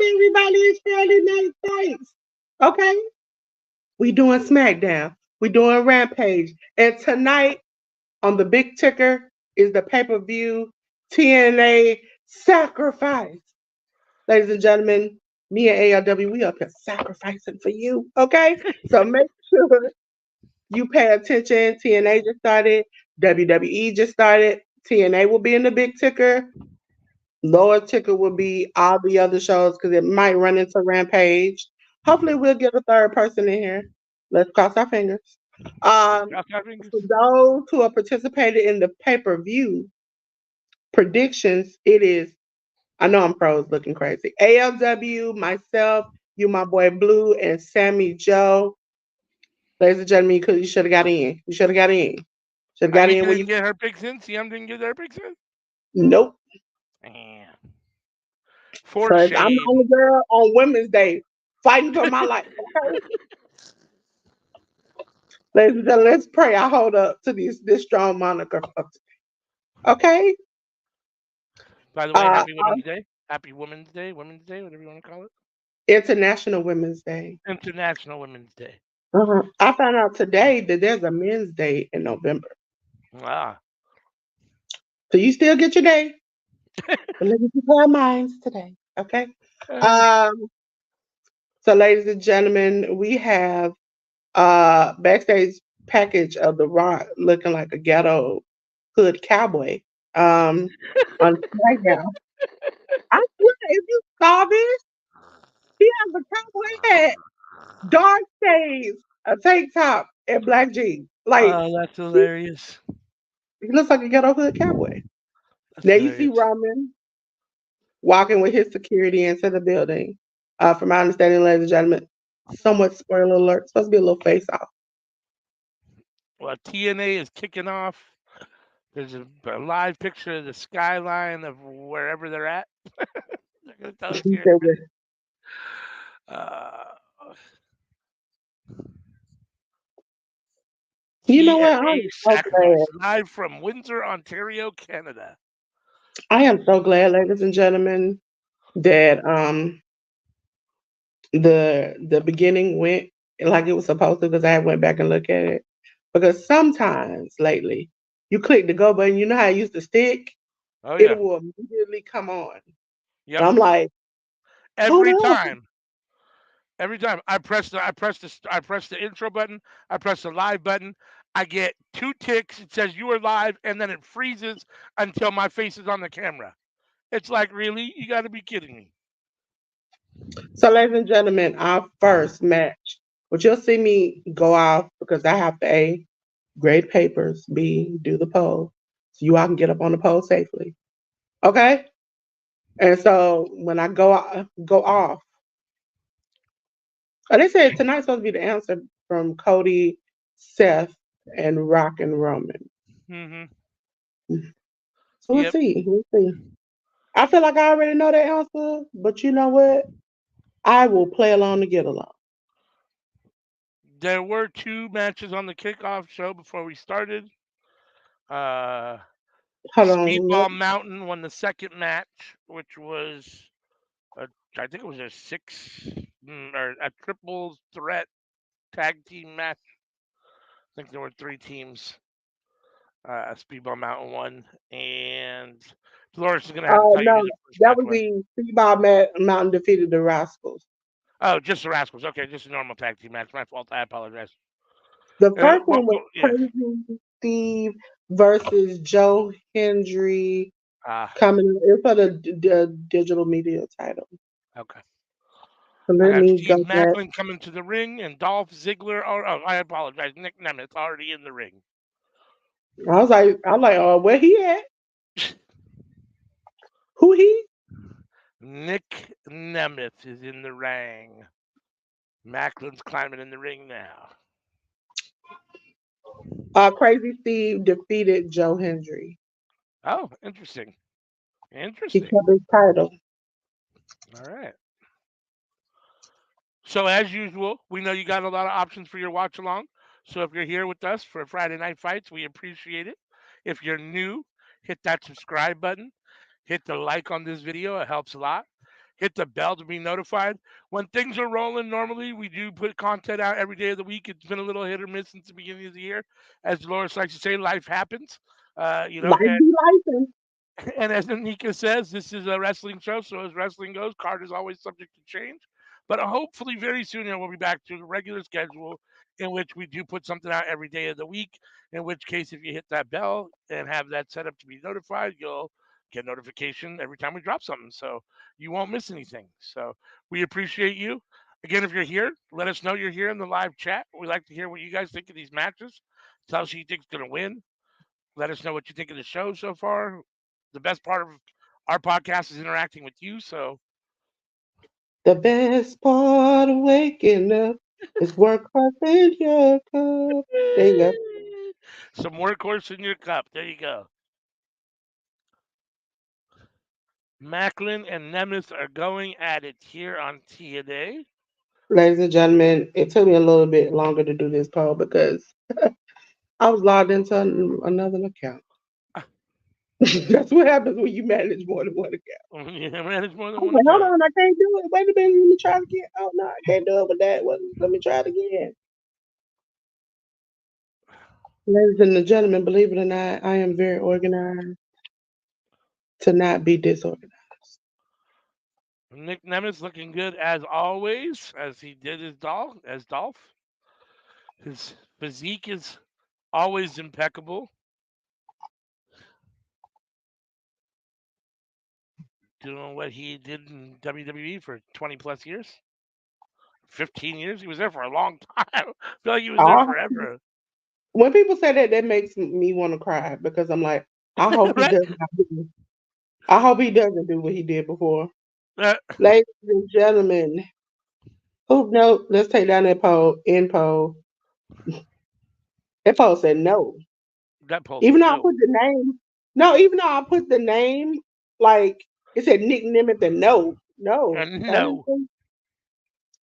everybody? It's Friday Night Fights. Okay? We doing Smackdown. We doing Rampage. And tonight on the big ticker is the pay-per-view TNA Sacrifice. Ladies and gentlemen, me and AEW, we up here sacrificing for you. Okay? So make sure you pay attention. TNA just started. WWE just started. TNA will be in the big ticker. Lower ticker will be all the other shows because it might run into Rampage. Hopefully, we'll get a third person in here. Let's cross our fingers. Cross our fingers. For those who are participating in the pay per view predictions, it is, I know I'm pros looking crazy. ALW, myself, you, my boy Blue, and Sammy Joe. Ladies and gentlemen, you should have got in. You should have got in. Should have got in Aisha when didn't you. get her picks in. CM didn't get their picks in. Nope. Man. So For I'm the shame. only girl on Women's Day fighting for my life. Okay? Ladies and gentlemen, let's pray. I hold up to this strong moniker. Okay? By the way, Uh, happy Women's Day. Happy Women's Day. Women's Day, whatever you want to call it. International Women's Day. International Women's Day. I found out today that there's a Men's Day in November. Ah. So you still get your day. But let's keep our minds today. Okay? Uh, Um, so ladies and gentlemen, we have backstage package of The Rock looking like a ghetto hood cowboy. On SmackDown. I swear, if you saw this, he has a cowboy hat, dark shades, a tank top, and black jeans. Like oh, that's he, hilarious. he looks like a ghetto hood cowboy. That's Now you see hilarious. Roman walking with his security into the building. From my understanding, ladies and gentlemen, somewhat spoiler alert, supposed to be a little face off. Well, TNA is kicking off. There's a live picture of the skyline of wherever they're at. They're going to tell us He here in said, a minute. Uh, you know what? I'm TNA so glad. Sacrifice, live from Windsor, Ontario, Canada. I am so glad, ladies and gentlemen, that the beginning went like it was supposed to because I went back and looked at it. Because sometimes lately, you click the go button, you know how it used to stick? Oh, It yeah. will immediately come on. Yep. And I'm like, hold Every up. time. Every time I press the intro button, I press the live button, I get 2 ticks. It says you are live, and then it freezes until my face is on the camera. It's like, really? You got to be kidding me. So, ladies and gentlemen, our first match, which you'll see me go off because I have to A, grade papers, B, do the poll, so you all can get up on the poll safely. Okay? And so when I go off, they said tonight's supposed to be the answer from Cody, Seth, and Rock and Roman. Hmm. So we'll Yep. see. We'll see. I feel like I already know the answer, but you know what? I will play along to get along. There were 2 matches on the kickoff show before we started. Uh, Hold on. Speedball Mountain won the second match, which was a, I think it was a or a triple threat tag team match. I think there were 3 teams. Speedball Mountain won, and Dolores is going to have to tell you who No, the first that match was was. the Seaball Mountain defeated the Rascals. Oh, just the Rascals. Okay, just a normal tag team match. My fault. I apologize. The first one was Yeah. Crazy Steve versus Joe Hendry Ah, coming. It's for the digital media title. okay. So I let got me Steve go back. Macklin coming to the ring and Dolph Ziggler. Oh, I apologize. Nick Nemeth already in the ring. I was like, oh, where he at? Who he? Nick Nemeth is in the ring. Macklin's climbing in the ring now. Crazy Steve defeated Joe Hendry. Oh, interesting. He Interesting. kept his title. All right. So as usual, we know you got a lot of options for your watch along. So if you're here with us for Friday Night Fights, we appreciate it. If you're new, hit that subscribe button. Hit the like on this video. It helps a lot. hit the bell to be notified. When things are rolling, normally we do put content out every day of the week. It's been a little hit or miss since the beginning of the year. As Dolores likes to say, life happens. You know, Life be life. and as Anika says, this is a wrestling show, so as wrestling goes, card is always subject to change. But hopefully, very soon, we'll be back to the regular schedule in which we do put something out every day of the week. In which case, if you hit that bell and have that set up to be notified, you'll get notification every time we drop something. So you won't miss anything. So we appreciate you. Again, if you're here, let us know you're here in the live chat. We like to hear what you guys think of these matches. Tell us who you think's going to win. Let us know what you think of the show so far. The best part of our podcast is interacting with you. So The best part of waking up is work hard in your cup. There you go. some workhorse in your cup. There you go. Macklin and Nemeth are going at it here on TNA. Ladies and gentlemen, it took me a little bit longer to do this poll because I was logged into another account. That's what happens when you manage more than one account. You manage more than I'm one like, hold account. on, I can't do it. Wait a minute, let me try it again. Oh no, I can't do it with that one. Let me try it again. Ladies and gentlemen, believe it or not, I am very organized to not be disorganized. Nick Nemeth looking good as always, as he did as Dolph. His physique is always impeccable. Doing what he did in WWE for 20 plus years, 15 years. He was there for a long time. I feel like he was there All, forever. when people say that, that makes me want to cry because I'm like, I hope he Right? does not do. I hope he doesn't do what he did before. Uh, Ladies and gentlemen, who no? Let's take down that poll. In poll, that poll said no. that poll Even said though I no. put the name, no. Even though I put the name, like it said Nick Nemeth, and no, And I didn't no. think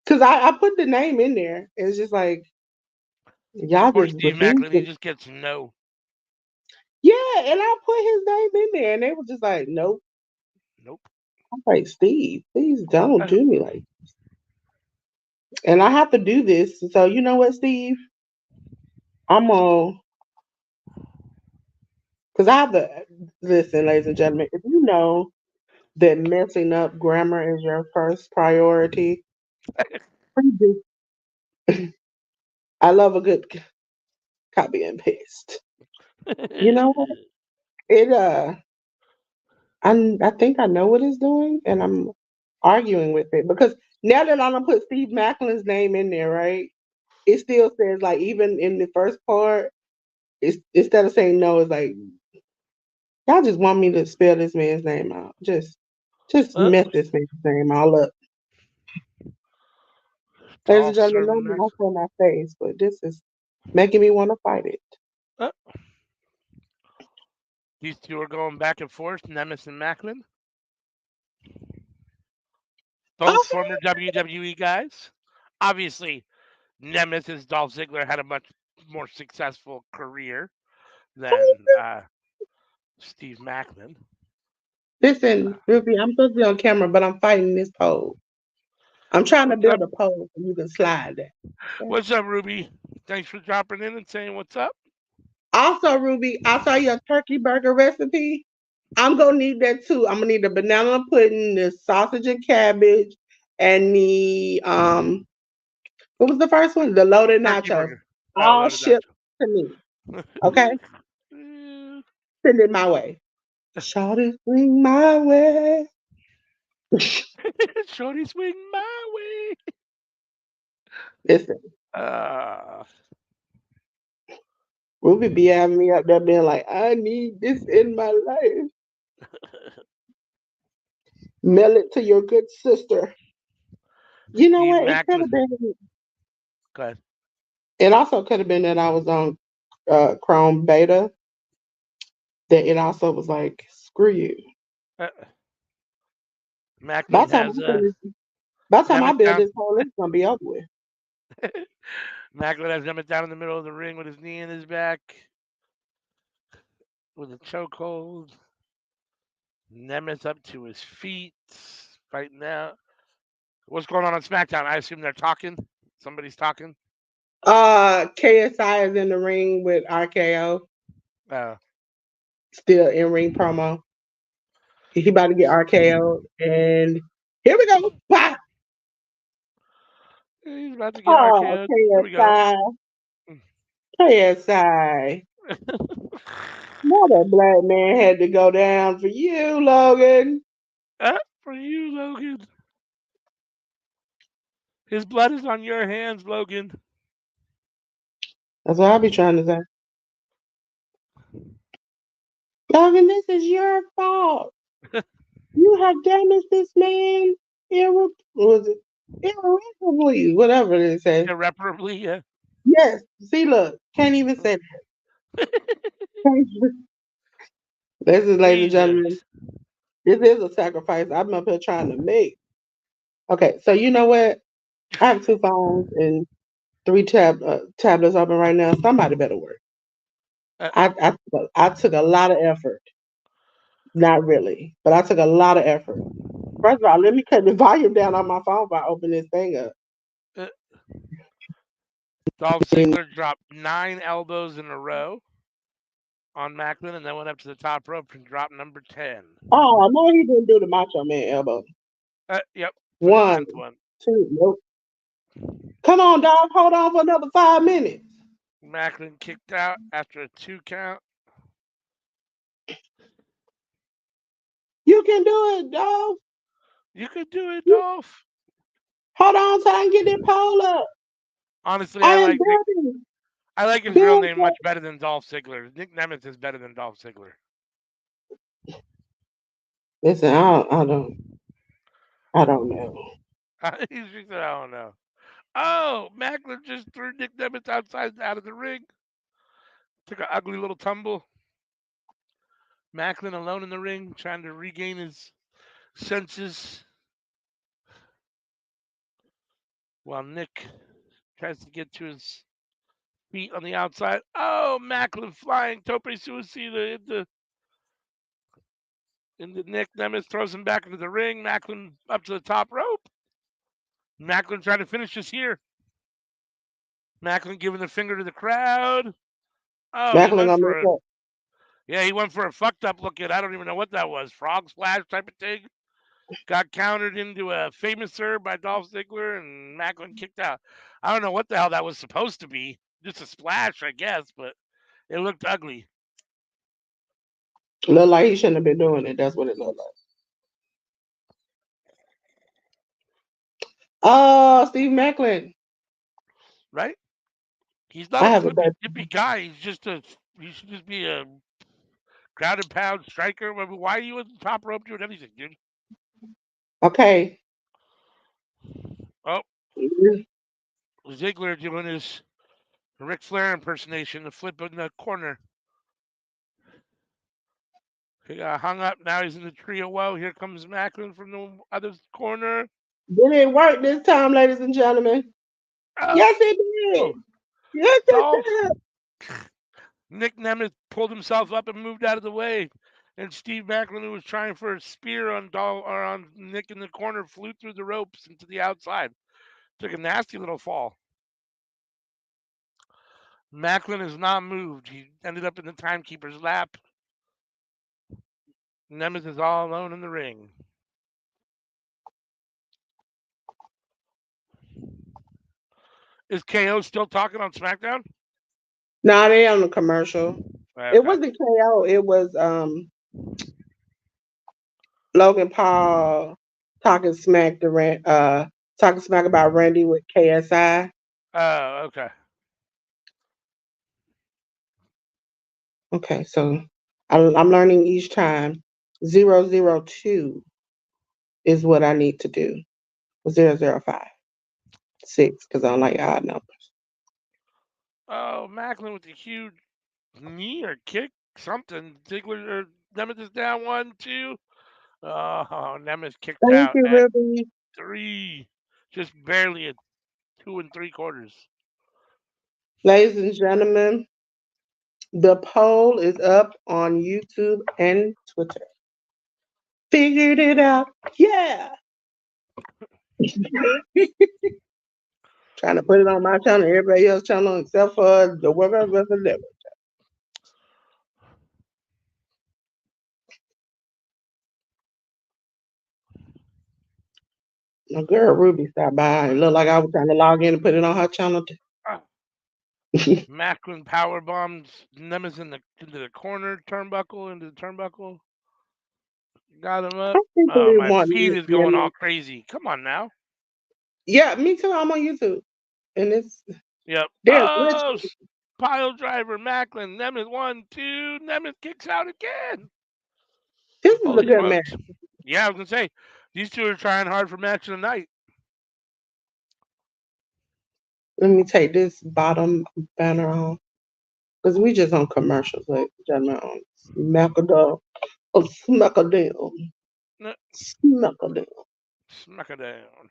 because I put the name in there. It's just like y'all Poor just Steve refuse Macklin, he to. just gets no. Yeah, and I put his name in there, and they were just like, nope. Nope. I'm like, Steve, please don't Uh, do me like. And I have to do this. So you know what, Steve? I'm on because I have to listen, ladies and gentlemen. If you know that messing up grammar is your first priority, please do. I love a good copy and paste. You know what? It I think I know what it's doing, and I'm arguing with it because now that I'm gonna put Steve Macklin's name in there, right? It still says like even in the first part, it's instead of saying no, it's like y'all just want me to spell this man's name out. Just uh, mess this man's name all up. Ladies and Dolph gentlemen, serving normally Max. I show my face, but this is making me want to fight it. Uh, these two are going back and forth, Nemeth and Macklin. Both former Okay. WWE guys. Obviously, Nemeth as Dolph Ziggler had a much more successful career than Steve Macklin. Listen, Ruby, I'm supposed to be on camera, but I'm fighting this pole. I'm trying to What's up? build a pole so you can slide that. Okay? What's up, Ruby? Thanks for dropping in and saying what's up. Also, Ruby, I saw your turkey burger recipe. I'm gonna need that too. I'm gonna need the banana pudding, the sausage and cabbage, and the what was the first one? The loaded Turkey nachos. burger. All Loaded shipped to me. Okay? nacho. Send it my way. Shawty swing my way. Shorty swing my way. Listen, Uh, Ruby be having me up there being like, I need this in my life. Mail it to your good sister. You know Steve what? It could Macklin. have been. Go ahead. It also could have been that I was on Chrome beta. That it also was like, screw you. Uh, By Macklin the time has I finish, by the time I Nemeth build down. this hole, it's gonna be over with. Macklin has Nemeth down in the middle of the ring with his knee in his back, with a chokehold. Nemeth up to his feet. fighting now. What's going on SmackDown? I assume they're talking. Somebody's talking. KSI is in the ring with RKO, Uh, still in ring promo. He about to get RKO, and here we go. Bye. he's about to get Oh, RKO'd. Here we go. KSI, KSI. Now that black man had to go down for you, Logan. For you, Logan. His blood is on your hands, Logan. That's what I be trying to say. Logan, this is your fault. You have damaged this man was it irreparably, whatever they say. Irreparably, yeah. Yes. See, look, can't even say that. This is, ladies and gentlemen, Jesus. this is a sacrifice I'm up here trying to make. Okay, so you know what? I have two phones and three tablets open right now. Somebody better work. Uh, I took a lot of effort. Not really, but I took a lot of effort. First of all, let me cut the volume down on my phone if I open this thing up. uh, Dolph And, Ziggler dropped 9 elbows in a row on Macklin and then went up to the top rope and dropped number 10. oh, no, he didn't do the Macho Man elbow. Yep, for the One, 10th one. two, nope. Come on, dog. Hold on for another 5 minutes. Macklin kicked out after a 2 count. You can do it, dog. You could do it, You, Dolph. hold on so I can get that pole up. Honestly, I am building. I like his real Build name much better than Dolph Ziggler. Nick Nemeth is better than Dolph Ziggler. Listen, I don't know. He said, I don't know. Oh, Macklin just threw Nick Nemeth out of the ring. Took an ugly little tumble. Macklin alone in the ring, trying to regain his senses, while Nick tries to get to his feet on the outside. Oh, Macklin flying tope suicida into Nick. Nemeth throws him back into the ring. Macklin up to the top rope. Macklin trying to finish this here. Macklin giving the finger to the crowd. Oh, he Macklin went gonna mess for a up. he went for a fucked up look at I don't even know what that was. Frog splash type of thing. Got countered into a famous serve by Dolph Ziggler and Macklin kicked out. I don't know what the hell that was supposed to be. Just a splash, I guess, but it looked ugly. Look like he shouldn't have been doing it. That's what it looked like. Oh, Steve Macklin. Right? He's not I a have a flippy bad. dippy guy. He should just be a grounded pound striker. I mean, why are you at the top rope doing anything, dude? Okay. Oh, Mhm. Ziggler doing his Ric Flair impersonation, the flip in the corner. He got hung up. Now he's in the trio. Well, here comes Macklin from the other corner. Did it work this time, ladies and gentlemen? Oh, Yes, it did. Yes, it Dolph. did. Nick Nemeth pulled himself up and moved out of the way. And Steve Macklin, who was trying for a spear on Nick in the corner, flew through the ropes into the outside. Took a nasty little fall. Macklin has not moved. He ended up in the timekeeper's lap. Nemeth is all alone in the ring. Is KO still talking on SmackDown? Nah, they on the commercial. It Okay. wasn't KO. It was Logan Paul talking smack talking smack about Randy with KSI. Oh, okay. Okay, so I'm learning each time. 002 is what I need to do. 005. 6, because I don't like odd numbers. Oh, Macklin with the huge knee or kick, something. Ziggler or Nemeth is down 1, 2. Oh, Nemeth kicked Thank out you, at Ruby. 3. Just barely at 2 3/4. Ladies and gentlemen, the poll is up on YouTube and Twitter. Figured it out. Yeah. Trying to put it on my channel, everybody else's channel except for the whatever. My girl Ruby stopped by. It looked like I was trying to log in and put it on her channel. Ah, Macklin power bombs Nemesis into the corner turnbuckle, into the turnbuckle. Got him up. I think Oh, they my want feed me. is going all crazy. Come on now. Yeah, me too. I'm on YouTube, and Yep. they're Oh, glitching. pile driver Macklin. Nemesis 1, 2. Nemesis kicks out again. This is a Holy good match. smokes. Yeah, I was gonna say these two are trying hard for match of the night. Let me take this bottom banner off because we just on commercials, ladies and gentlemen. On Smackdown, Smackdown, Smackdown. Smack it down.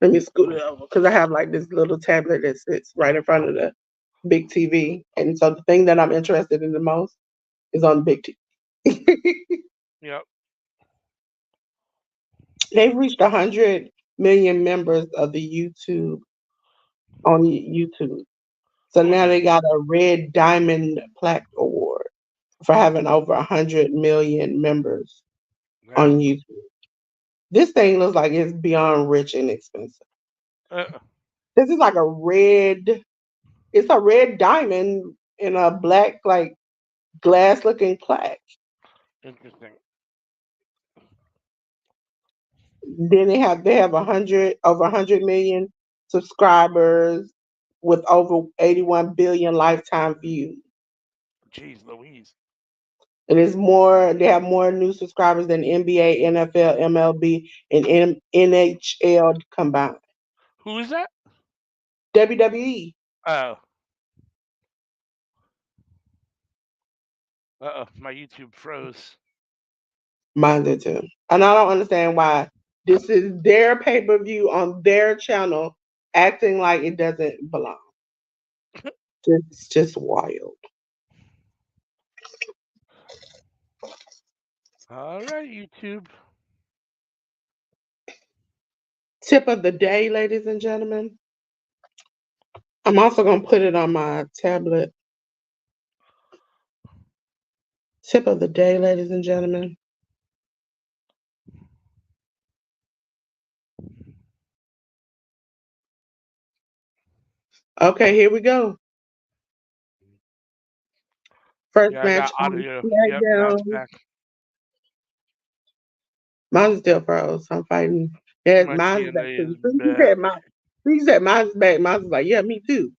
Let me scoot it over because I have like this little tablet that sits right in front of the big TV, and so the thing that I'm interested in the most is on the big TV. Yep. They've reached 100 million members of the YouTube on YouTube. So Oh now yeah. they got a red diamond plaque award for having over 100 million members Yeah. on YouTube. This thing looks like it's beyond rich and expensive. Uh, This is like it's a red diamond in a black, like glass looking plaque. interesting. Then they have 100 million subscribers with over 81 billion lifetime views. Jeez Louise. And it's more. They have more new subscribers than NBA, NFL, MLB, and NHL combined. Who is that? WWE. Oh. My YouTube froze. Mine did too. And I don't understand why this is their pay per view on their channel, acting like it doesn't belong. Just wild. All right, YouTube. Tip of the day, ladies and gentlemen. I'm also gonna put it on my tablet. Tip of the day, ladies and gentlemen. Okay, here we go. First Yeah, I got match on audio. Yep, now it's SmackDown. back. Mine's still froze. I'm fighting. Yeah, My mine's back TNA too. is As soon as back. you said mine's back, mine's like, yeah, me too.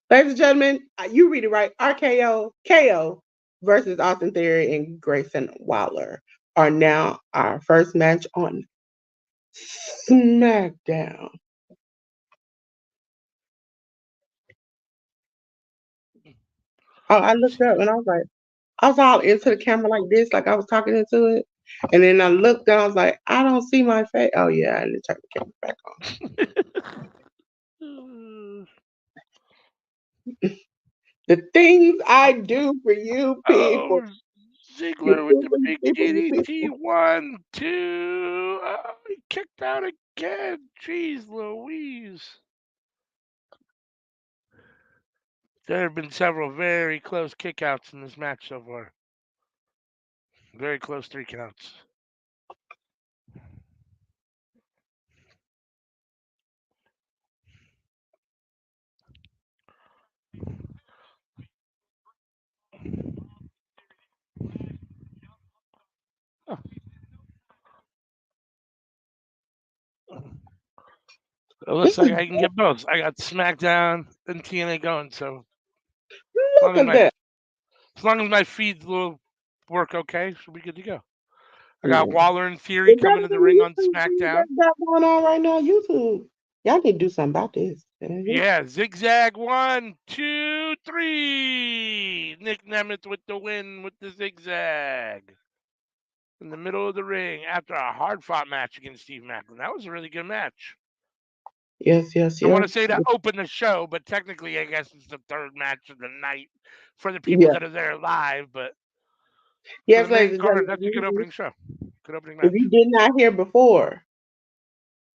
Ladies and gentlemen, you read it right. RKO, KO versus Austin Theory and Grayson Waller are now our first match on SmackDown. Oh, I looked up and I was all into the camera like this, like I was talking into it. And then I looked and I was like, I don't see my face. Oh yeah, I need to turn the camera back Uh, on. The things I do for you people. oh, You Ziggler with the people, big you DDT. people. 1, 2. Oh, he kicked out again. Jeez Louise. There have been several very close kickouts in this match so far. Very close 3 counts. Huh. It looks This like is I can get both. I got SmackDown and TNA going, so as long look as at my that. as long as my feeds will work okay, should be good to go. I got Yeah. Waller and Theory Is that coming to the on ring on YouTube too? SmackDown. What's that going on right now? YouTube. Y'all need to do something about this. Yeah, zigzag 1, 2, 3. Nick Nemeth with the win with the zigzag in the middle of the ring after a hard fought match against Steve Macklin. That was a really good match. Yes, yes, I want yes. to say to open the show, but technically, I guess it's the third match of the night for the people Yeah. that are there live. But for the Yes, main ladies and card, that's a gentlemen. good opening show. Good opening If match. you did not hear before,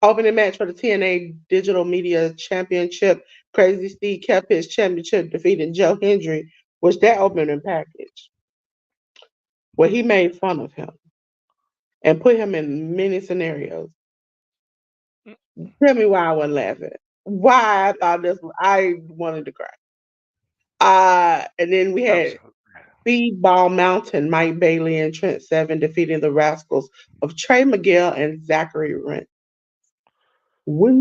opening match for the TNA Digital Media Championship, Crazy Steve kept his championship, defeating Joe Hendry, was that opening package where he made fun of him and put him in many scenarios. Mm, Tell me why I wasn't laughing. Why I thought this, I wanted to cry. And then we that was had Speedball Mountain, Mike Bailey and Trent Seven defeating the Rascals of Trey Miguel and Zachary Rent.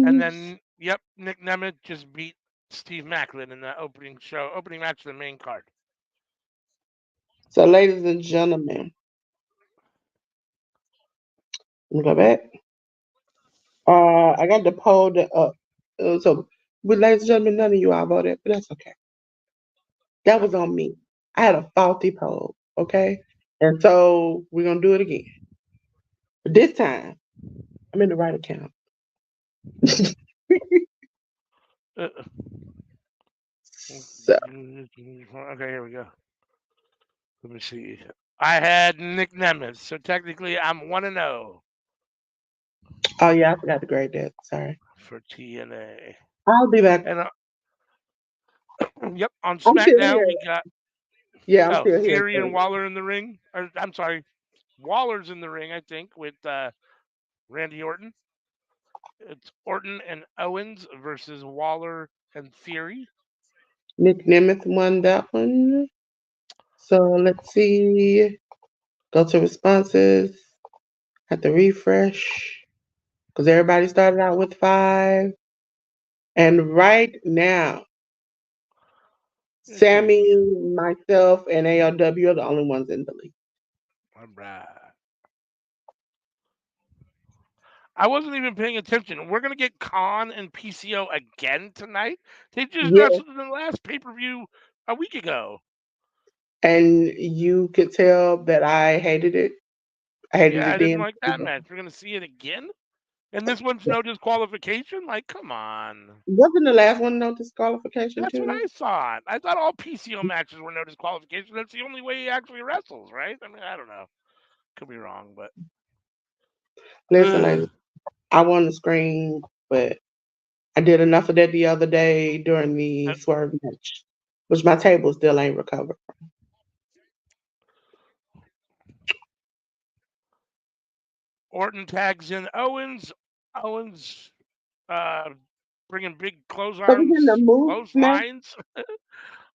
and Wins. then yep, Nick Nemeth just beat Steve Macklin in the opening match of the main card. So, ladies and gentlemen, let me go back. I got the poll up. So, but ladies and gentlemen, none of you all voted, but that's okay. That Yep. was on me. I had a faulty poll, okay? And so we're gonna do it again. But this time, I'm in the right account. Uh, So, okay, here we go. Let me see. I had Nick Nemeth, so technically I'm 1-0 oh yeah, I forgot to grade that. Sorry. for TNA. I'll be back. And yep, on I'm still SmackDown here. we got Yeah, I'm still here. Theory and So. Waller in the ring. Or, I'm sorry, Waller's in the ring, I think, with Randy Orton. It's Orton and Owens versus Waller and Theory. Nick Nemeth won that one. So let's see. Go to responses. Have to refresh because everybody started out with 5. And right now, Let's see. Sammy, myself, and ALW are the only ones in the league. All right. I wasn't even paying attention. We're gonna get Khan and PCO again tonight. They just Yeah, wrestled in the last pay per view a week ago. and you could tell that I hated it. I hated Yeah, I it didn't then. like that match. We're gonna see it again, and this one's no disqualification. Like, come on. Wasn't the last one no disqualification That's what too? I thought. I thought all PCO matches were no disqualification. That's the only way he actually wrestles, right? I mean, I don't know. Could be wrong, but Listen, ladies, I won the screen, but I did enough of that the other day during the swerve match, which my table still ain't recovered. Orton tags in Owens. Owens uh, bringing big So we getting the move match. clotheslines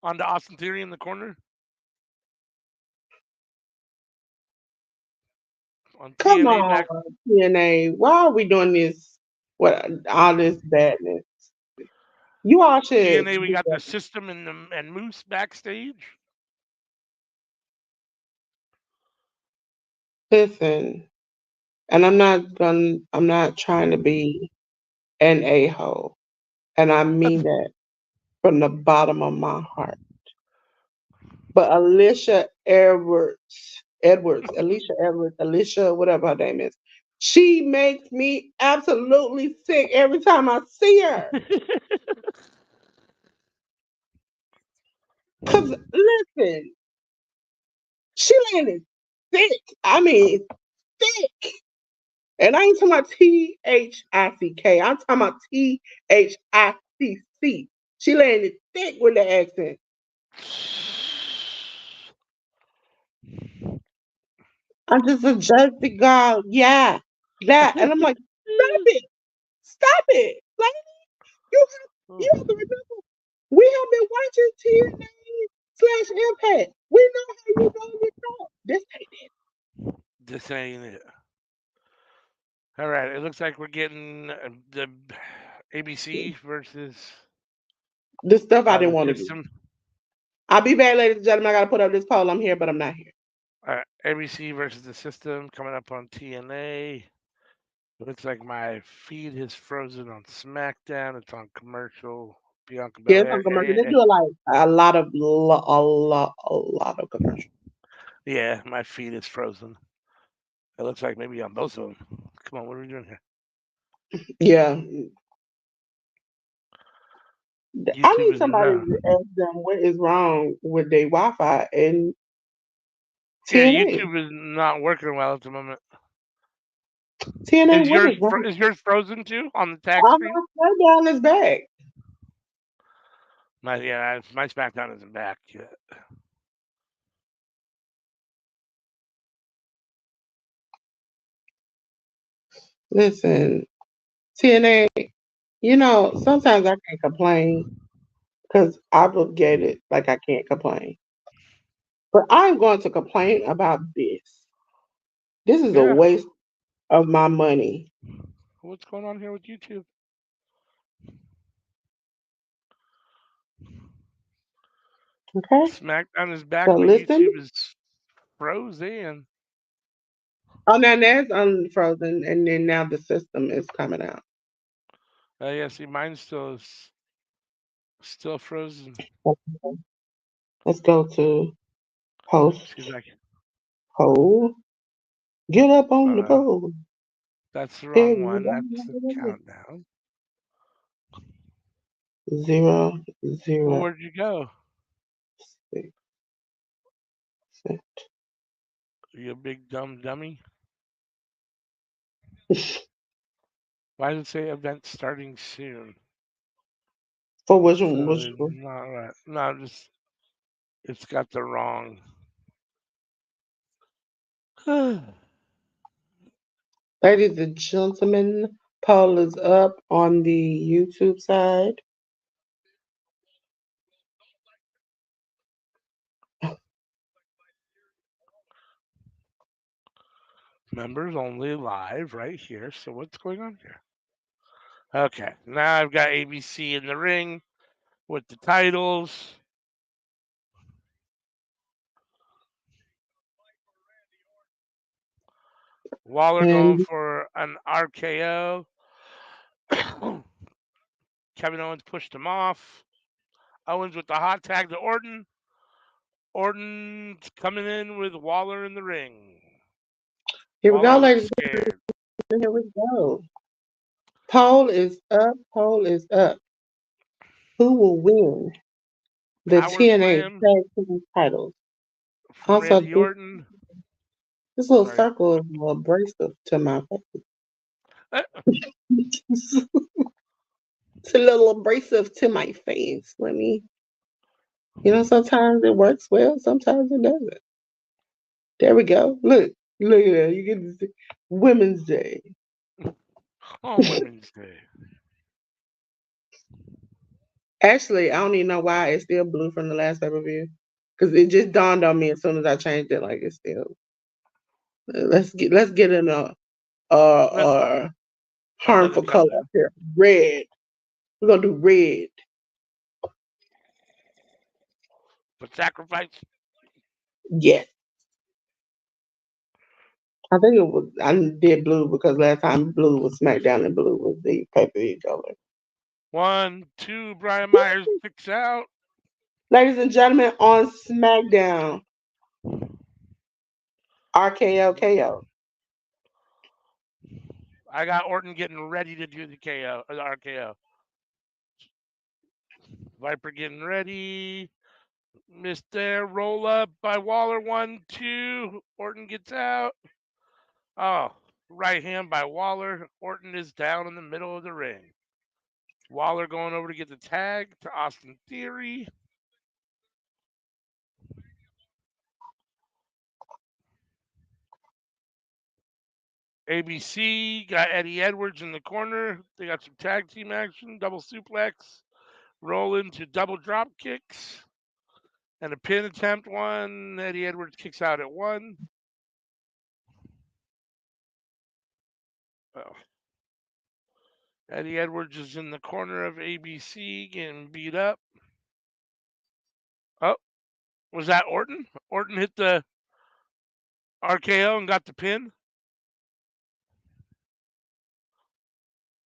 onto Austin Theory in the corner on Come TNA on, back. TNA. Why are we doing this? What all this badness? You all should TNA, we do got the better. System and Moose backstage. Listen, and I'm not trying to be an a-hole. And I mean that from the bottom of my heart. But Alicia, whatever her name is, she makes me absolutely sick every time I see her. Cause listen, she landed thick. I mean thick. And I ain't talking about Thick. I'm talking about Thicc. She landed thick with the accent. I'm just a Jersey girl. Yeah. That. And I'm like, stop it. Stop it. Like you have to remember, we have been watching TNA/Impact. We know how you gonna get caught. This ain't it. This ain't it. All right, it looks like we're getting the ABC versus The stuff I didn't the want to do. System. I'll be back, ladies and gentlemen. I gotta put up this poll. I'm here, but I'm not here. ABC versus the System coming up on TNA. It looks like my feed is frozen on SmackDown. It's on commercial. Bianca Yeah, it's Belair. on commercial. They do like a lot of commercials. Yeah, my feed is frozen. It looks like maybe on both of them. Come on, what are we doing here? Yeah, I YouTube need is somebody not. to ask them what is wrong with their Wi-Fi and Yeah, TNA. YouTube is not working well at the moment. TNA, Is what yours is wrong? is yours frozen too on the tag I'm screen? SmackDown is back. My SmackDown isn't back yet. Listen, TNA, you know, sometimes I can't complain because I will get it like I can't complain. But I'm going to complain about this. This is a Yeah. waste of my money. What's going on here with YouTube? Okay? SmackDown is back, So but listen. YouTube is frozen. Oh, now that's unfrozen, and then now the system is coming out. Yeah, see, mine's still frozen. Okay. Let's go to post See if I can. poll. Get up Oh on the no, poll. that's the There wrong we one. That's the go. countdown. 0, Well, 0, where'd you go? 6. You big dumb dummy. Why does it say event starting soon? For which one? So Which it's one? not right. No, just it's got the wrong. Ladies and gentlemen, poll is up on the YouTube side. Members only live right here. So what's going on here? Okay, now I've got ABC in the ring with the titles. Waller going And for an RKO. Kevin Owens pushed him off. Owens with the hot tag to Orton. Orton's coming in with Waller in the ring. here we go, Waller looks ladies scared. and gentlemen. Here we go. Poll is up. Poll is up. Who will win the Power TNA slam Tag Team titles? from Also, Randy Orton. this little Right. circle is abrasive to my Uh, face. It's a little abrasive to my face. Sometimes it works well, sometimes it doesn't. There we go. Look at that. You get to see Women's Day. on Women's Day. Actually, I don't even know why it's still blue from the last pay-per-view. Because it just dawned on me as soon as I changed it, like it's still. Let's get in That's fine. a Another harmful color up countdown. here. Red. We're gonna do red. But sacrifice. Yes. I think it was I did blue because last time blue was SmackDown and blue was the pay-per-view color. 1, 2. Brian Myers kicks out. Ladies and gentlemen, on SmackDown, RKO KO. I got Orton getting ready to do the KO or the RKO. Viper getting ready. Missed there. Roll up by Waller. 1, 2. Orton gets out. Oh, right hand by Waller. Orton is down in the middle of the ring. Waller going over to get the tag to Austin Theory. ABC got Eddie Edwards in the corner. They got some tag team action, double suplex, roll into double drop kicks, and a pin attempt. One. Eddie Edwards kicks out at 1. Oh. Eddie Edwards is in the corner of ABC getting beat up. Oh, was that Orton? Orton hit the RKO and got the pin.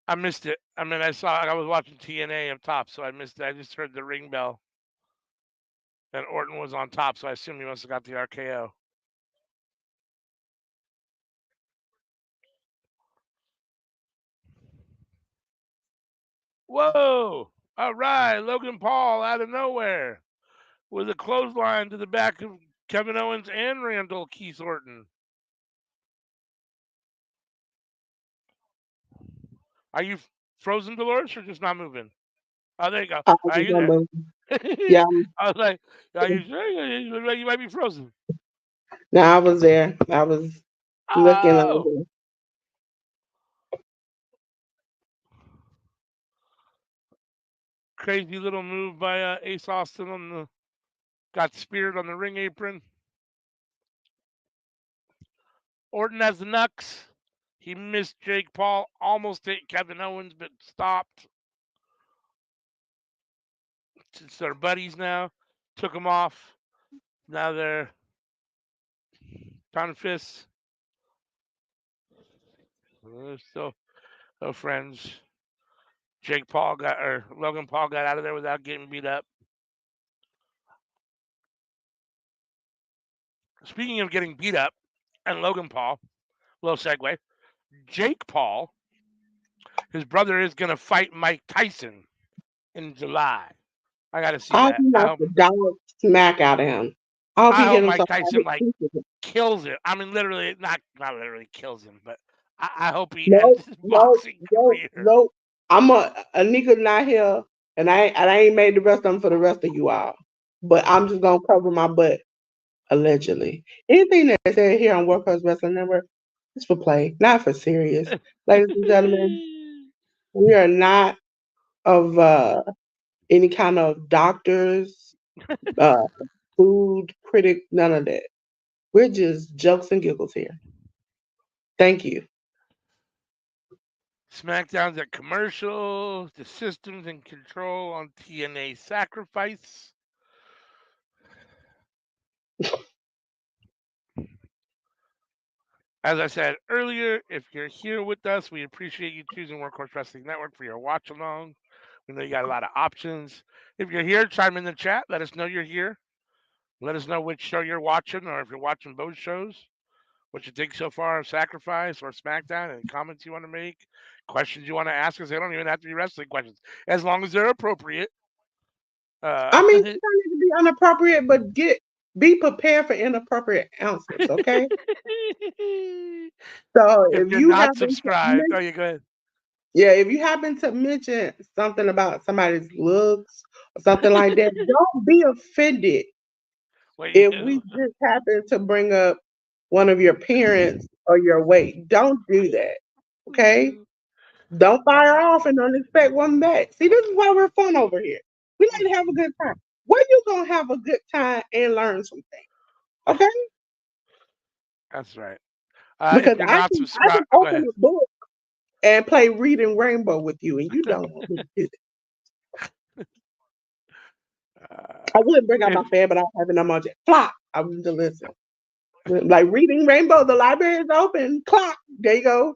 I missed it. I mean, I was watching TNA up top, so I missed it. I just heard the ring bell, and Orton was on top, so I assume he must have got the RKO. Whoa! All right, Logan Paul out of nowhere with a clothesline to the back of Kevin Owens and Randall Keith Orton. Are you frozen, Dolores, or just not moving? Oh, there you go. I Are just you don't there? know. Yeah. I was like, are you sure? You look like you might be frozen. No, I was there. I was looking Oh, over. crazy little move by Ace Austin on the got speared on the ring apron. Orton has the knucks. He missed Jake Paul, almost hit Kevin Owens, but stopped. Since they're buddies now, took him off. Now they're pounding fists. They're still friends. Jake Paul got or Logan Paul got out of there without getting beat up. Speaking of getting beat up, and Logan Paul, little segue. Jake Paul, his brother is gonna fight Mike Tyson in July. I gotta see I hope that. he knocks the dog smack out of him. I hope I he hit hope him so Mike hard Tyson he like pieces it. kills it. I mean, literally, not literally kills him, but I hope he ends Nope, his nope, boxing nope, career. nope. Anika not here, and I ain't made the rest of them for the rest of you all. But I'm just gonna cover my butt allegedly. Anything that's said here on Workers Wrestling Network is for play, not for serious. Ladies and gentlemen, we are not of any kind of doctors, uh, food critic, none of that. We're just jokes and giggles here. Thank you. SmackDown's at commercial. The system's in control on TNA Sacrifice. As I said earlier, if you're here with us, we appreciate you choosing Workhorse Wrestling Network for your watch along. We know you got a lot of options. If you're here, chime in the chat. Let us know you're here. Let us know which show you're watching, or if you're watching both shows, what you think so far of Sacrifice or SmackDown, any comments you want to make, questions you want to ask us. They don't even have to be wrestling questions, as long as they're appropriate. Uh, I mean, you don't need to be inappropriate, but be prepared for inappropriate answers, okay? So if if you're you not happen to subscribed, oh, mention, yeah, go ahead. yeah, if you happen to mention something about somebody's looks or something like that, don't be offended Wait, if we just happen to bring up one of your parents or your weight. Don't do that, okay? Don't fire off and don't expect one back. See, this is why we're fun over here. We like to have a good time. Where you gonna have a good time and learn some things, okay? that's right. If Because you're I not I can subscribed, oh, go open ahead. a book and play Reading Rainbow with you, and you don't want me to do that. I wouldn't bring out If my fan, but I don't have it on my jet. Flop. I want to listen. Like Reading Rainbow, the library is open. Clock. There you go.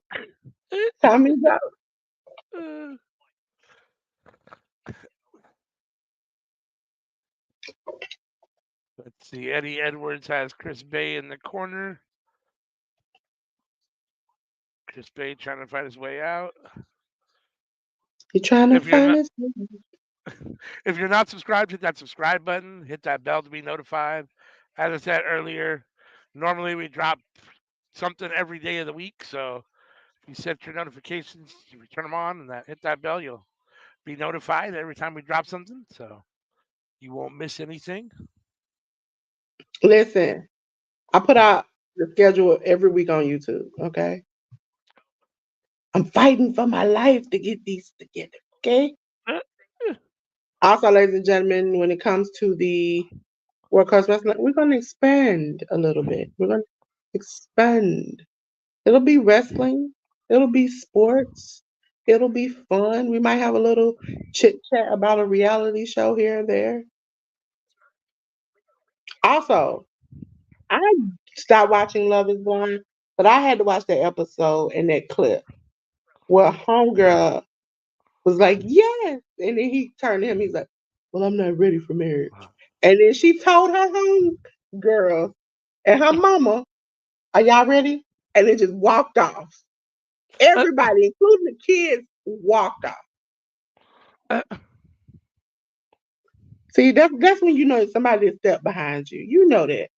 Time is up. let's see, Eddie Edwards has Chris Bay in the corner. Chris Bay trying to find his way out. You're trying to If you're find not us. if you're not subscribed, hit that subscribe button. Hit that bell to be notified. As I said earlier, normally we drop something every day of the week. So if you set your notifications, you turn them on, and hit that bell, you'll be notified every time we drop something. So you won't miss anything. Listen, I put out the schedule every week on YouTube. Okay, I'm fighting for my life to get these together. Okay. Also, ladies and gentlemen, when it comes to the workhouse wrestling, we're going to expand a little bit. We're going to expand. It'll be wrestling. It'll be sports. It'll be fun. We might have a little chit chat about a reality show here and there. Also, I stopped watching Love is Blind, but I had to watch that episode and that clip where Homegirl was like, yes. And then he turned to him, he's like, well, I'm not ready for marriage. And then she told her home girl and her mama, are y'all ready? And then just walked off. Everybody, including the kids, walked off. See, that's when you know somebody will step behind you. You know that.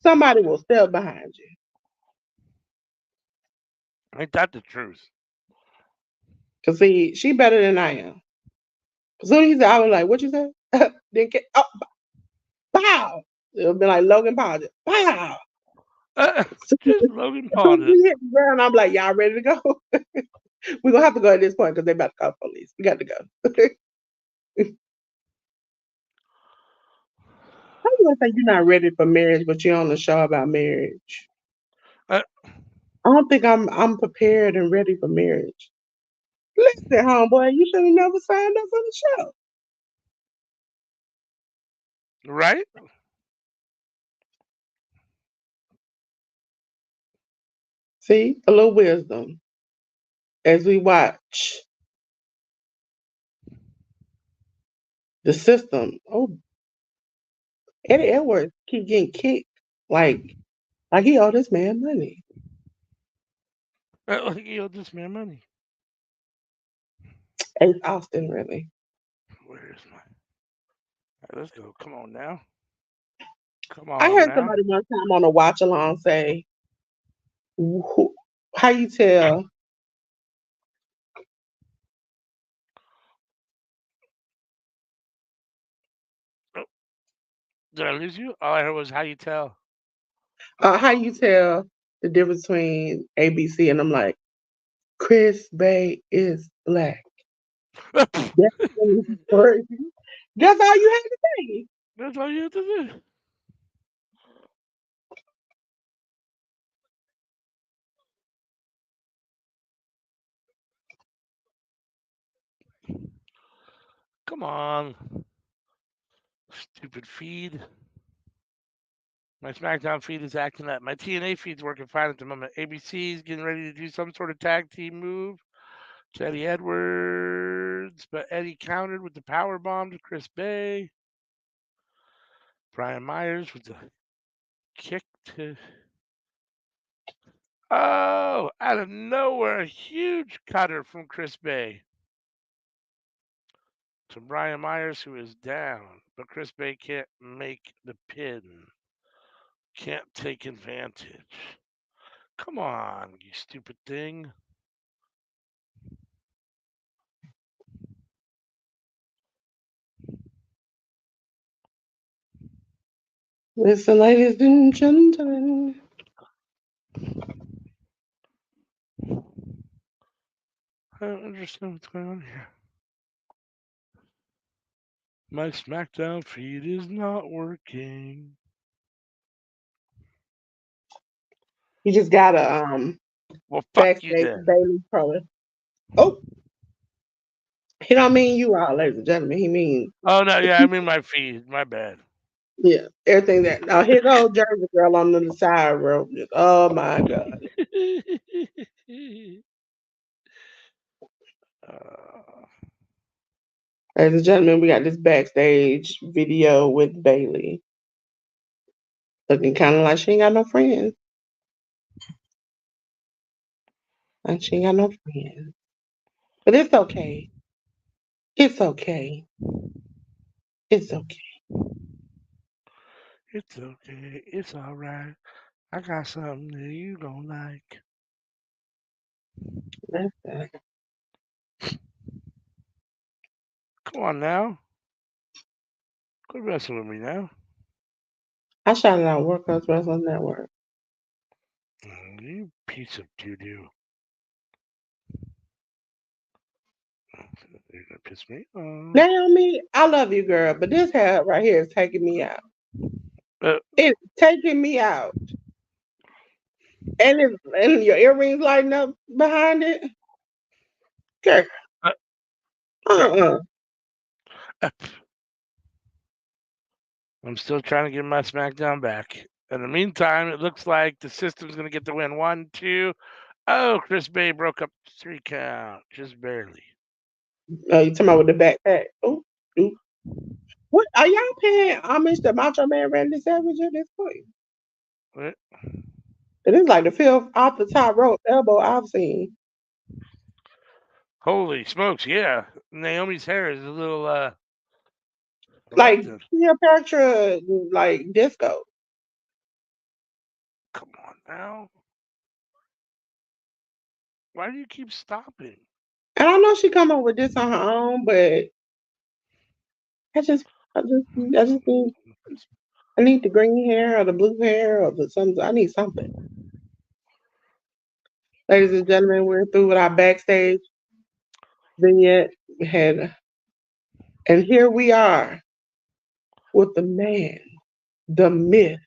Somebody will step behind you. Ain't that the truth? Cause see, she better than I am. As soon as he said, I was like, "What you say?" Then oh, pow. It'll be like Logan Paul. Just, pow. So, Just Logan as soon Paul as it. we hit the ground, I'm like, "Y'all ready to go?" We're gonna have to go at this point because they about to call police. We got to go. How you gonna say you're not ready for marriage, but you're on the show about marriage? Uh, I don't think I'm prepared and ready for marriage. Listen, homeboy, you should have never signed up for the show. right? See, a little wisdom as we watch the system. Oh, Eddie Edwards keep getting kicked like he owe this man money. Like you owe this man money. Ace Austin, really. Where's my? Right, let's go. Come on now. Come I on heard now. somebody one time on a watch along say, who, "How you tell?" Oh, did I lose you? All I heard was how you tell. How you tell the difference between ABC? And I'm like, Chris Bay is black. That's the story. That's all you had to say. That's all you have to do. Come on, stupid feed. My SmackDown feed is acting up. My TNA feed's working fine at the moment. ABC's getting ready to do some sort of tag team move to Eddie Edwards, but Eddie countered with the power bomb to Chris Bay. Brian Myers with the kick to. Oh, out of nowhere, a huge cutter from Chris Bay to Brian Myers, who is down, but Chris Bay can't make the pin. Can't take advantage. Come on, you stupid thing. Listen, ladies and gentlemen. I don't understand what's going on here. My SmackDown feed is not working. You just got a Well, fuck you backstage then. Bailey pro. Oh, he don't mean you all, ladies and gentlemen. He mean Oh no, yeah, I mean my feed. My bad. yeah, everything that. Now here goes Jersey girl on the side row. Oh my god, uh, ladies and gentlemen, we got this backstage video with Bailey looking kind of like she ain't got no friends. Like she ain't got no friends, but it's okay. It's okay. It's okay. it's okay. It's all right. I got something that you don't like. That's that. Come on now. Quit messing with me now. I shouted out Workouts Wrestling Network. You piece of doo doo. You're gonna piss me off. Naomi, I love you, girl, but this hair right here is taking me out. Uh, It's taking me out. And your earrings lighting up behind it. Girl, uh, uh, uh-uh. uh, I'm still trying to get my SmackDown back. In the meantime, it looks like the system's going to get the win. 1, 2. Oh, Chris Bay broke up 3 count. Just barely. You talking about with the backpack. Oh, ooh. What are y'all paying homage to Macho Man Randy Savage at this point? What? It is like the fifth off the top rope elbow I've seen. Holy smokes, yeah. Naomi's hair is a little Like erupted. Cleopatra, like disco. Come on now. Why do you keep stopping? And I know she come up with this on her own, but I just, I just need, I need the green hair or the blue hair or the something. I need something. Ladies and gentlemen, we're through with our backstage vignette. We had, and here we are with the man, the myth,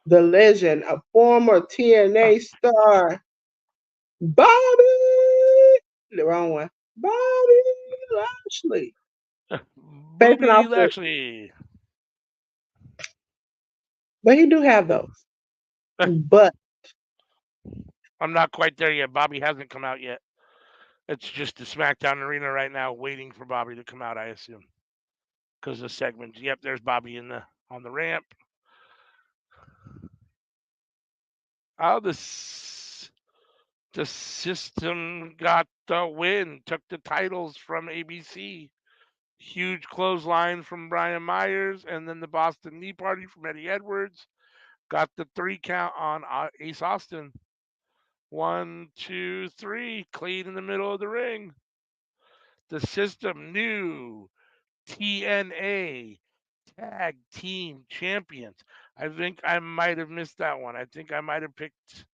the legend, a former TNA star, Bobby. The wrong one. Bobby Lashley. Facing Booby off with, Lashley. but he do have those. But I'm not quite there yet. Bobby hasn't come out yet. It's just the SmackDown arena right now, waiting for Bobby to come out. I assume because the segment. Yep, there's Bobby in the on the ramp. Oh, the system got the win. Took the titles from ABC. Huge clothesline from Brian Myers, and then the Boston Knee Party from Eddie Edwards. Got the 3 count on Ace Austin. 1, 2, 3, clean in the middle of the ring. The system new TNA Tag Team Champions. I think I might have missed that one. I think I might have picked.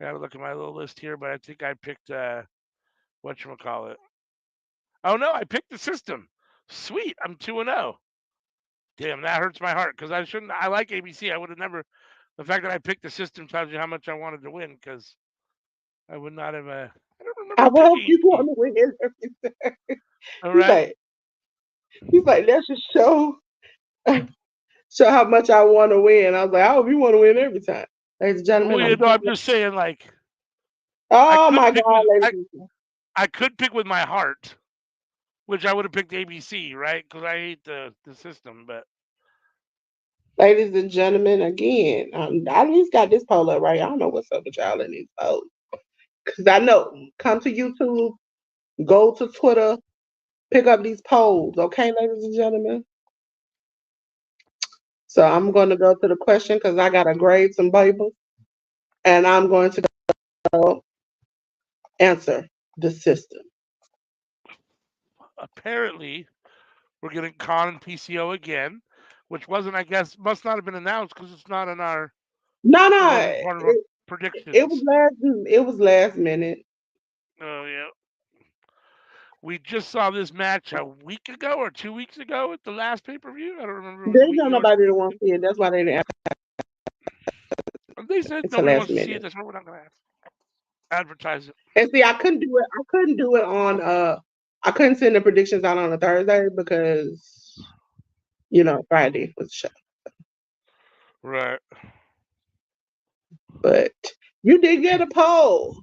I gotta look at my little list here, but I think I picked whatchamacallit. Oh no, I picked the system. Sweet, I'm 2-0. Damn, that hurts my heart because I shouldn't. I like ABC. I would have never. The fact that I picked the system tells you how much I wanted to win because I would not have. I don't I remember hope picking. you want to win everything. All He's right. like, he's like, let's just show how much I want to win. I was like, I hope you want to win every time. Ladies and Well, gentlemen, you I'm know, I'm giving it. just saying, like, I Oh could my pick God, with ladies I, and gentlemen. I could pick with my heart, which I would have picked ABC, right? Because I hate the system. But Ladies and gentlemen, again, I at least got this poll up right. I don't know what's up with y'all in these polls. Because I know, come to YouTube, go to Twitter, pick up these polls, okay, ladies and gentlemen? So I'm going to go to the question because I got to grade some papers. And I'm going to go answer the system. apparently, we're getting Con and PCO again, which wasn't, I guess, must not have been announced because it's not in our. No, It no, wasn't part of our it was predictions. last minute. Oh yeah. We just saw this match a week ago or 2 weeks ago at the last pay per view. I don't remember if it was a There's week not ago or nobody that 2 weeks wants to see it. That's why they didn't ago. They said until nobody last wants to see it. minute. That's why we're not going to advertise it. And see, I couldn't do it. I couldn't do it on. I couldn't send the predictions out on a Thursday because Friday was the show. Right. But you did get a poll.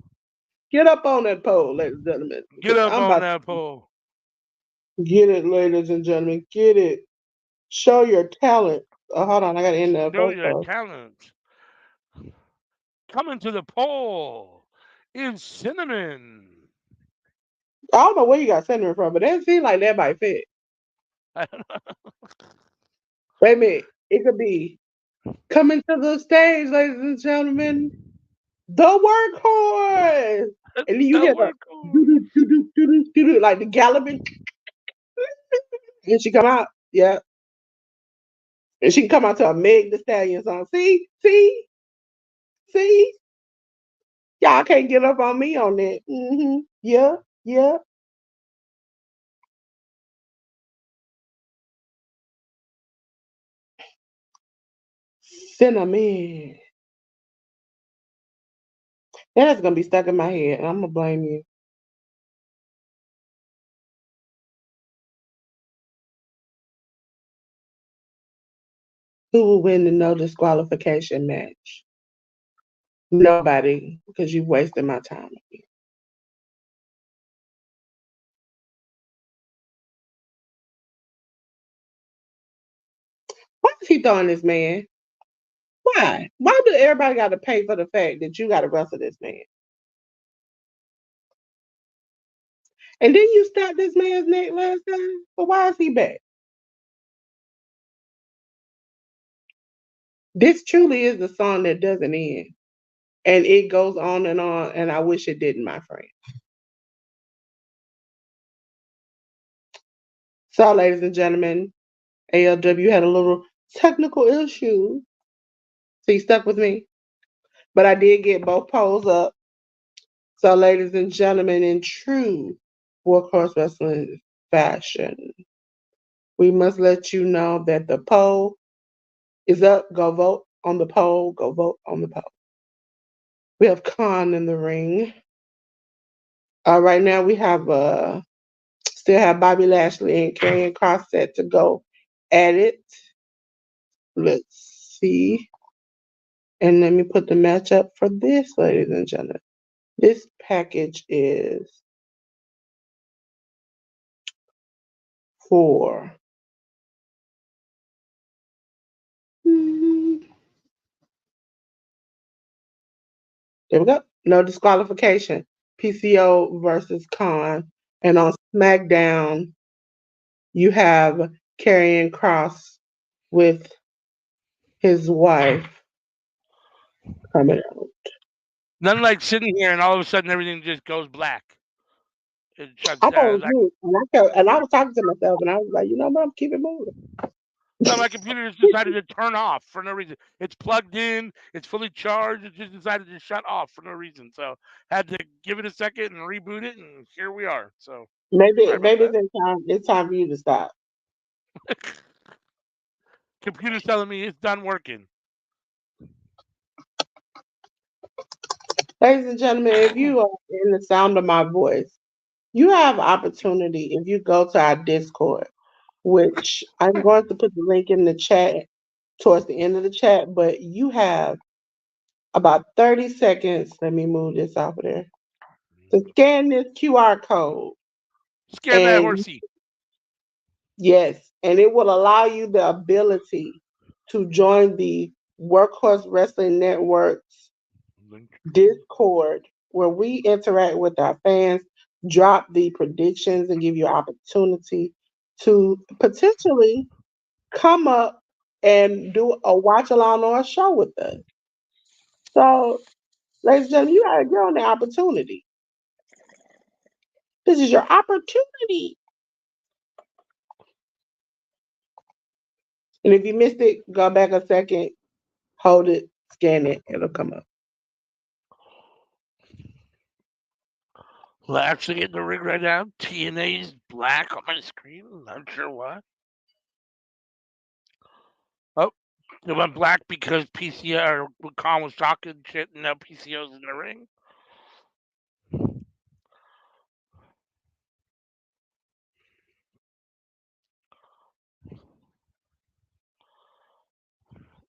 Get up on that pole, ladies and gentlemen, Get because up I'm on about that to pole. get it, ladies and gentlemen. Get it. Show your talent. Oh, hold on, I got to end that Show first your off. talent. Coming to the pole is Cinnamon. I don't know where you got cinnamon from, but that seems like that might fit. I don't know. Wait a minute. It could be coming to the stage, ladies and gentlemen, the workhorse. And then you The hear the workhorse. doo doo doo doo doo doo doo like the galloping, and she come out. Yeah, and she can come out to a Meg the Stallion song. See, y'all can't get up on me on that. Yeah, yeah. Cinnamon. That's gonna be stuck in my head. I'm gonna blame you. Who will win the no disqualification match? Nobody, because you've wasted my time. Why is he throwing this man? Why? Why do everybody got to pay for the fact that you got to wrestle this man? And then you stabbed this man's neck last time. So why is he back? This truly is the song that doesn't end, and it goes on, and I wish it didn't, my friend. So, ladies and gentlemen, ALW had a little technical issue. So you stuck with me. But I did get both polls up. So, ladies and gentlemen, in true workhorse wrestling fashion, we must let you know that the poll is up. Go vote on the poll. Go vote on the poll. We have Khan in the ring. Right now we have still have Bobby Lashley and Karrion Kross set to go at it. Let's see. And let me put the matchup for this, ladies and gentlemen. This package is for there we go. No disqualification. PCO versus Khan. And on SmackDown, you have Karrion Kross with his wife coming out. Nothing like sitting here and all of a sudden everything just goes black. It shuts I thought down. it was you, and I was talking to myself, and I was like, you know what? I'm keeping moving. No, my computer just decided to turn off for no reason. It's plugged in, it's fully charged. It just decided to shut off for no reason. So had to give it a second and reboot it, and here we are. So sorry about Maybe that. it's time for you to stop. Computer's telling me it's done working. Ladies and gentlemen, if you are in the sound of my voice, you have opportunity if you go to our Discord, which I'm going to put the link in the chat towards the end of the chat, but you have about 30 seconds. Let me move this off of there. To scan this QR code. Scan that And horsey. yes, and it will allow you the ability to join the Workhorse Wrestling Network's Discord, where we interact with our fans, drop the predictions, and give you opportunity to potentially come up and do a watch along or a show with us. So, ladies and gentlemen, you gotta get on the opportunity. This is your opportunity. And if you missed it, go back a second, hold it, scan it, it'll come up. Well, actually in the ring right now, TNA's black on my screen. Not sure why. Oh, it went black because PCO or Khan was talking shit, and now PCO's in the ring.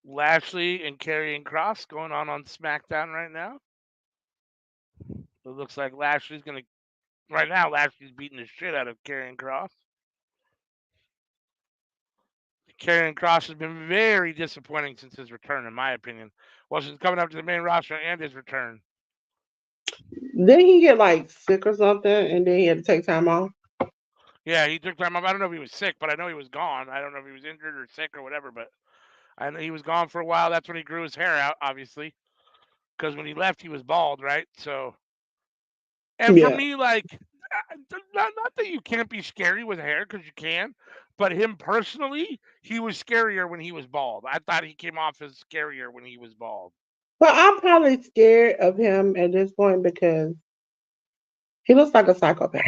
Lashley and Karrion Kross going on SmackDown right now. It looks like Lashley's gonna right now. Lashley's beating the shit out of Karrion Kross. Karrion Kross has been very disappointing since his return, in my opinion. Well, since coming up to the main roster and his return. Then he get like sick or something, and then he had to take time off. Yeah, he took time off. I don't know if he was sick, but I know he was gone. I don't know if he was injured or sick or whatever, but I know he was gone for a while. That's when he grew his hair out, obviously, because when he left, he was bald, right? So, and for Yeah. me, like, not that you can't be scary with hair because you can, but him personally, he was scarier when he was bald. I thought he came off as scarier when he was bald. Well, I'm probably scared of him at this point because he looks like a psychopath.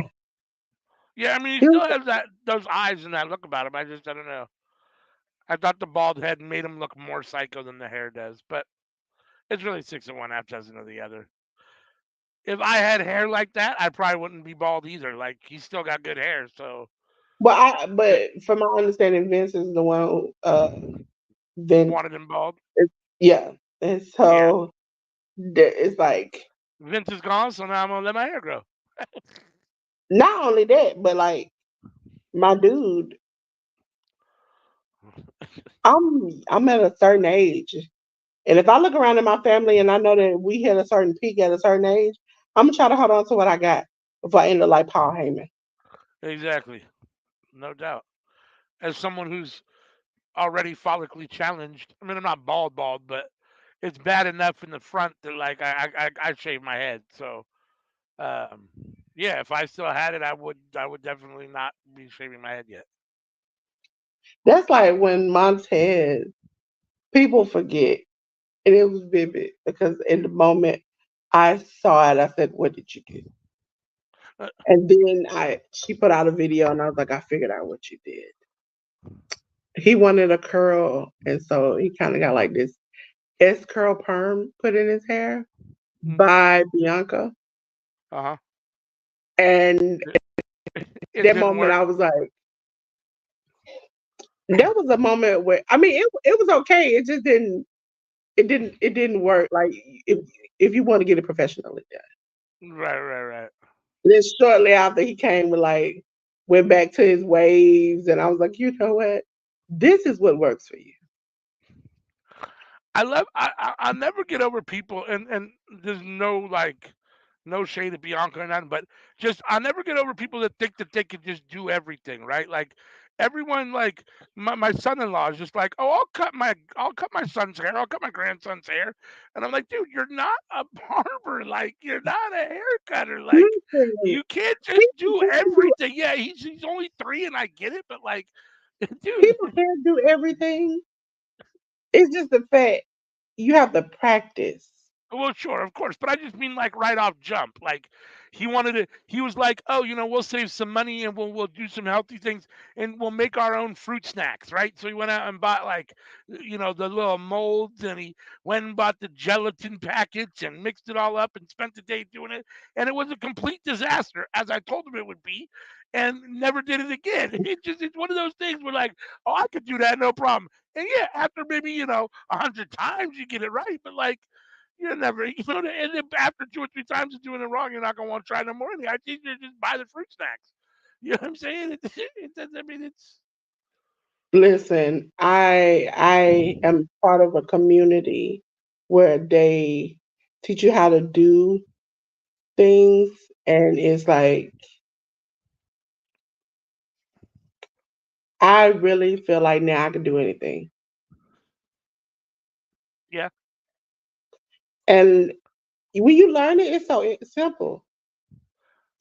Yeah, I mean, he He still looks, has those eyes and that look about him. I don't know. I thought the bald head made him look more psycho than the hair does, but it's really 6 of one, half dozen of the other. If I had hair like that, I probably wouldn't be bald either. Like he's still got good hair, so it but from my understanding, Vince is the one who Vince wanted him bald. is, yeah. And Yeah, so it's like Vince is gone, so now I'm gonna let my hair grow. not only that, but like my dude, I'm at a certain age. And if I look around at my family and I know that we hit a certain peak at a certain age, I'm gonna try to hold on to what I got before I end up like Paul Heyman. Exactly, no doubt. As someone who's already follically challenged, I mean, I'm not bald, but it's bad enough in the front that like I shave my head. So um, yeah, if I still had it, I would definitely not be shaving my head yet. That's like when Montez, people forget, and it was vivid because in the moment I saw it, I said, "What did you do?" Uh, And then she put out a video, and I was like, "I figured out what you did." He wanted a curl, and so he kind of got like this S curl perm put in his hair mm, by Bianca. uh-huh. And It, it that didn't moment, work. I was like, that was a moment where I mean, it was okay. It just didn't work. Like if if you want to get it professionally done. Right, right, right. Then shortly after he came with like went back to his waves, and I was like, you know what? This is what works for you. I'll never get over people, and there's no like no shade at Bianca or nothing, but just I'll never get over people that think that they can just do everything, right? Like everyone, like my son-in-law is just like, oh, I'll cut my son's hair, I'll cut my grandson's hair, and I'm like, dude, you're not a barber, like you're not a hair cutter, like Listen, you can't just people do can't do everything. Yeah, he's only 3, and I get it, but like, dude. people can't do everything. It's just the fact you have to practice. Well, sure, of course, but I just mean like right off jump. Like he wanted to. He was like, "Oh, we'll save some money and we'll do some healthy things and we'll make our own fruit snacks, right?" So he went out and bought like, the little molds, and he went and bought the gelatin packets and mixed it all up and spent the day doing it. And it was a complete disaster, as I told him it would be, and never did it again. It's one of those things where like, oh, I could do that, no problem. And yeah, after maybe 100 times you get it right, but like you're never, and then after 2 or 3 times of doing it wrong, you're not gonna want to try no more. I think you just buy the fruit snacks. You know what I'm saying? I mean, it's Listen, I am part of a community where they teach you how to do things, and it's like I really feel like now I can do anything. yeah, And when you learn it, it's simple.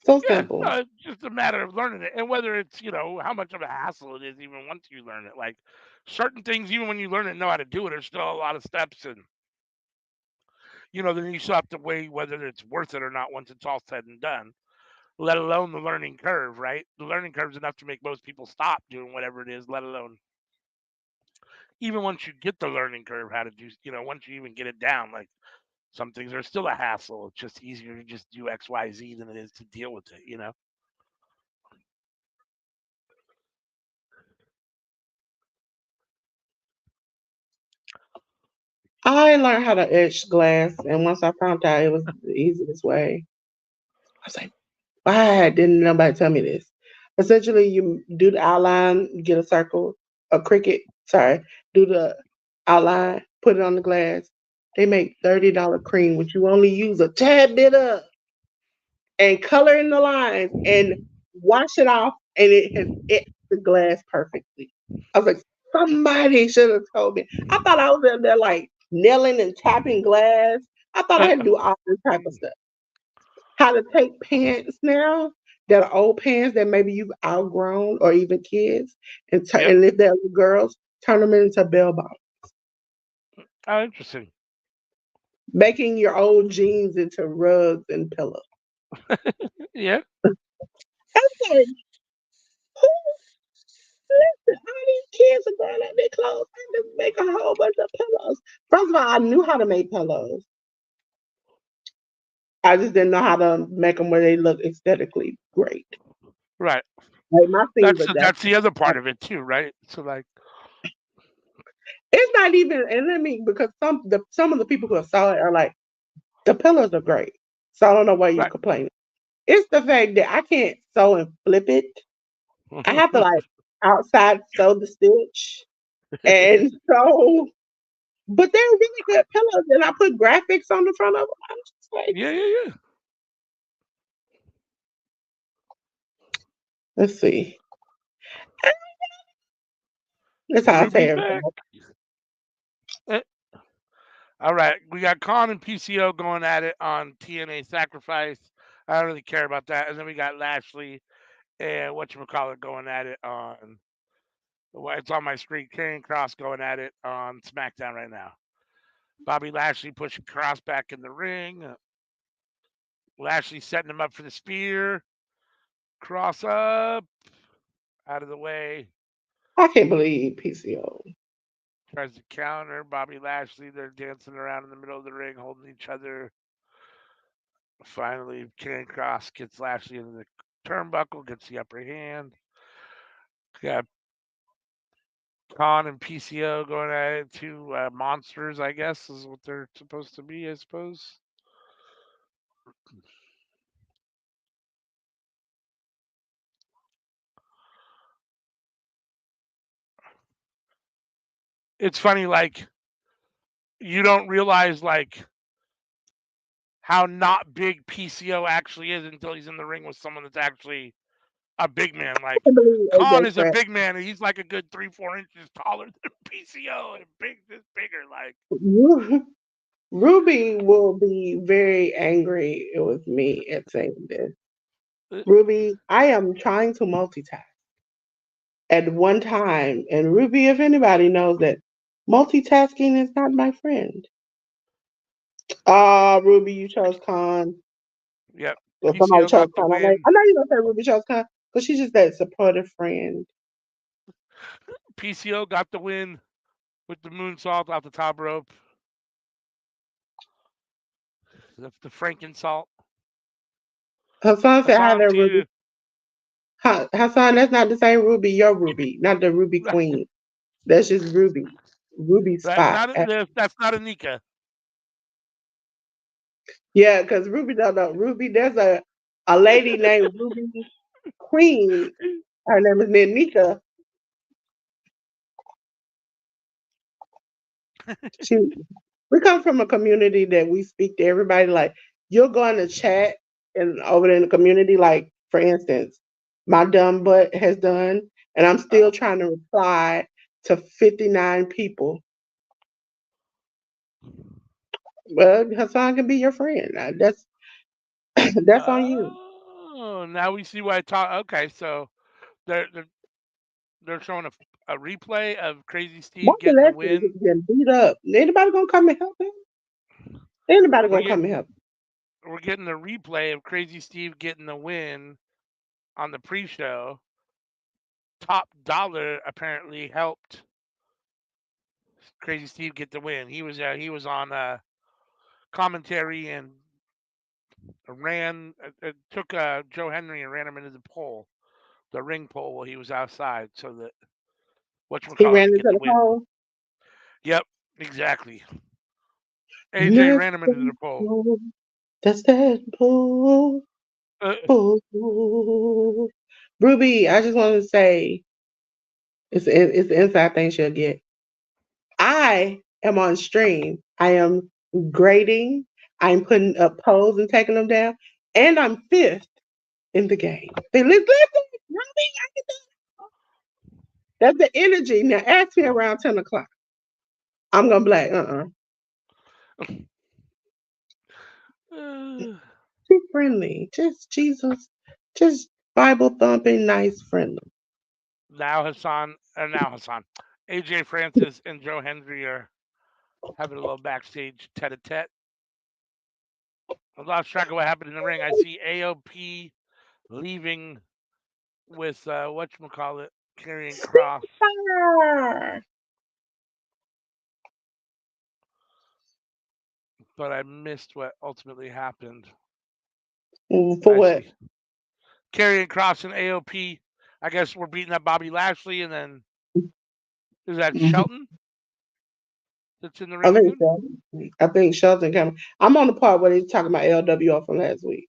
So yeah. simple. No, it's just a matter of learning it, and whether it's how much of a hassle it is, even once you learn it. Like certain things, even when you learn it, and know how to do it, there's still a lot of steps, and then you still have to weigh whether it's worth it or not once it's all said and done. Let alone the learning curve, right? The learning curve is enough to make most people stop doing whatever it is, let alone even once you get the learning curve how to do, once you even get it down, like some things are still a hassle. It's just easier to just do XYZ than it is to deal with it. I learned how to etch glass, and once I found out it was the easiest way, I was like, why didn't nobody tell me this? Essentially, you do the outline, you get a circle, a cricket, sorry, do the outline, put it on the glass. They make $30 cream, which you only use a tad bit of, and color in the lines and wash it off, and it has etched the glass perfectly. I was like, somebody should have told me. I thought I was in there like nailing and tapping glass. I thought I had to do all this type of stuff. How to take pants now that are old pants that maybe you've outgrown or even kids, and Yep. and if they're girls, turn them into bell bottoms. Oh, interesting. Making your old jeans into rugs and pillows. Yeah. That's like, who listen, all these kids are growing out their clothes. I just make a whole bunch of pillows. First of all, I knew how to make pillows. I just didn't know how to make them where they look aesthetically great. Right. Like my things That's are the, that. that's the other part of it too, right? So like, It's not even, and I mean, because some of the people who have saw it are like, the pillows are great. So I don't know why you're right. complaining. It's the fact that I can't sew and flip it. I have to like outside sew the stitch. And so, but they're really good pillows. And I put graphics on the front of them. I'm just like, Yeah, yeah, yeah. let's see. That's how I say Ruby's everything. back. Eh, all right, we got Khan and PCO going at it on TNA Sacrifice. I don't really care about that. And then we got Lashley and whatchamacallit going at it on Well, it's on my screen. Karrion Kross going at it on SmackDown right now. Bobby Lashley pushing Kross back in the ring. Lashley setting him up for the spear. Cross up, out of the way. I can't believe PCO. Tries to counter Bobby Lashley. They're dancing around in the middle of the ring, holding each other. Finally, Karrion Kross gets Lashley into the turnbuckle, gets the upper hand. Got Khan and PCO going at it. Two monsters, I guess, is what they're supposed to be, I suppose. It's funny, like, you don't realize, like, how not big PCO actually is until he's in the ring with someone that's actually a big man. I Like, can't believe Khan AJ is a Styles. big man, and he's like a good 3-4 inches taller than PCO and just bigger. Like, Ruby will be very angry with me at saying this. uh, Ruby, I am trying to multitask at one time, and Ruby, if anybody knows that multitasking is not my friend. Ah, Ruby, you chose Khan. yep, Well, somebody PCO chose got the Khan. win. I know you don't say Ruby chose Khan, but she's just that supportive friend. PCO got the win with the moonsault off the top rope. The Frankensalt. Hassan said, "Hi Hassan there, Ruby." too. Hassan, that's not the same Ruby. Your Ruby, not the Ruby Queen. That's just Ruby. Ruby That's Spot. not that's not Anika. Yeah, because Ruby don't know. Ruby, there's a lady named Ruby Queen. Her name is Nika. She we come from a community that we speak to everybody like you'll go in the chat and over there in the community, like for instance, my dumb butt has done, and I'm still Oh, trying to reply to 59 people. Well, Hassan can be your friend. That's that's on you. now we see why I talk. Okay, so they're they're, they're showing a replay of Crazy Steve Bobby getting the Lashley win. is getting beat up. Anybody gonna come and help him? Anybody We're gonna come getting and help? we're getting a replay of Crazy Steve getting the win on the pre-show. Top Dollar apparently helped Crazy Steve get the win. He was on commentary and took Joe Henry and ran him into the pole, the ring pole, while he was outside, so that He whatchamacallit ran could into get the the win. pole. Yep, exactly. AJ Let's ran him into go. the pole. That's that pole. Uh, Pole. Ruby, I just want to say it's the inside thing she'll get. I am on stream. I am grading. I'm putting up polls and taking them down, and I'm fifth in the game. Listen, Ruby, that's the energy. Now ask me around 10 o'clock. I'm gonna be like, uh, Be friendly. Just Jesus. Just Bible thumping, nice, friendly. now Hassan, AJ Francis and Joe Henry are having a little backstage tete-a-tete. I lost track of what happened in the ring. I see AOP leaving with whatchamacallit, carrying Cross, Ah, but I missed what ultimately happened. for I what? see. Carrying Cross and AOP. I guess we're beating up Bobby Lashley, and then is that Mhm. Shelton that's in the ring with him? I think Shelton coming. I'm on the part where they're talking about LWO from last week.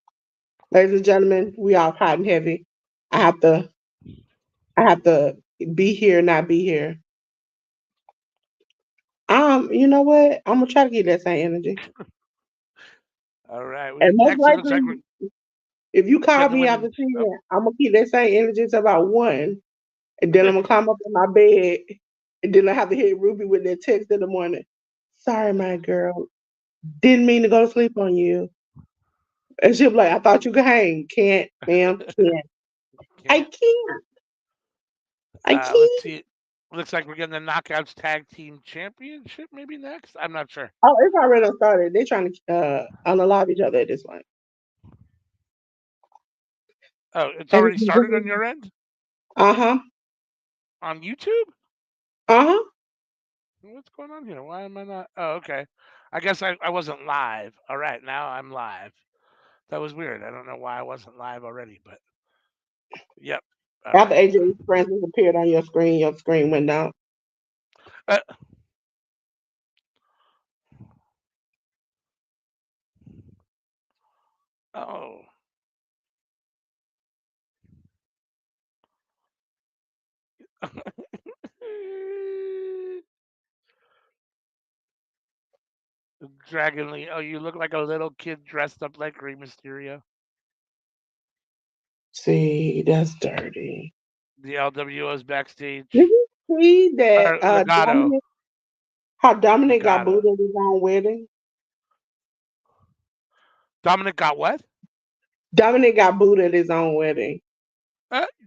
Ladies and gentlemen, we all hot and heavy. I have to I have to be here, not be here. You know what? I'm gonna try to get that same energy. All right. And most Next, it looks likely, like we're if you call getting the me women's. after 10, Oh, I'm gonna keep that same energy to about 1. And then I'm gonna climb up in my bed. And then I have to hit Ruby with that text in the morning. Sorry, my girl. Didn't mean to go to sleep on you. And she'll be like, I thought you could hang. Can't, ma'am, can't. I can't. can't. I Let's can't. see. Looks like we're getting the Knockouts Tag Team Championship maybe next. I'm not sure. Oh, it's already started. They're trying to unalive each other at this point. Oh, it's And already started on your end uh-huh. on YouTube. Uh-huh. What's going on here? Why am I not? Oh, okay. I guess I wasn't live. All right, now I'm live. That was weird. I don't know why I wasn't live already, but yep. All After right. AJ Francis appeared on your screen went down. Uh, oh. Dragon Lee. Oh, you look like a little kid dressed up like Rey Mysterio. See, that's dirty. The LWO's Did backstage. you see that Or Legato. how Dominic got Legato. booed at his own wedding? Dominic got what? Dominic got booed at his own wedding.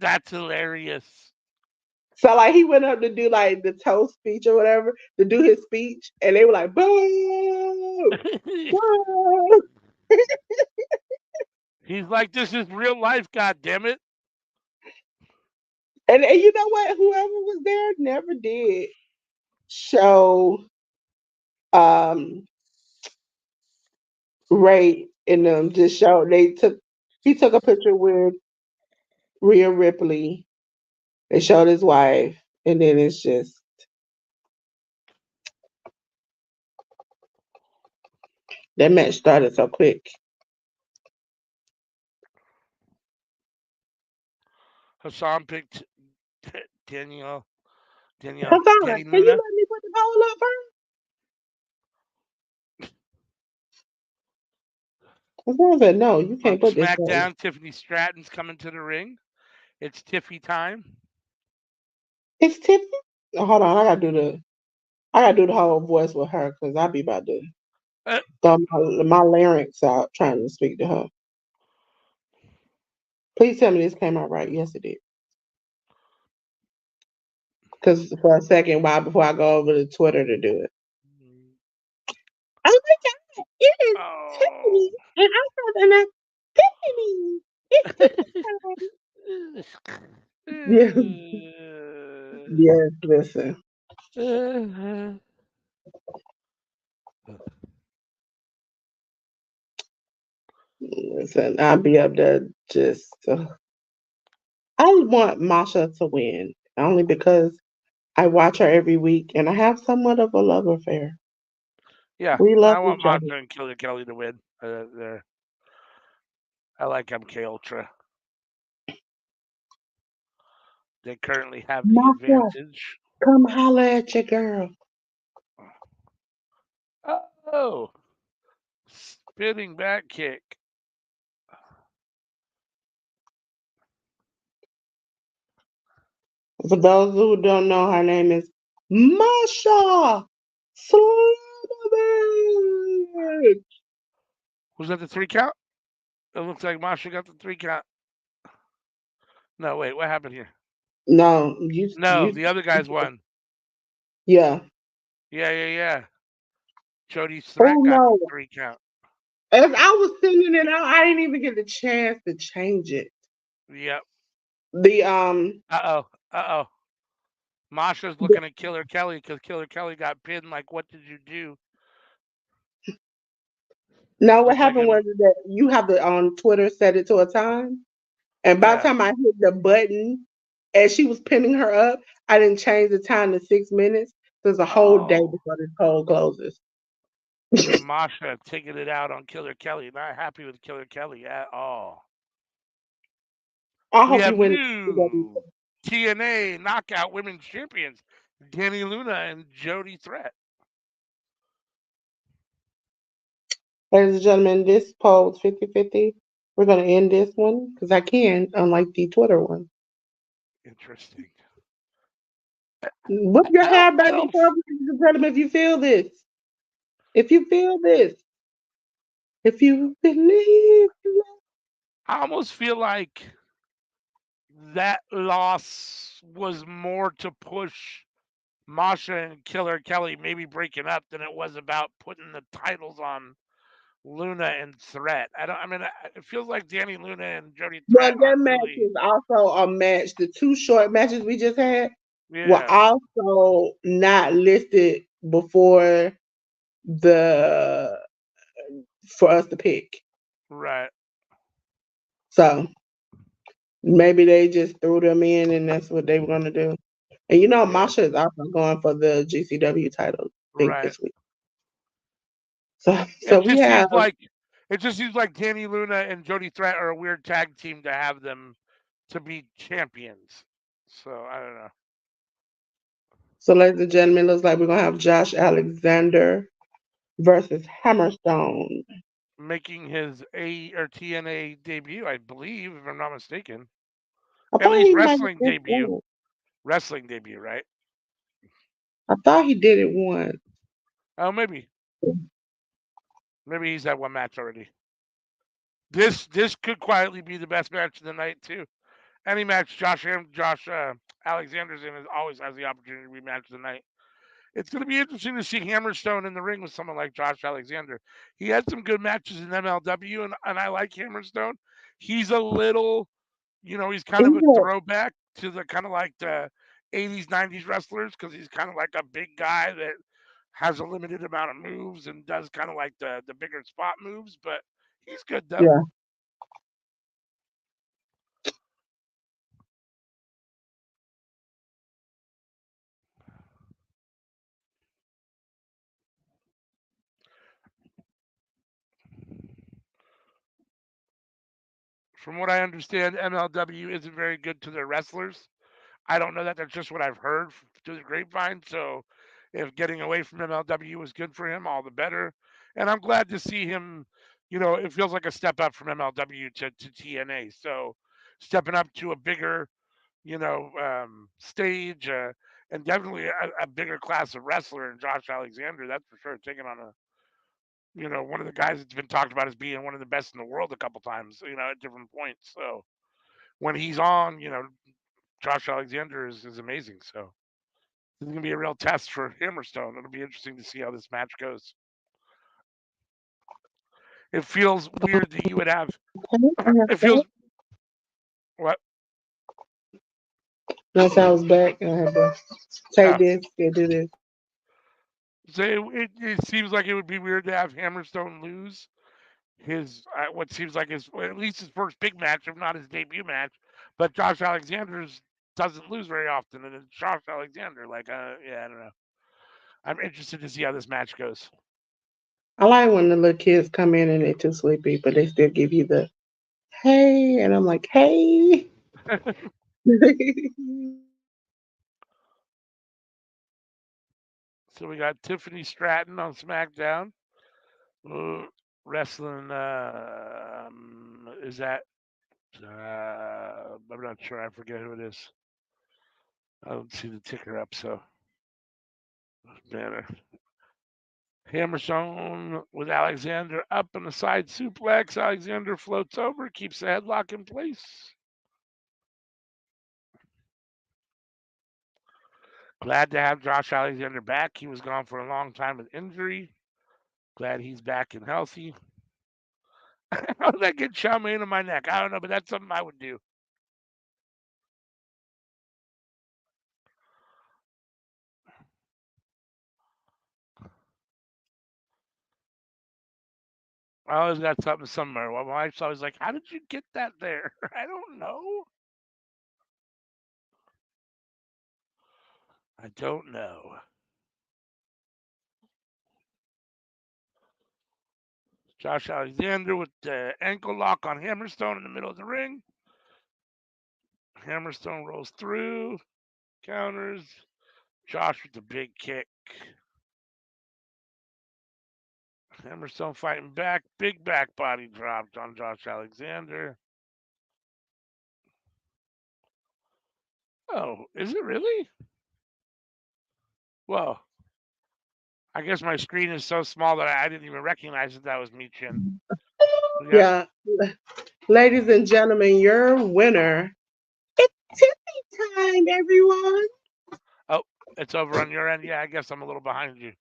That's hilarious. So like he went up to do like the toast speech or whatever, to do his speech, and they were like, boo! Boo! He's like, this is real life, god damn it. And you know what? Whoever was there never did show um Ray and them, just showed he took a picture with Rhea Ripley. They showed his wife, and then it's just that match started so quick. Hassan picked Daniel. Hold on, Danny can you Luna let me put the poll up first? I said, no, you on can't put this poll up. SmackDown. Tiffany Stratton's coming to the ring. It's Tiffy time. It's Tiffany. Oh, hold on, I gotta do the whole voice with her because I be about to Uh, throw my larynx out trying to speak to her. Please tell me this came out right. Yes, it did. Because for a second, while before I go over to Twitter to do it. Oh my God, it is oh. Tiffany, and I have an epiphany. It's Tiffany. Yes, yes, listen. Listen, I'll be up there just. I want Masha to win, only because I watch her every week and I have somewhat of a love affair. Yeah, We love I want each other. Monster and Killer Kelly to win. I like MK Ultra. They currently have the Masha, advantage. come holler at your girl. Oh, spinning back kick. For those who don't know, her name is Masha Slamovich. Was that the 3 count? It looks like Masha got the 3 count. No, wait, what happened here? No, No, the other guys won. yeah. Yeah. Jody's Oh threat got the no. 3 count. As I was sending it out, I didn't even get the chance to change it. Yep. The Uh oh. Masha's the- looking at Killer Kelly because Killer Kelly got pinned. Like, what did you do? no, what Looks like happened it. was that you have to on Twitter set it to a time. And by the Yeah. time I hit the button as she was pinning her up, I didn't change the time to 6 minutes. There's a whole day Oh. before this poll closes. Masha taking it out on Killer Kelly. Not happy with Killer Kelly at all. I We hope you have win. new TNA Knockout Women's Champions, Danny Luna and Jody Threat. Ladies and gentlemen, this poll is 50-50. We're going to end this one because I can, unlike the Twitter one. Interesting. Whip your I hair back and don't. forth, ladies and gentlemen, if you feel this. If you feel this. If you believe. I almost feel like that loss was more to push Masha and Killer Kelly maybe breaking up than it was about putting the titles on Luna and Threat. I don't. I mean, it feels like Danny Luna and Jody Well, Threat their aren't match really. is also a match. The two short matches we just had were Yeah. also not listed before the for us to pick. Right. So maybe they just threw them in and that's what they were gonna do. And Yeah. Masha is also going for the GCW title, I think Right. this week. So It we just have seems like it just seems like Danny Luna and Jody Threat are a weird tag team to have them to be champions. So I don't know. so ladies and gentlemen, looks like we're gonna have Josh Alexander versus Hammerstone. Making his A or TNA debut, I believe, if I'm not mistaken. I At thought least he might have wrestling did debut. that. Wrestling debut, right? I thought he did it once. Oh, maybe. Maybe he's had one match already. This could quietly be the best match of the night too. Any match Josh Alexander's in is always has the opportunity to be match of the night. It's going to be interesting to see Hammerstone in the ring with someone like Josh Alexander. He had some good matches in MLW, and I like Hammerstone. He's a little, he's kind of a Yeah, throwback to the kind of like the 80s, 90s wrestlers because he's kind of like a big guy that has a limited amount of moves and does kind of like the bigger spot moves, but he's good though. yeah. From what I understand, MLW isn't very good to their wrestlers. I don't know that. That's just what I've heard through the grapevine. So if getting away from MLW was good for him, all the better. And I'm glad to see him. It feels like a step up from MLW to TNA. So stepping up to a bigger, stage and definitely a bigger class of wrestler. And Josh Alexander, that's for sure, taking on one of the guys that's been talked about as being one of the best in the world a couple times, at different points. So when he's on, Josh Alexander is amazing. So this is gonna be a real test for Hammerstone. It'll be interesting to see how this match goes. It feels weird that you would have. Okay, I have It that. feels what? Once I was back, I had to take Uh, this and do this. so it seems like it would be weird to have Hammerstone lose his what seems like his well, at least his first big match, if not his debut match. But Josh Alexander's doesn't lose very often, and it's Josh Alexander. Like, yeah, I don't know. I'm interested to see how this match goes. I like when the little kids come in and they're too sleepy, but they still give you the hey, and I'm like, hey. So we got Tiffany Stratton on SmackDown. Uh, Wrestling is that I'm not sure. I forget who it is. I don't see the ticker up, so banner. Hammerstone with Alexander up in the side suplex. Alexander floats over, keeps the headlock in place. Glad to have Josh Alexander back. He was gone for a long time with injury. Glad he's back and healthy. How did that get Chow Mein in my neck? I don't know, but that's something I would do. I always got something somewhere. My wife's always like, "How did you get that there?" I don't know. I don't know. Josh Alexander with the ankle lock on Hammerstone in the middle of the ring. Hammerstone rolls through, counters. Josh with the big kick. Hammerstone fighting back. Big back body dropped on Josh Alexander. Oh, is it really? Well, I guess my screen is so small that I didn't even recognize that was Michin. We got Yeah, ladies and gentlemen, your winner. It's Tiffany time, everyone. oh It's over on your end. Yeah, I guess I'm a little behind you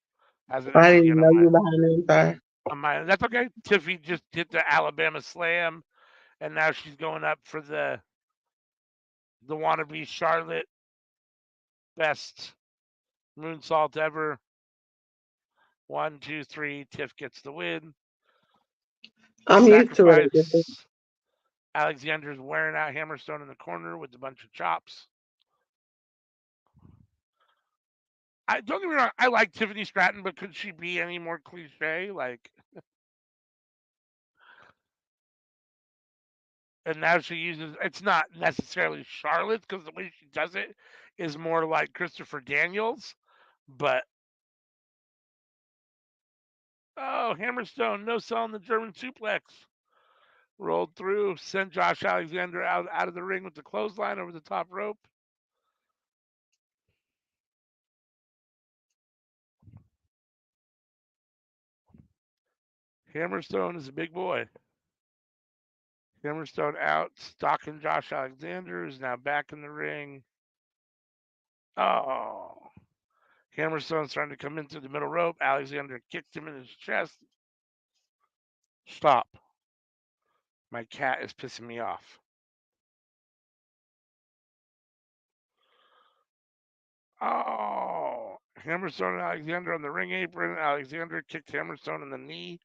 as it I is didn't again even know you were behind me. I'm sorry. on my. That's okay. Tiffy just hit the Alabama Slam, and now she's going up for the wannabe Charlotte best moonsault ever. 1, 2, 3. Tiff gets the win. I'm used to it. Sacrifice. Alexander's wearing out Hammerstone in the corner with a bunch of chops. I don't get me wrong. I like Tiffany Stratton, but could she be any more cliche? Like, and now she uses. It's not necessarily Charlotte because the way she does it is more like Christopher Daniels. But oh, Hammerstone, no selling the German suplex. Rolled through, sent Josh Alexander out of the ring with the clothesline over the top rope. Hammerstone is a big boy. Hammerstone out, stalking Josh Alexander, is now back in the ring. Oh, Hammerstone's trying to come in through the middle rope. Alexander kicked him in his chest. Stop. My cat is pissing me off. Oh, Hammerstone and Alexander on the ring apron. Alexander kicked Hammerstone in the knee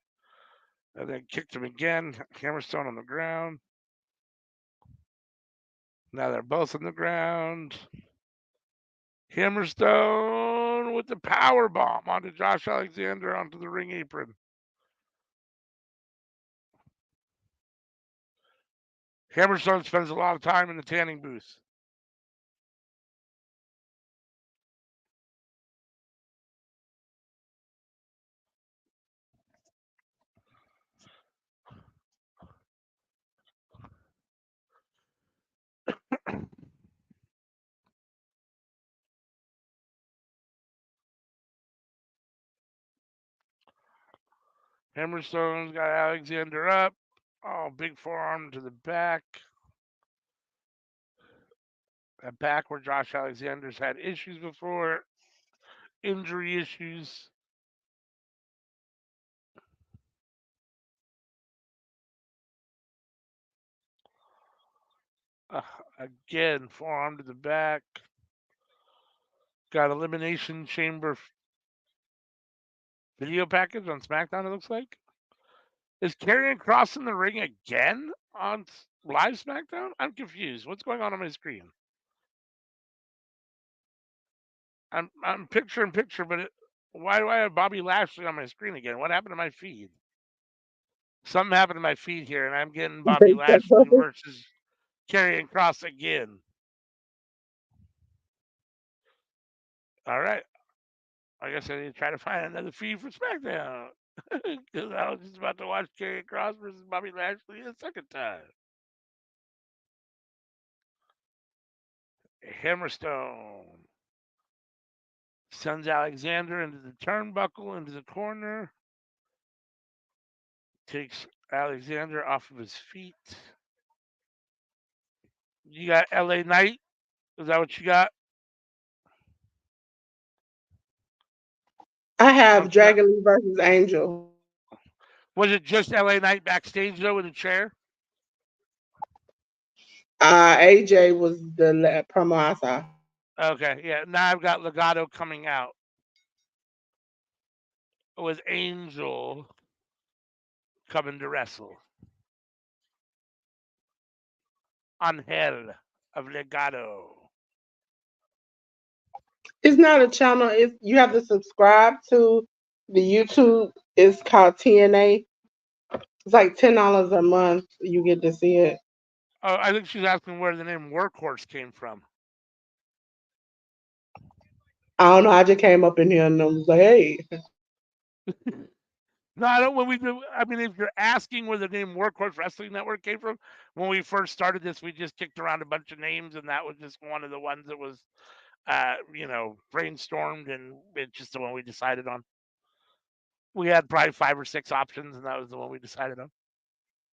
and then kicked him again. Hammerstone on the ground. Now they're both on the ground. Hammerstone with the power bomb onto Josh Alexander onto the ring apron. Hammerstone spends a lot of time in the tanning booth. Hammerstone's got Alexander up. Oh, big forearm to the back. That back where Josh Alexander's had issues before, injury issues. Uh, Again, forearm to the back. Got Elimination Chamber video package on SmackDown, it looks like. Is Karrion Kross in the ring again on live SmackDown? I'm confused. What's going on my screen? I'm picture in picture, but why do I have Bobby Lashley on my screen again? What happened to my feed? Something happened to my feed here, and I'm getting Bobby Lashley versus Karrion Kross again. All right. I guess I need to try to find another feed for SmackDown. Because I was just about to watch Karrion Kross versus Bobby Lashley a second time. Hammerstone sends Alexander into the turnbuckle, into the corner. Takes Alexander off of his feet. You got LA Knight. Is that what you got? I have What's that? Dragon Lee versus Angel. Was it just LA Knight backstage though in a chair? AJ was the promo I saw. Okay, yeah. Now I've got Legato coming out with Angel coming to wrestle on Hell of Legato. It's not a channel. It's you have to subscribe to the YouTube. It's called TNA. It's like $10 a month. You get to see it. Oh, I think she's asking where the name Workhorse came from. I don't know. I just came up in here and I was like, hey. No, I don't. When we do, I mean, if you're asking where the name Workhorse Wrestling Network came from, when we first started this, we just kicked around a bunch of names, and that was just one of the ones that was, brainstormed, and it's just the one we decided on. We had probably 5 or 6 options, and that was the one we decided on.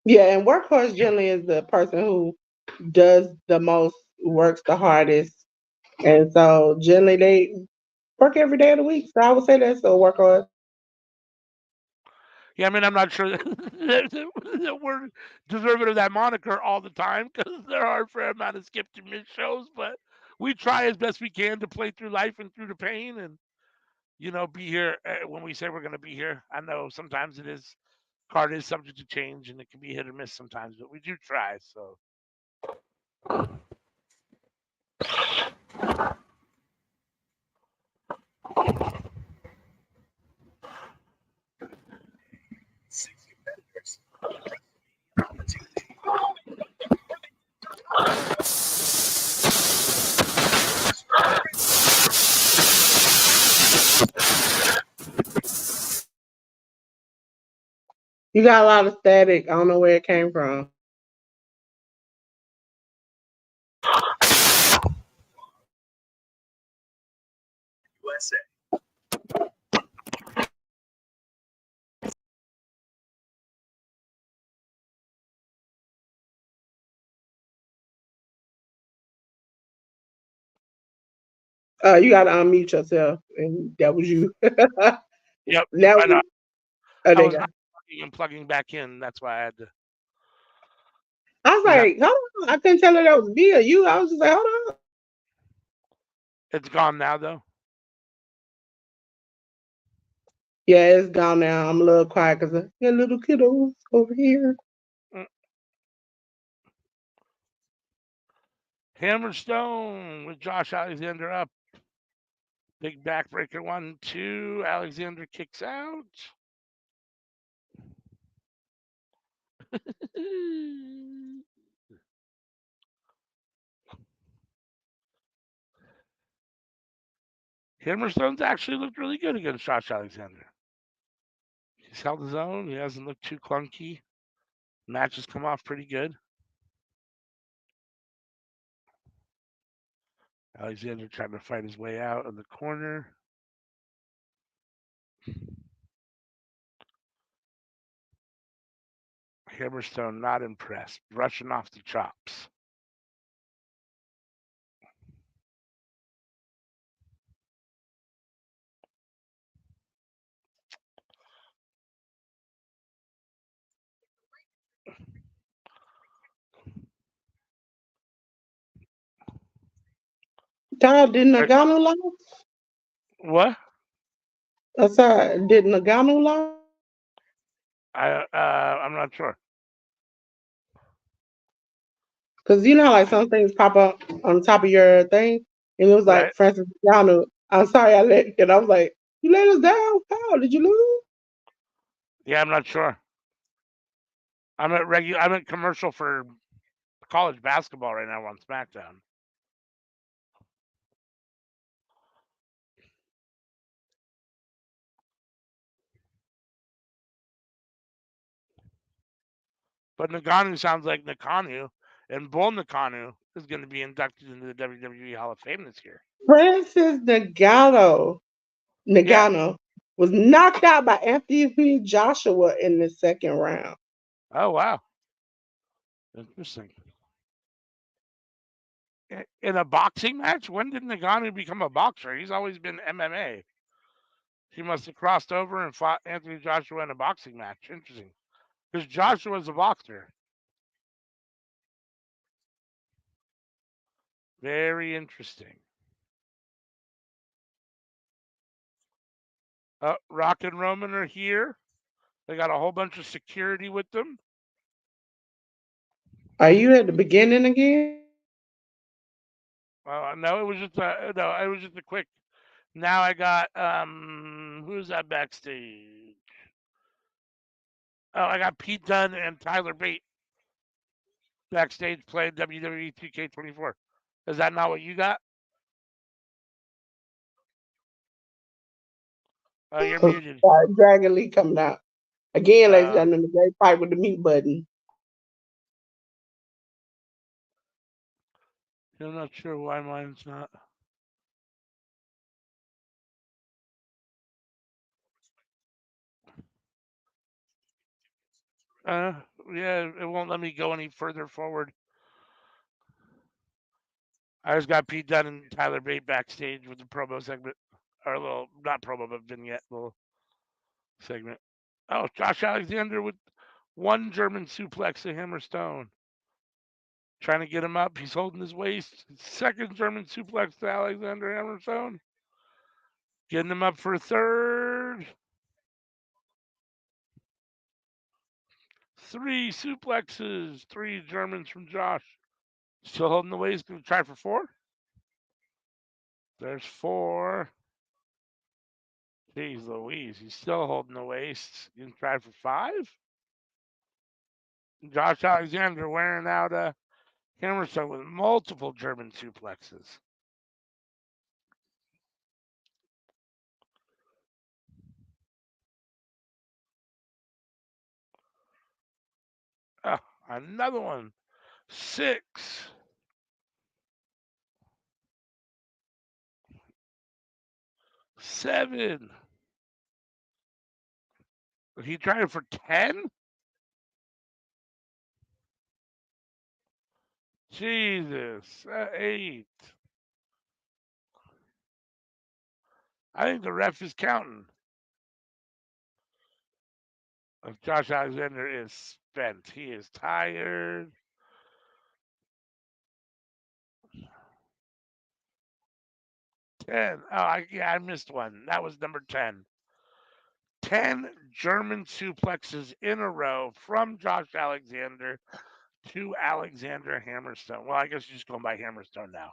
Yeah, and workhorse generally is the person who does the most, works the hardest. And so generally work every day of the week. So I would say that's a workhorse. Yeah, I mean, I'm not sure that we're deserving of that moniker all the time because there are a fair amount of skipped and missed shows, but we try as best we can to play through life and through the pain and, be here when we say we're going to be here. I know sometimes card is subject to change and it can be hit or miss sometimes, but we do try. So, You got a lot of static. I don't know where it came from. You got to unmute yourself, and that was you. yep, Now I know. we, oh, I there you was go. unplugging and plugging back in. That's why I had to. I was Is that like, hold on. I couldn't tell her that was me or you. I was just like, hold on. it's gone now though? Yeah, it's gone now. I'm a little quiet because I got little kiddos over here. Mm. Hammerstone with Josh Alexander up. Big backbreaker 1, 2. Alexander kicks out. Hammerstone's actually looked really good against Josh Alexander. He's held his own. He hasn't looked too clunky. Matches come off pretty good. Alexander trying to fight his way out of the corner. Hammerstone not impressed. Brushing off the chops. Dog, did Nagano lie? What? I'm sorry, did Nagano lie? I'm not sure. Because you know how like some things pop up on the top of your thing, and it was Right? like Francis Nagano. I'm sorry, I let, and I was like, you let us down. How did you lose? Yeah, I'm not sure. I'm at commercial for college basketball right now on Smackdown. But Nagano sounds like Nakanu, and Bull Nakanu is going to be inducted into the WWE Hall of Fame this year. Francis Yeah. Nagano was knocked out by Anthony Joshua in the second round. Oh wow, interesting. In a boxing match, when did Nagano become a boxer? He's always been MMA. He must have crossed over and fought Anthony Joshua in a boxing match. Interesting, because Joshua's a boxer. Very interesting. Rock and Roman are here. They got a whole bunch of security with them. Are you at the beginning again? No, it was just a quick. Now I got who's that backstage? Oh, I got Pete Dunne and Tyler Bate backstage playing WWE 2K24. Is that not what you got? Oh, you're muted. Dragon Lee coming out. Again, ladies and Uh, gentlemen, the great fight with the mute button. I'm not sure why mine's not. Uh, yeah, it won't let me go any further forward. I just got Pete Dunne and Tyler Bate backstage with the promo segment. or a little, not promo, but vignette, little segment. Oh, Josh Alexander with one German suplex to Hammerstone. Trying to get him up. He's holding his waist. Second German suplex to Alexander Hammerstone. Getting him up for a third. Three suplexes. Three Germans from Josh. Still holding the waist. Going to try for four. There's four. Jeez Louise. He's still holding the waist. Going to try for five. Josh Alexander wearing out Hammerstone with multiple German suplexes. Oh, another one. 6. 7. He tried for 10? Jesus. 8. I think the ref is counting. Josh Alexander is spent. He is tired. 10. Oh, I missed one. That was number 10. 10 German suplexes in a row from Josh Alexander to Alexander Hammerstone. Well, I guess he's just going by Hammerstone now.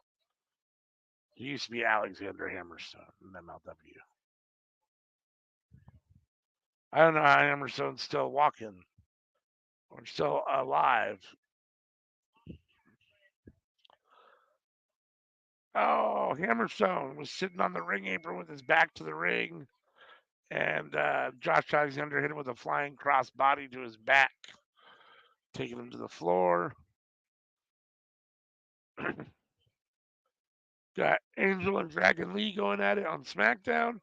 He used to be Alexander Hammerstone in MLW. I don't know how Hammerstone's still walking or still alive. Oh, Hammerstone was sitting on the ring apron with his back to the ring, and Josh Alexander hit him with a flying cross body to his back, taking him to the floor. Got Angel and Dragon Lee going at it on Smackdown.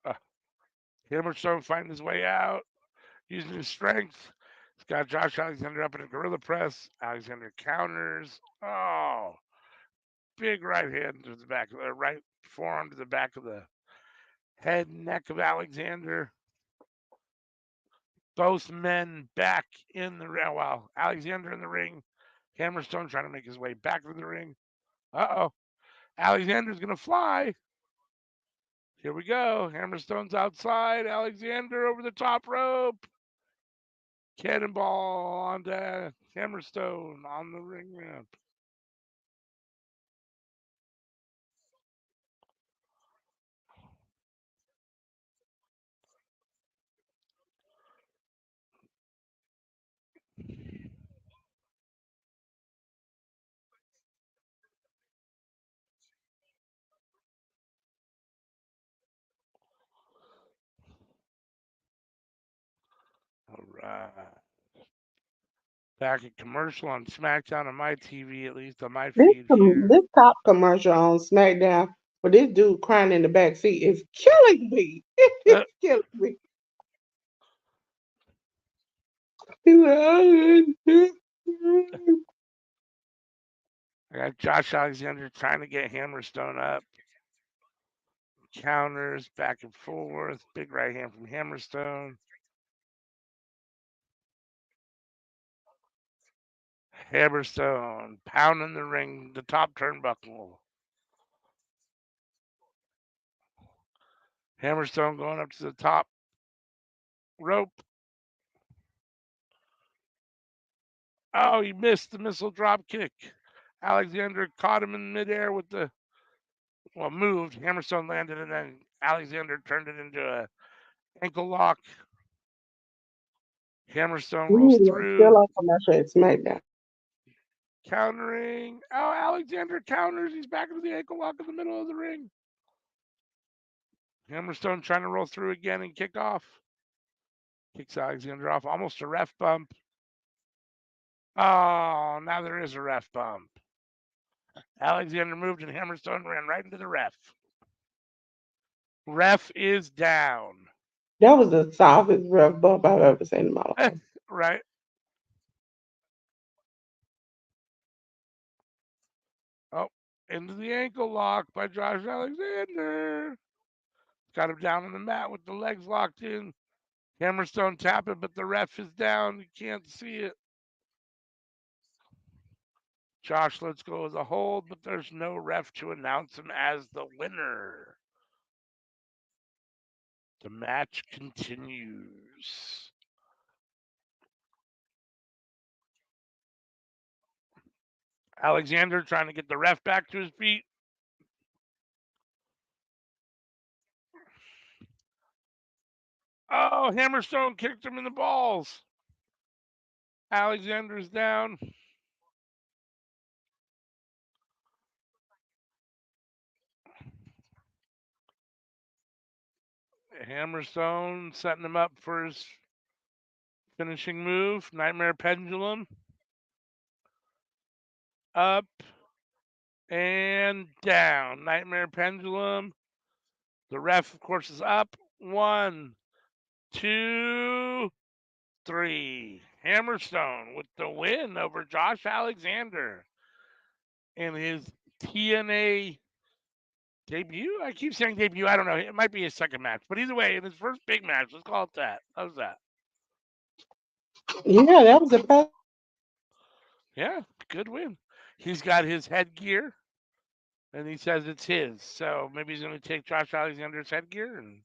Uh, Hammerstone finding his way out, using his strength. He's got Josh Alexander up in a gorilla press. Alexander counters. Oh, big right hand to the back of the right forearm to the back of the head and neck of Alexander. Both men back in the ring. Well, Alexander in the ring. Hammerstone trying to make his way back to the ring. Uh-oh. Alexander's going to fly. Here we go. Hammerstone's outside. Alexander over the top rope. Cannonball onto Hammerstone on the ring ramp. All right. Back at commercial on SmackDown on my TV, at least on my feed here. This top commercial on SmackDown with this dude crying in the back seat is killing me. Uh, It's killing me. He's like, I got Josh Alexander trying to get Hammerstone up. Counters back and forth. Big right hand from Hammerstone. Hammerstone pounding the ring, the top turnbuckle. Hammerstone going up to the top rope. Oh, he missed the missile drop kick. Alexander caught him in midair with the moved. Hammerstone landed, and then Alexander turned it into a ankle lock. Hammerstone rolls still through, on commercial at SmackDown. countering. Oh, Alexander counters. He's back into the ankle lock in the middle of the ring. Hammerstone trying to roll through again and kick off. Kicks Alexander off. Almost a ref bump. Oh, now there is a ref bump. Alexander moved and Hammerstone ran right into the ref. Ref is down. That was the softest ref bump I've ever seen in my life. Right. Oh, into the ankle lock by Josh Alexander. Got him down on the mat with the legs locked in. Hammerstone tapping, but the ref is down. You can't see it. Josh lets go of the hold, but there's no ref to announce him as the winner. The match continues. Alexander trying to get the ref back to his feet. Oh, Hammerstone kicked him in the balls. Alexander's down. Hammerstone setting him up for his finishing move. Nightmare Pendulum. Up and down. Nightmare Pendulum. The ref, of course, is up. 1, 2, 3. Hammerstone with the win over Josh Alexander in his TNA debut. I keep saying debut. I don't know. It might be his second match. But either way, in his first big match, let's call it that. How's that? Yeah, that was impressive. Yeah, good win. He's got his headgear, and he says it's his. So maybe he's going to take Josh Alexander's headgear. And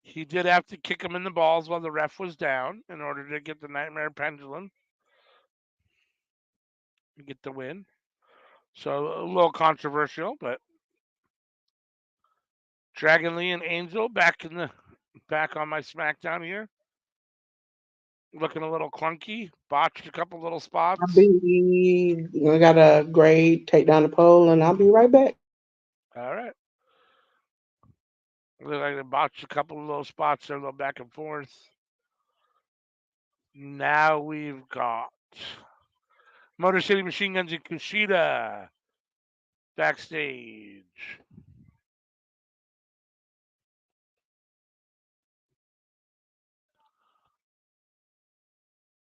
he did have to kick him in the balls while the ref was down in order to get the Nightmare Pendulum and get the win. So a little controversial, but Dragon Lee and Angel back on my SmackDown here. Looking a little clunky. Botched a couple little spots. I got a grade, take down the pole, and I'll be right back. All right. Look like they botched a couple of little spots there, a little back and forth. Now we've got Motor City Machine Guns and Kushida backstage.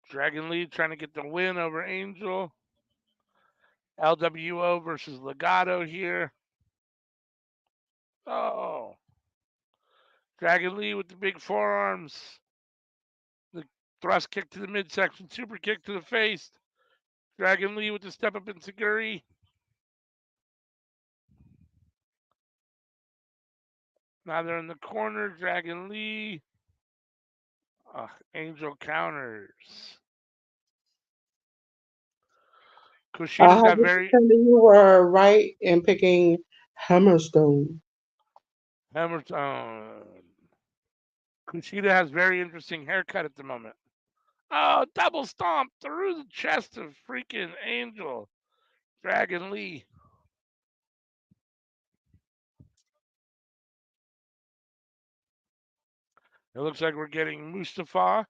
Dragon Lee trying to get the win over Angel. LWO versus Legato here. Oh. Dragon Lee with the big forearms. The thrust kick to the midsection, super kick to the face. Dragon Lee with the step up enzuigiri. Now they're in the corner. Dragon Lee. Angel counters. I Kushida's have got to very tell you were right in picking Hammerstone. Hammerstone. Kushida has very interesting haircut at the moment. Oh, double stomp through the chest of freaking Angel. Dragon Lee. It looks like we're getting Mustafa,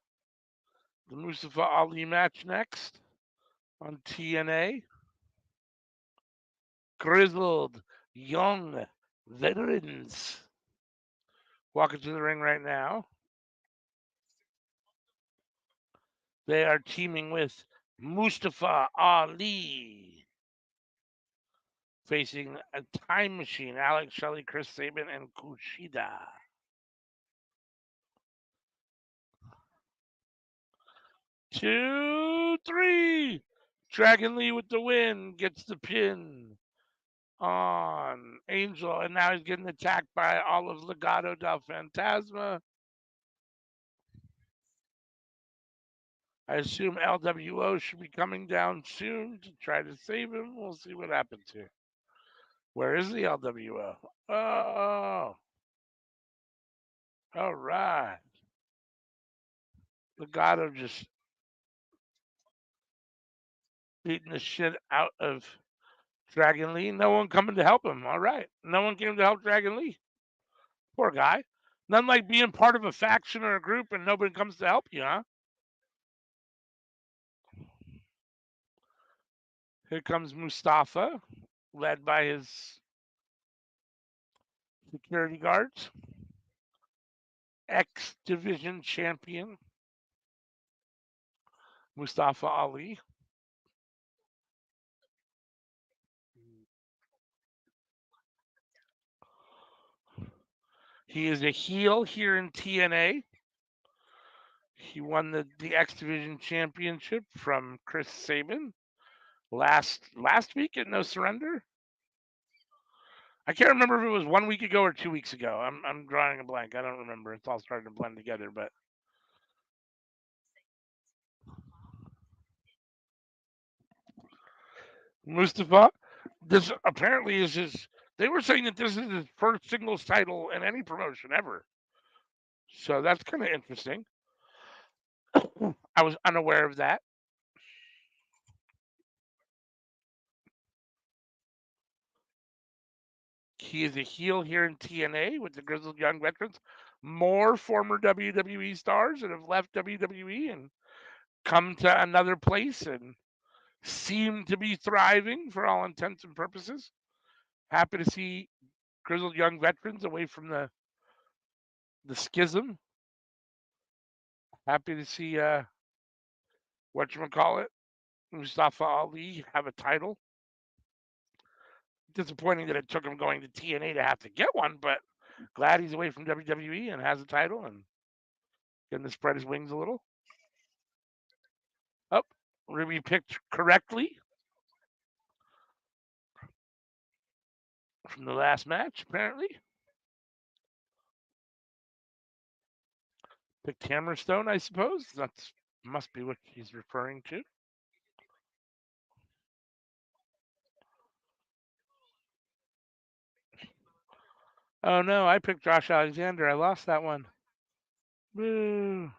the Mustafa Ali match next on TNA. Grizzled, young veterans walking to the ring right now. They are teaming with Mustafa Ali, facing a time machine, Alex Shelley, Chris Sabin, and Kushida. 2, 3. Dragon Lee with the win gets the pin on Angel, and now he's getting attacked by all of Legado del Fantasma. I assume LWO should be coming down soon to try to save him. We'll see what happens here. Where is the LWO? Oh, all right. Legado just beating the shit out of Dragon Lee. No one coming to help him. All right. No one came to help Dragon Lee. Poor guy. Nothing like being part of a faction or a group and nobody comes to help you, huh? Here comes Mustafa, led by his security guards, X Division champion Mustafa Ali. He is a heel here in TNA. He won the X Division championship from Chris Sabin last week at No Surrender. I can't remember if it was 1 week ago or 2 weeks ago. I'm drawing a blank. I don't remember. It's all starting to blend together. But Mustafa, this apparently is his. They were saying that this is his first singles title in any promotion ever. So that's kind of interesting. I was unaware of that. He is a heel here in TNA with the Grizzled Young Veterans. More former WWE stars that have left WWE and come to another place and seem to be thriving for all intents and purposes. Happy to see Grizzled Young Veterans away from the schism. Happy to see whatchamacallit, Mustafa Ali have a title. Disappointing that it took him going to TNA to have to get one, but glad he's away from WWE and has a title and getting to spread his wings a little. Oh, Ruby picked correctly from the last match, apparently. Picked Hammerstone, I suppose. That must be what he's referring to. Oh no, I picked Josh Alexander. I lost that one. Boo.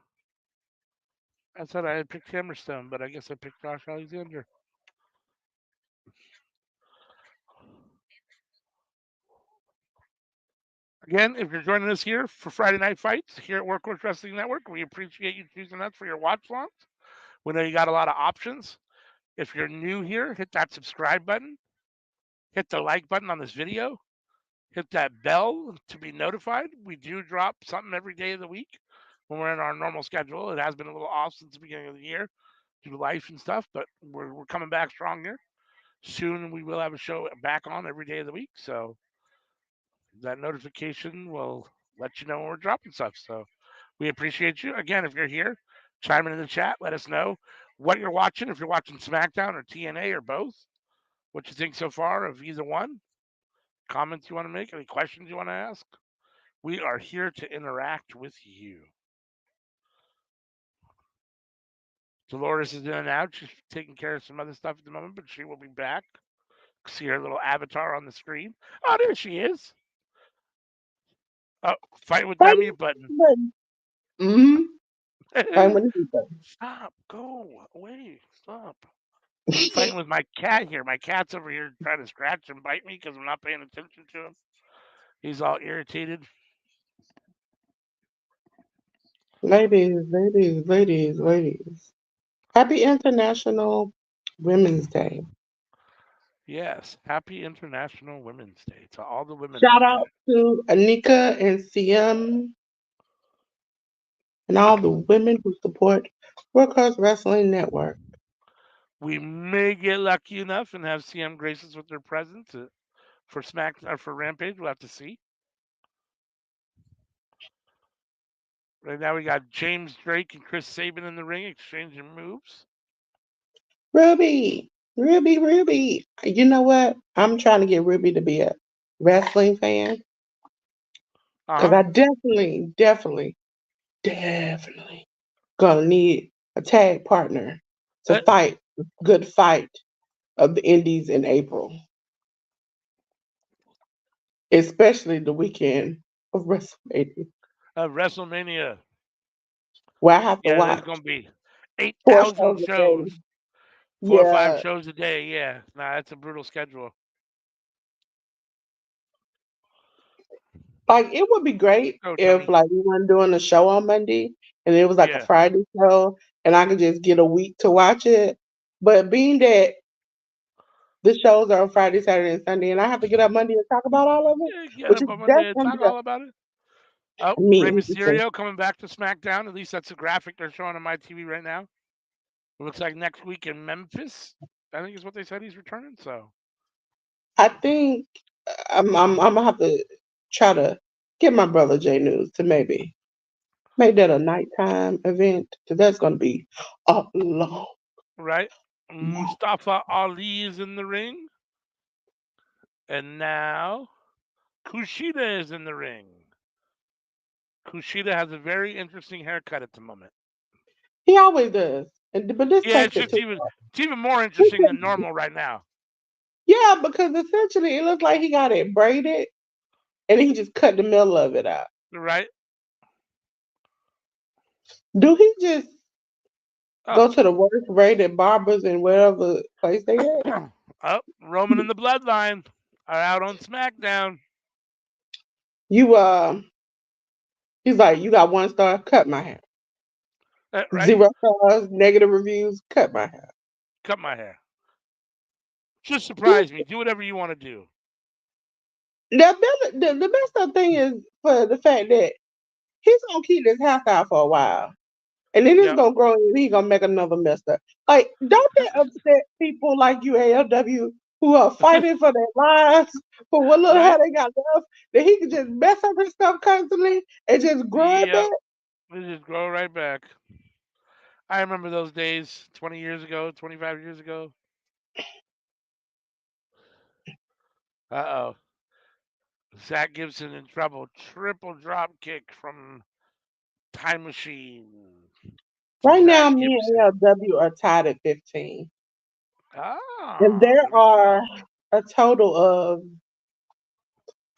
I thought I had picked Hammerstone, but I guess I picked Josh Alexander. Again, if you're joining us here for Friday Night Fights here at Workhorse Wrestling Network, we appreciate you choosing us for your watch longs. We know you got a lot of options. If you're new here, hit that subscribe button, hit the like button on this video, hit that bell to be notified. We do drop something every day of the week when we're in our normal schedule. It has been a little off since the beginning of the year due to life and stuff, but we're coming back strong here. Soon we will have a show back on every day of the week. So that notification will let you know when we're dropping stuff. So we appreciate you. Again, if you're here, chime in the chat. Let us know what you're watching. If you're watching SmackDown or TNA or both, what you think so far of either one. Comments you want to make, any questions you want to ask. We are here to interact with you. Dolores is in and out. She's taking care of some other stuff at the moment, but she will be back. See her little avatar on the screen. Oh, there she is. Oh, fight with that mute button. Mm-hmm. Fighting with the button. Stop. Go away. Stop. I'm fighting with my cat here. My cat's over here trying to scratch and bite me because I'm not paying attention to him. He's all irritated. Ladies. Happy International Women's Day. Yes. Happy International Women's Day to all the women Shout out there. out to Anika and CM and all the women who support Workhorse Wrestling Network. We may get lucky enough and have CM grace us with their presence for Smack or for Rampage. We'll have to see. Right now we got James Drake and Chris Sabin in the ring exchanging moves. Ruby. You know what? I'm trying to get Ruby to be a wrestling fan because I definitely gonna need a tag partner to fight a good fight of the Indies in April, especially the weekend of WrestleMania, WrestleMania. where I have to Yeah, there's watch going to be 4 8,000 shows a day. shows. 4 or 5 Yeah, shows a day. Yeah. Nah, that's a brutal schedule. like it would be great Oh, if Tony. like we weren't doing a show on Monday and it was like a Yeah. Friday show and I could just get a week to watch it. But being that The shows are on Friday, Saturday, and Sunday, and I have to get up Monday and talk about all of it, Yeah, get which up is on that's Monday and gonna talk be all about it. Oh, a Rey meeting. Mysterio coming back to SmackDown. At least that's a graphic they're showing on my TV right now. It looks like next week in Memphis. I think is what they said he's returning. So I think I'm gonna have to try to get my brother J News to maybe make that a nighttime event because that's gonna be a long, right, long. Mustafa Ali is in the ring, and now Kushida is in the ring. Kushida has a very interesting haircut at the moment. He always does, but this Yeah, takes it too far. it's even more interesting than normal right now. Yeah, because essentially it looks like he got it braided and he just cut the middle of it out. Right? Do he just Oh, go to the worst rated barbers in wherever place they at? oh, Roman and the Bloodline are out on SmackDown. You he's like, you got 1 star, cut my hair. Right? 0 stars, negative reviews, cut my hair. Cut my hair. Just The, surprise me. Do whatever you want to do. the messed up thing is for the fact that he's gonna keep this hairstyle for a while. And then it's Yep. gonna grow and he's gonna make another mess up. Like, don't that upset people like you, ALW, who are fighting for their lives for what little hair Right? they got left, that he can just mess up his stuff constantly and just grow it Yep. back? They just grow right back. I remember those days 20 years ago, 25 years ago. Uh oh. Zach Gibson in trouble. Triple drop kick from Time Machine to Right Zach now, me and Gibson. ALW are tied at 15. And Ah, there there we are go. a total of,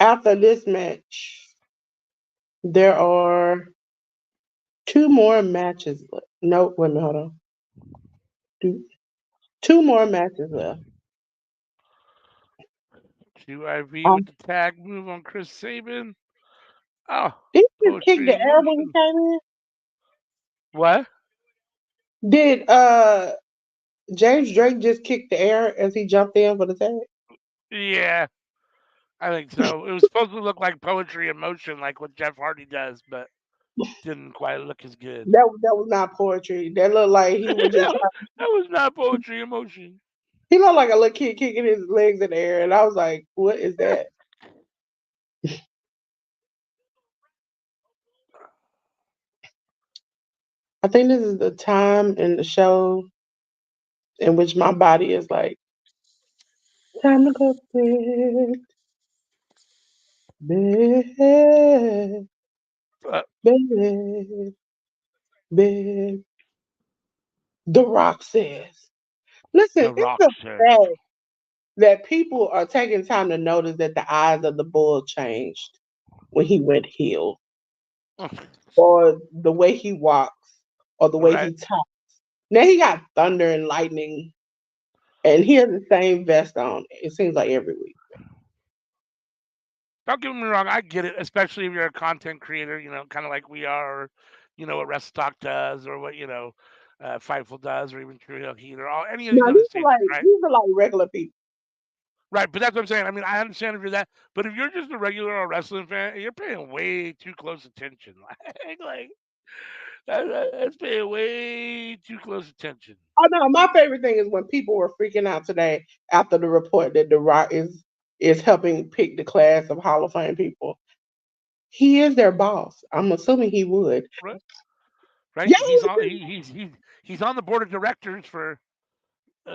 after this match, there are 2 more matches left. No, wait a minute, hold on. Two, 2 more matches left. 2IV with Um, the tag move on Chris Sabin. Oh, did he just kick poetry the in air when he motion. came in? What? Did James Drake just kick the air as he jumped in for the tag? Yeah, I think so. It was supposed to look like poetry in motion, like what Jeff Hardy does, but didn't quite look as good. That was not poetry. That looked like he was just That was not poetry in motion. he looked like a little kid kicking his legs in the air, and I was like, "What is that?" I think this is the time in the show in which my body is like, "Time to go to bed, bed, Uh, bed, bed." The Rock says, "Listen, the it's Rock the says. fact that people are taking time to notice that the eyes of the bull changed when he went heel, or the way he walks, or the way Right? he talks. Now he got thunder and lightning, and he has the same vest on. It seems like every week. Don't get me wrong, I get it, especially if you're a content creator, kind of like we are, or, what WrestleTalk does, or what, Fightful does, or even True Heat, or any of Now these other stations, right? these are like regular people. Right, but that's what I'm saying. I mean, I understand if you're that, but if you're just a regular or wrestling fan, you're paying way too close attention. Like that's paying way too close attention. Oh no, my favorite thing is when people were freaking out today after the report that The Rock is helping pick the class of Hall of Fame people. He is their boss. I'm assuming he would. Right? Right? Yeah, He's on the board of directors for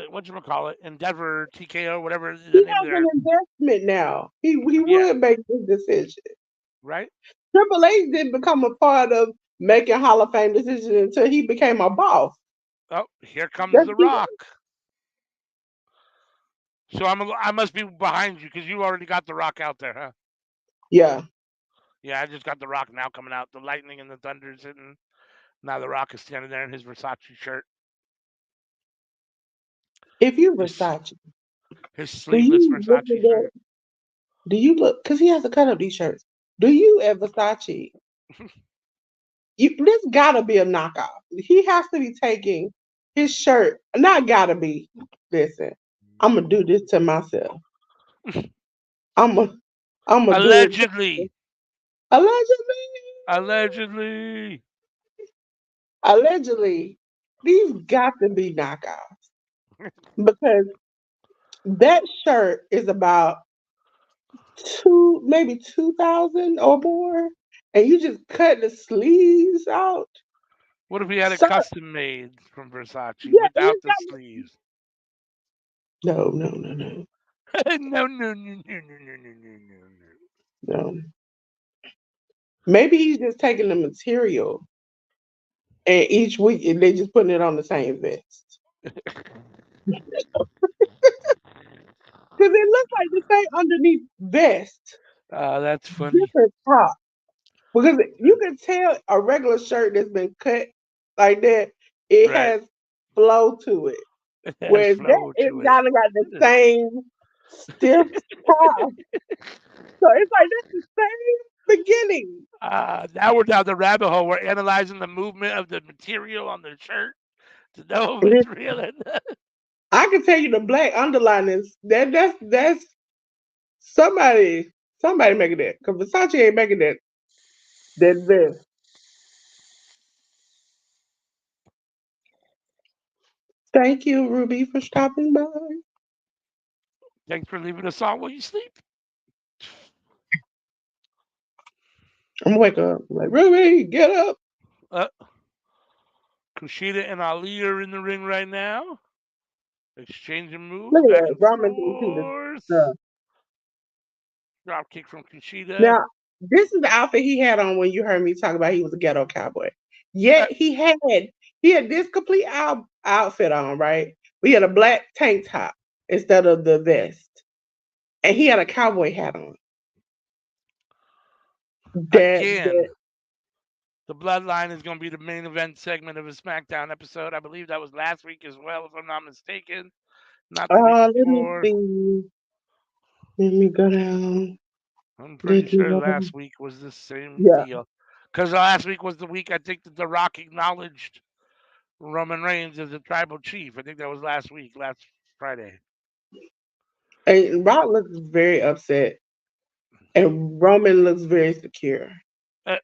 what you call it, Endeavor, TKO, whatever he the name of has an their. investment now. He Yeah, would make this decision. right. Triple H didn't become a part of making Hall of Fame decisions until he became a boss. Oh, here comes That's the he, Rock. So I must be behind you because you already got the Rock out there, huh? yeah. Yeah, I just got the Rock now coming out. The lightning and the thunder's hitting. Now the Rock is standing there in his Versace shirt, If you his Versace, his do sleeveless you look Versace at that? shirt. Do you look? Because he has to cut up these shirts. Do you at Versace? This gotta be a knockoff. He has to be taking his shirt. Not gotta be. Listen. I'm gonna do this to myself. I'm gonna do it Allegedly. allegedly. Allegedly. Allegedly, these got to be knockouts because that shirt is about maybe 2,000 or more, and you just cut the sleeves out. What if we had a So custom made from Versace yeah, without the sleeves? no. No, no, no, no, no, no, no, no, No. Maybe he's just taking the material and each week they just putting it on the same vest. Because it looks like the same underneath vest, That's funny. different top. Because you can tell a regular shirt that's been cut like that, it Right. has flow to it. It has Whereas that flow it's to it. kind of got the same stiff top. So it's like that's the same beginning. Now we're down the rabbit hole. We're analyzing the movement of the material on the shirt to know if it's real or not. I can tell you the black underlinings. That's somebody making that. Because Versace ain't making that vest. Thank you, Ruby, for stopping by. Thanks for leaving us on while you sleep. I'm gonna wake up. I'm like, Ruby, get up. Uh, Kushida and Ali are in the ring right now, exchanging moves Look at back that. and Roman didn't see the forth. stuff. Drop kick from Kushida. Now, this is the outfit he had on when you heard me talk about he was a ghetto cowboy. Uh, Yet he had this complete outfit on, right? We had a black tank top instead of the vest. And he had a cowboy hat on. That again, the Bloodline is going to be the main event segment of a SmackDown episode. I believe that was last week as well, if I'm not mistaken. Not the week let me before. see. Let me go down. I'm pretty Let me sure go last down. week was the same Yeah. deal. Because last week was the week I think that The Rock acknowledged Roman Reigns as a tribal chief. I think that was last week, last Friday. And Rock looks very upset. And Roman looks very secure. Uh,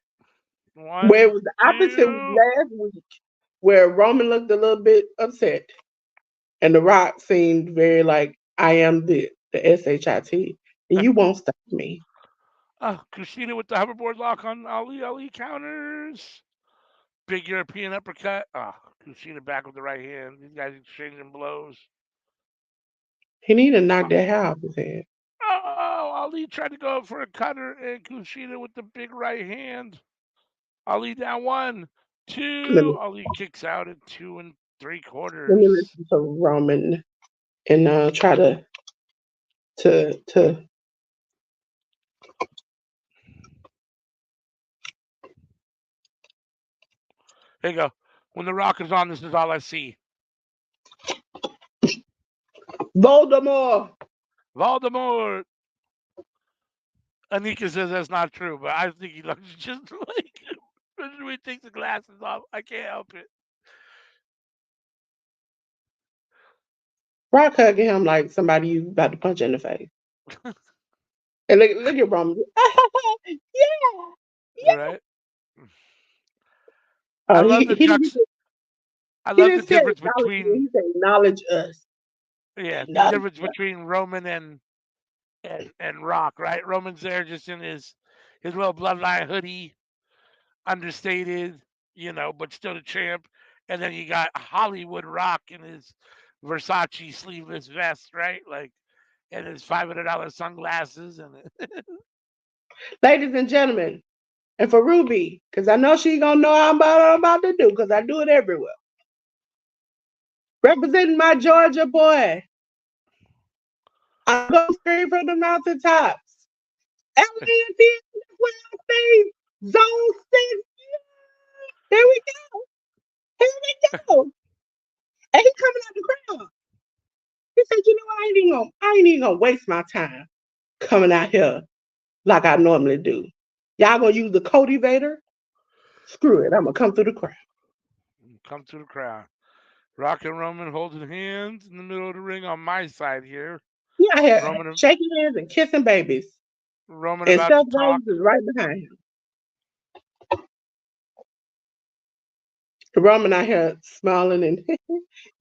Where it one, was the opposite was two. last week, where Roman looked a little bit upset. And The Rock seemed very like, I am the SHIT. And you won't stop me. Kushida with the hoverboard lock on Ali. Ali counters. Big European uppercut. Kushida back with the right hand. These guys exchanging blows. He need to knock that hair off his head. Oh, Ali tried to go for a cutter, and Kushida with the big right hand. Ali down one, Let two. me Ali kicks out at 2 3/4. listen to Roman and try to There you go. When the Rock is on, this is all I see. Voldemort. Voldemort. Anika says that's not true, but I think he looks just like when he takes the glasses off. I can't help it. Rock hugging him like somebody you about to punch in the face. And look at Roman. Yeah. Yeah. Right? I He love the he didn't jux. I he love the didn't say difference acknowledge me. between He said acknowledge us. the Acknowledge difference us. between Roman and Rock. Right? Roman's there just in his little bloodline hoodie, understated, but still the champ. And then you got Hollywood Rock in his Versace sleeveless vest, right? Like, and his $500 sunglasses and Ladies and gentlemen, and for Ruby, because I know she gonna know what I'm about to do, because I do it everywhere. Representing my Georgia boy. I'm gonna scream from the mountaintops. LANT, Zone 6. Here we go. Here we go. And he coming out the crowd. He said, you know what? I ain't even gonna waste my time coming out here like I normally do. Y'all gonna use the cultivator? Screw it. I'm gonna come through the crowd. come to the crowd. Rock and Roman holding hands in the middle of the ring on my side here. Yeah, I had Roman, shaking hands and kissing babies. Roman And about Seth to talk. Rollins is right behind him. Roman out here smiling and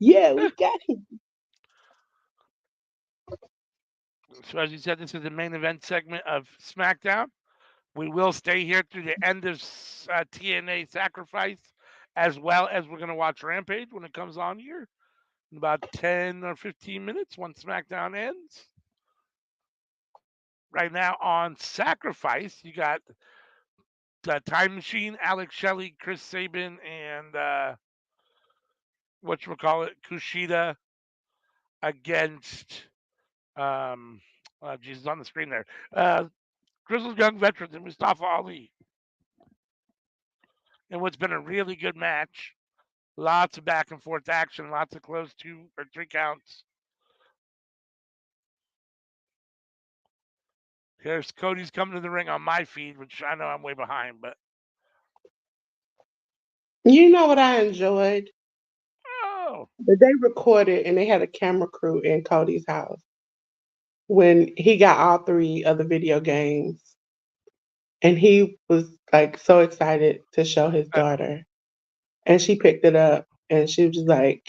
yeah, we got him. So as you said, this is the main event segment of SmackDown. We will stay here through the end of TNA Sacrifice, as well as we're going to watch Rampage when it comes on here in about 10 or 15 minutes once SmackDown ends. Right now on Sacrifice, you got the Time Machine, Alex Shelley, Chris Sabin, and whatchamacallit, Kushida against, Jesus, on the screen there. Grizzled Young Veterans and Mustafa Ali. And what's been a really good match. Lots of back and forth action, lots of close 2 or 3 counts. Here's Cody's coming to the ring on my feed, which I know I'm way behind, but You know what I enjoyed? oh, That they recorded and they had a camera crew in Cody's house when he got all 3 of the video games. And he was like so excited to show his uh, daughter. And she picked it up and she was just like,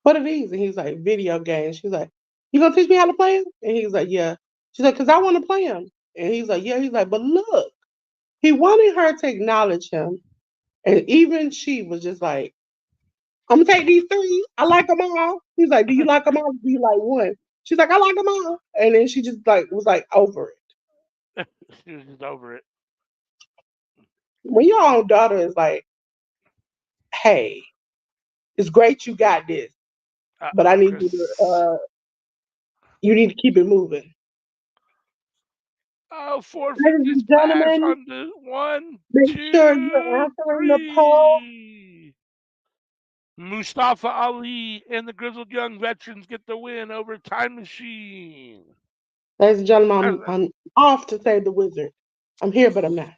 what are these? And he was like, video games. She's like, you gonna teach me how to play them? And he was like, yeah. She's like, because I want to play them. And he's like, yeah. He's like, but look, he wanted her to acknowledge him. And even she was just like, I'm gonna take these 3. I like them all. He's like, do you like them all? Do you like one? She's like, I like them all. And then she just like was like over it. she was just over it. When your own daughter is like, hey, it's great you got this, but I need Chris. you need to keep it moving. Oh, Ladies 450 and splash gentlemen, on the one, make sure you're two, answering the poll. three. Mustafa Ali and the Grizzled Young Veterans get the win over Time Machine. Ladies and gentlemen, As- I'm off to save the wizard. I'm here, but I'm not.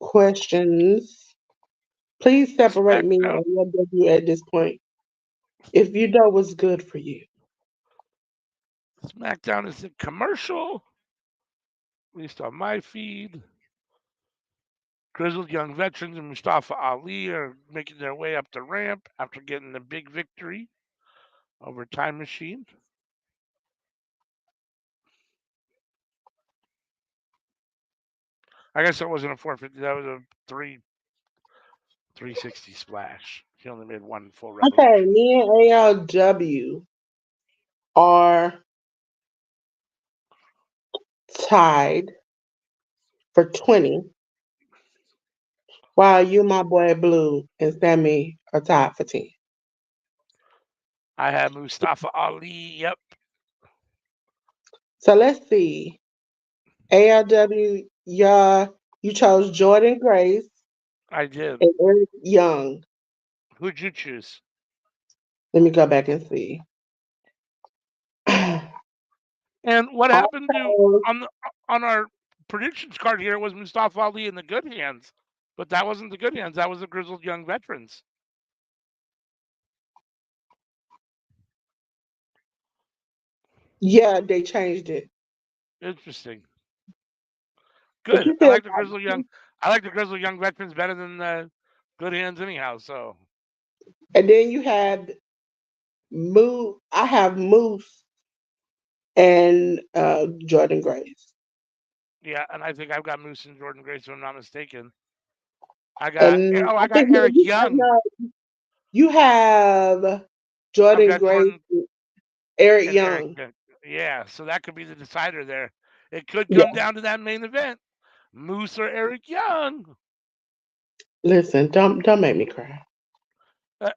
Questions. Please separate me SmackDown. and W at this point. If you know what's good for you. SmackDown is a commercial, at least on my feed. Grizzled Young Veterans and Mustafa Ali are making their way up the ramp after getting the big victory over Time Machine. I guess that wasn't a 450. That was a 360 splash. He only made one full Okay, revolution. me and ALW are tied for 20, while you, my boy Blue, and Sammy are tied for 10. I had Mustafa Ali. Yep, So let's see. ALW, you chose Jordan Grace I did. and Eric Young. Who'd you choose? Let me go back and see. I And what happened to chose, on the on our predictions card here was Mustafa Ali in the good hands, but that wasn't the good hands. That was the Grizzled Young Veterans. yeah, they changed it. Interesting. But Good. you still got, I like the Grizzled Young Veterans better than the good hands anyhow. So and then you had Moose. I have Moose and Jordan Grace. yeah, and I think I've got Moose and Jordan Grace, if I'm not mistaken. And I I got think no, Eric Young. you have I've Jordan got Grace, Jordan Eric and Eric Young. Young. Yeah, so that could be the decider there. It could Yeah, come down to that main event. Moose or Eric Young. listen, don't make me cry. Uh,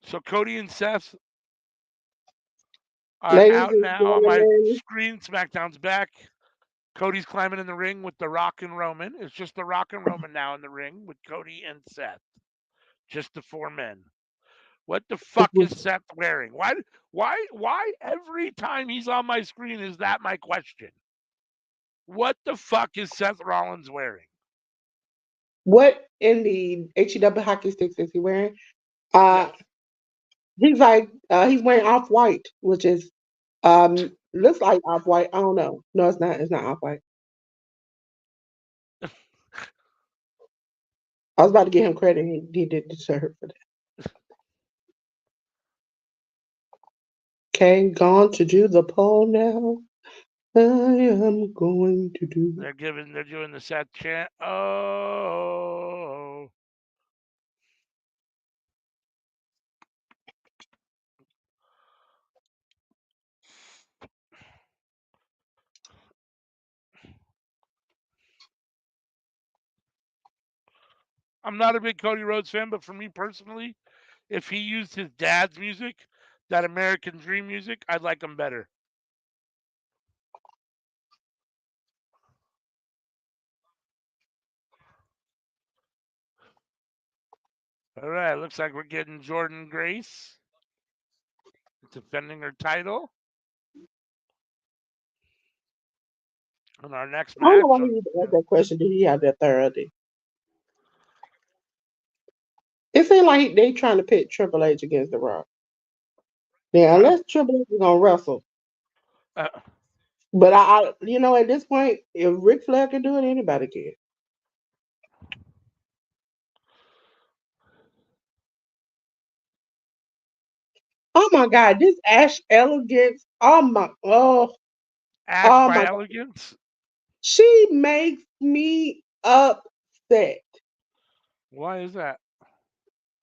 so Cody and Seth are Ladies out and now on my gentlemen, screen. SmackDown's back. Cody's climbing in the ring with The Rock and Roman. It's just The Rock and Roman now in the ring with Cody and Seth. Just the 4 men. What the this fuck was is Seth wearing? Why every time he's on my screen is that my question? What the fuck is Seth Rollins wearing? What in the HEW hockey sticks is he wearing? Uh, Yes. he's wearing off white, which is looks like off white. I don't know. No, it's not. It's not off white. I was about to give him credit. He did deserve for that. Okay, gone to do the poll now. I am going to do. They're doing the set chant. Oh, I'm not a big Cody Rhodes fan, but for me personally, if he used his dad's music, that American Dream music, I'd like him better. All right, looks like we're getting Jordan Grace defending her title in our next I don't know why match. he even asked that question. Did he have that authority? It seemed like they trying to pit Triple H against The Rock. Now, Uh, unless Triple H is gonna wrestle, uh, but at this point, if Ric Flair can do it, anybody can. Oh my God, this Ash Elegance. Ash Oh by my God, Elegance. she makes me upset Why is that?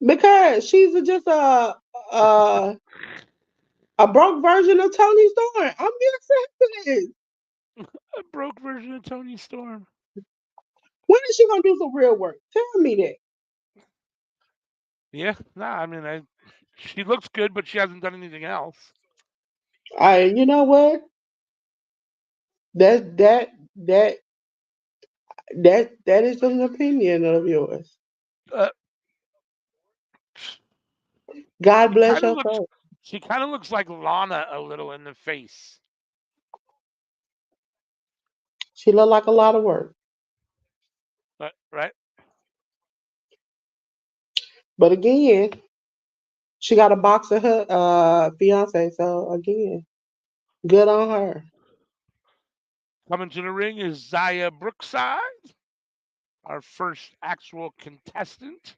because she's just a a broke version of Tony Storm. I'm being upset. A broke version of Tony Storm. When is she gonna do some real work? Tell me that. Yeah, nah, I mean, she looks good, but she hasn't done anything else. You know what? That that that that is an opinion of yours. Uh, God she bless kind of your looks, soul. she kind of looks like Lana a little in the face. She looked like a lot of work. Right? But again, she got a box of her fiance. So again, good on her. Coming to the ring is Zaya Brookside, our first actual contestant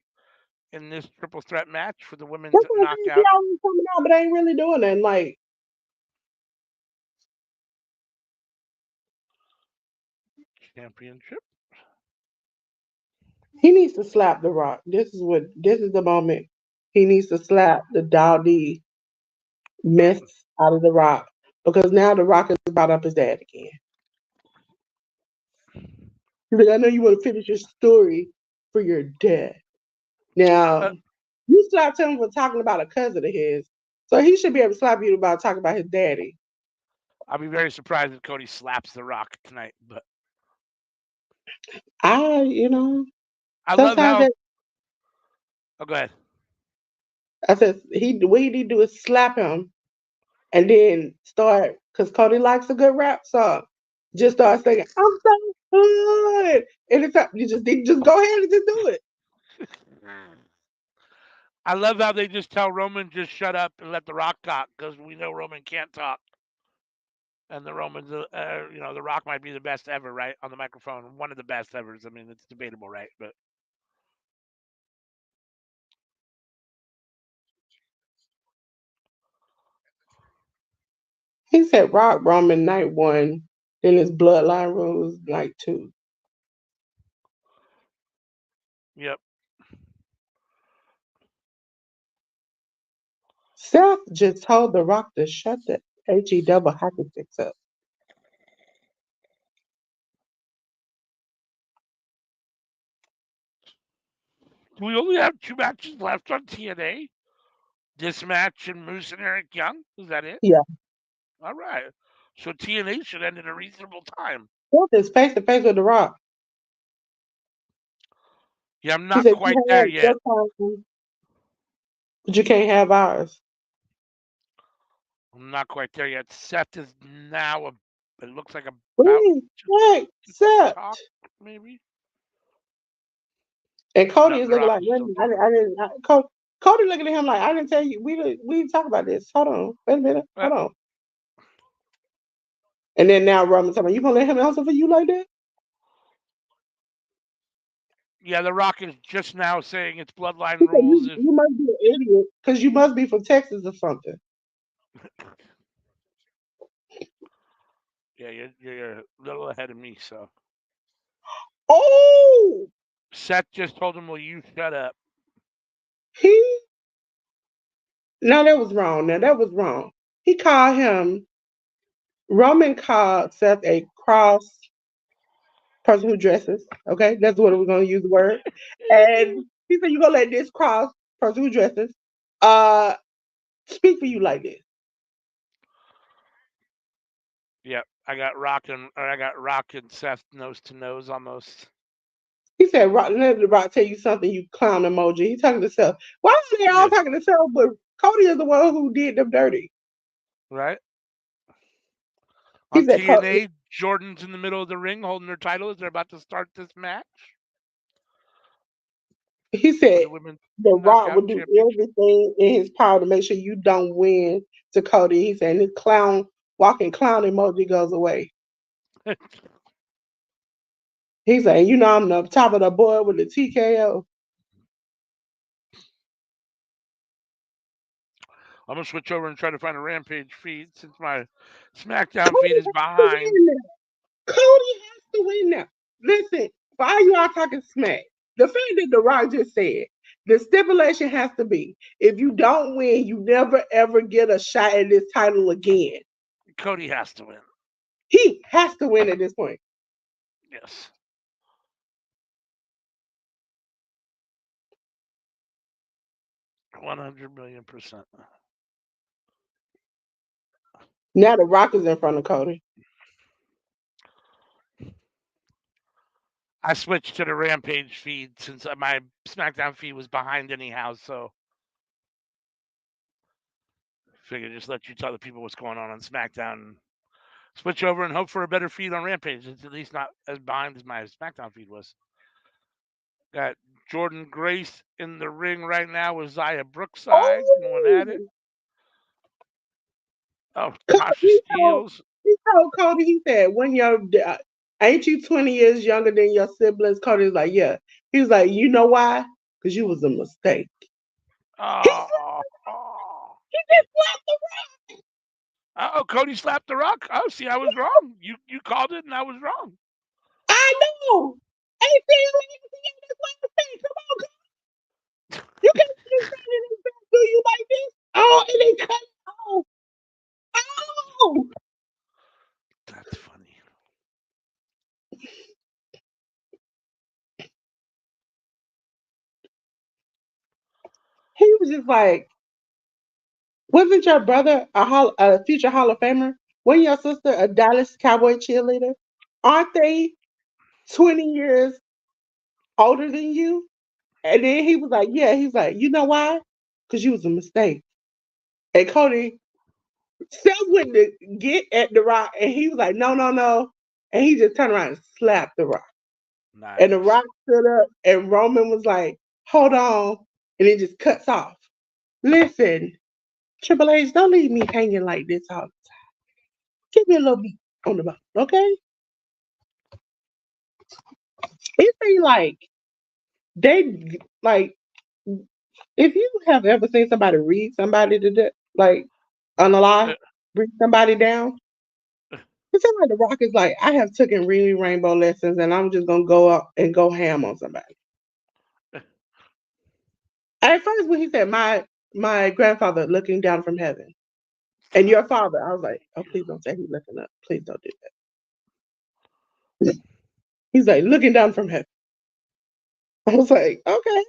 in this triple threat match for the women's That's what I'm saying. She knockout always coming out, but ain't really doing nothing. Like championship. he needs to slap the Rock. This is the moment. He needs to slap the Dowdy mess out of the Rock because now the Rock is about up his dad again. He's like, I know you want to finish your story for your dad. Now, Uh, you slapped him for talking about a cousin of his, so he should be able to slap you about talking about his daddy. I'll be very surprised if Cody slaps The Rock tonight. But I, you know, I love sometimes how. that Oh, go ahead. I said what he need to do is slap him and then start because Cody likes a good rap song. Just start singing, I'm so good. Anytime you just go ahead and just do it. I love how they just tell Roman just shut up and let The Rock talk because we know Roman can't talk. And the Romans, The Rock might be the best ever, right, on the microphone. One of the best ever. I mean, it's debatable, right? But He said Rock Roman night one, then his bloodline rules night two. yep, Seth just told The Rock to shut the HE hockey sticks up. do we only have two matches left on TNA? This match and Moose and Eric Young. Is that it? Yeah. All right. So TNA should end at a reasonable time. Seth is face to face with The Rock. Yeah, I'm He not said, quite you there have yet. your time, but you can't have ours. I'm not quite there yet. Seth is now it looks like about Please, to wait, Seth. talk, maybe. And Cody No, is The looking Rock like, is wait a still minute, doing Cody looking at him like, I didn't tell you, we didn't talk about this. Hold on, wait a minute, it. hold on. And then now Roman's talking, you gonna let him answer for you like that? Yeah, The Rock is just now saying it's bloodline He said, rules. If you must be an idiot because you must be from Texas or something. yeah, you're a little ahead of me. So Oh, Seth just told him, "Will you shut up?" he, no, that was wrong. Now, that was wrong. He called him, Roman called Seth a cross person who dresses. Okay, that's what we're gonna use the word. And he said, "You gonna let this cross person who dresses uh speak for you like this?" Yep, I got Rock and Seth nose to nose almost. He said, "Let the Rock tell you something, you clown emoji." He talking to Seth. Why are they all Yeah, talking to Seth? But Cody is the one who did them dirty. right. He On said, TNA, Jordan's in the middle of the ring holding their title as they're about to start this match he for said the women's the Rock knockout would do championship. everything in his power to make sure you don't win to Cody. He said, and his walking clown emoji goes away. He said, you know, I'm the top of the board with the TKO. I'm gonna switch over and try to find a Rampage feed since my SmackDown Cody feed is has to behind. win now. Cody has to win now. Listen, for all you all talking smack, the fact that The Rock just said, the stipulation has to be, if you don't win, you never ever get a shot at this title again. Cody has to win. He has to win at this point. Yes, 100 million%. Now The Rock is in front of Cody. I switched to the Rampage feed since my SmackDown feed was behind anyhow, so figured just let you tell the people what's going on SmackDown. And switch over and hope for a better feed on Rampage. It's at least not as behind as my SmackDown feed was. Got Jordan Grace in the ring right now with Zaya Brookside going at it. Oh, Oh, Cody, Tasha Steeles. he told Cody, he said, when you're, ain't you 20 years younger than your siblings? Cody's like, yeah. He was like, you know why? Because you was a mistake. He, Oh, oh. he just slapped the Oh, Cody slapped the Rock. Oh, see, I was wrong. You called it, and I was wrong. I know. Ain't saying anything else like the thing. Come on, you can't just say anything do you like this. Oh, and they cut it off. Oh, That's funny. he was just like, wasn't your brother a future Hall of Famer? Wasn't your sister a Dallas Cowboy cheerleader? Aren't they 20 years older than you? And then he was like, yeah, he's like, you know why? Because you was a mistake. And Cody Seth went to get at the Rock, and he was like, no, no, no. And he just turned around and slapped the Rock. And the Nice. Rock stood up, and Roman was like, hold on. And it just cuts off. Listen, Triple H, don't leave me hanging like this all the time. Give me a little beat on the bottom, okay? It seems like they, like, if you have ever seen somebody read somebody to death, like, on a lie, Uh, bring somebody down, it seems like The Rock is like, I have taken really rainbow lessons and I'm just gonna go up and go ham on somebody. At first when he said my grandfather looking down from heaven and your father, I was like, oh please don't say he's looking up. Please don't do that. He's like looking down from heaven. I was like, okay.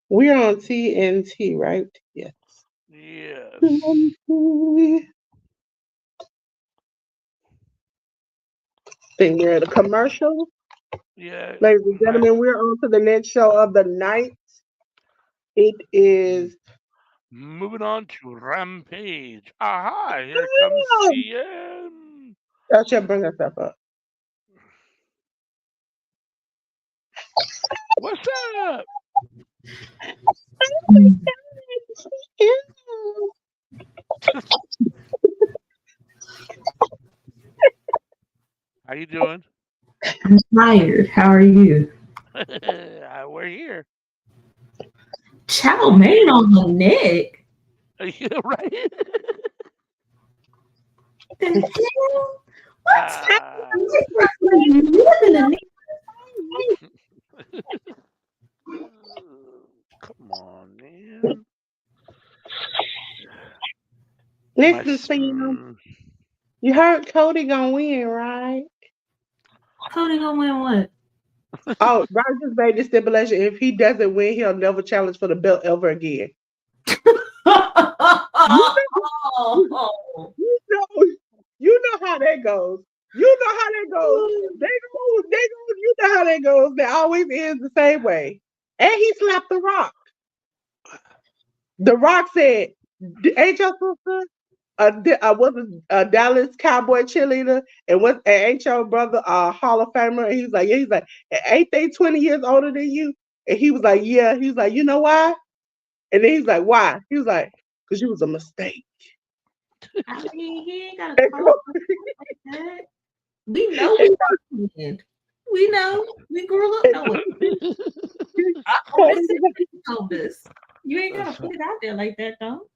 We're on TNT, right? Yes. yes. Think we're at a commercial. Yeah. Ladies and I, gentlemen, we're on to the next show of the night. It is moving on to Rampage. Aha! Here comes CM. I should bring herself up. What's up? How you doing? I'm tired. How are you? We're here. Chow mein on the neck. Right? The hell? What's Ah. happening? Come on, man. Listen, Sam. You heard Cody gonna win, right? Cody gonna win what? Oh, Roger just made the stipulation. If he doesn't win, he'll never challenge for the belt ever again. You know how that goes. You know how that goes. You know how that goes. That always ends the same way. And he slapped The Rock. The Rock said, "Ain't your sister was a Dallas Cowboy cheerleader, and ain't your brother a Hall of Famer?" And he's like, "Ain't they 20 years older than you?" And he was like, "Yeah." He was like, "You know why?" And then he's like, "Why?" He was like, "Because you was a mistake." I mean, he ain't got to talk like that. We know we did. We know. We grew up knowing. I always told this. You ain't gotta put it out there like that, though.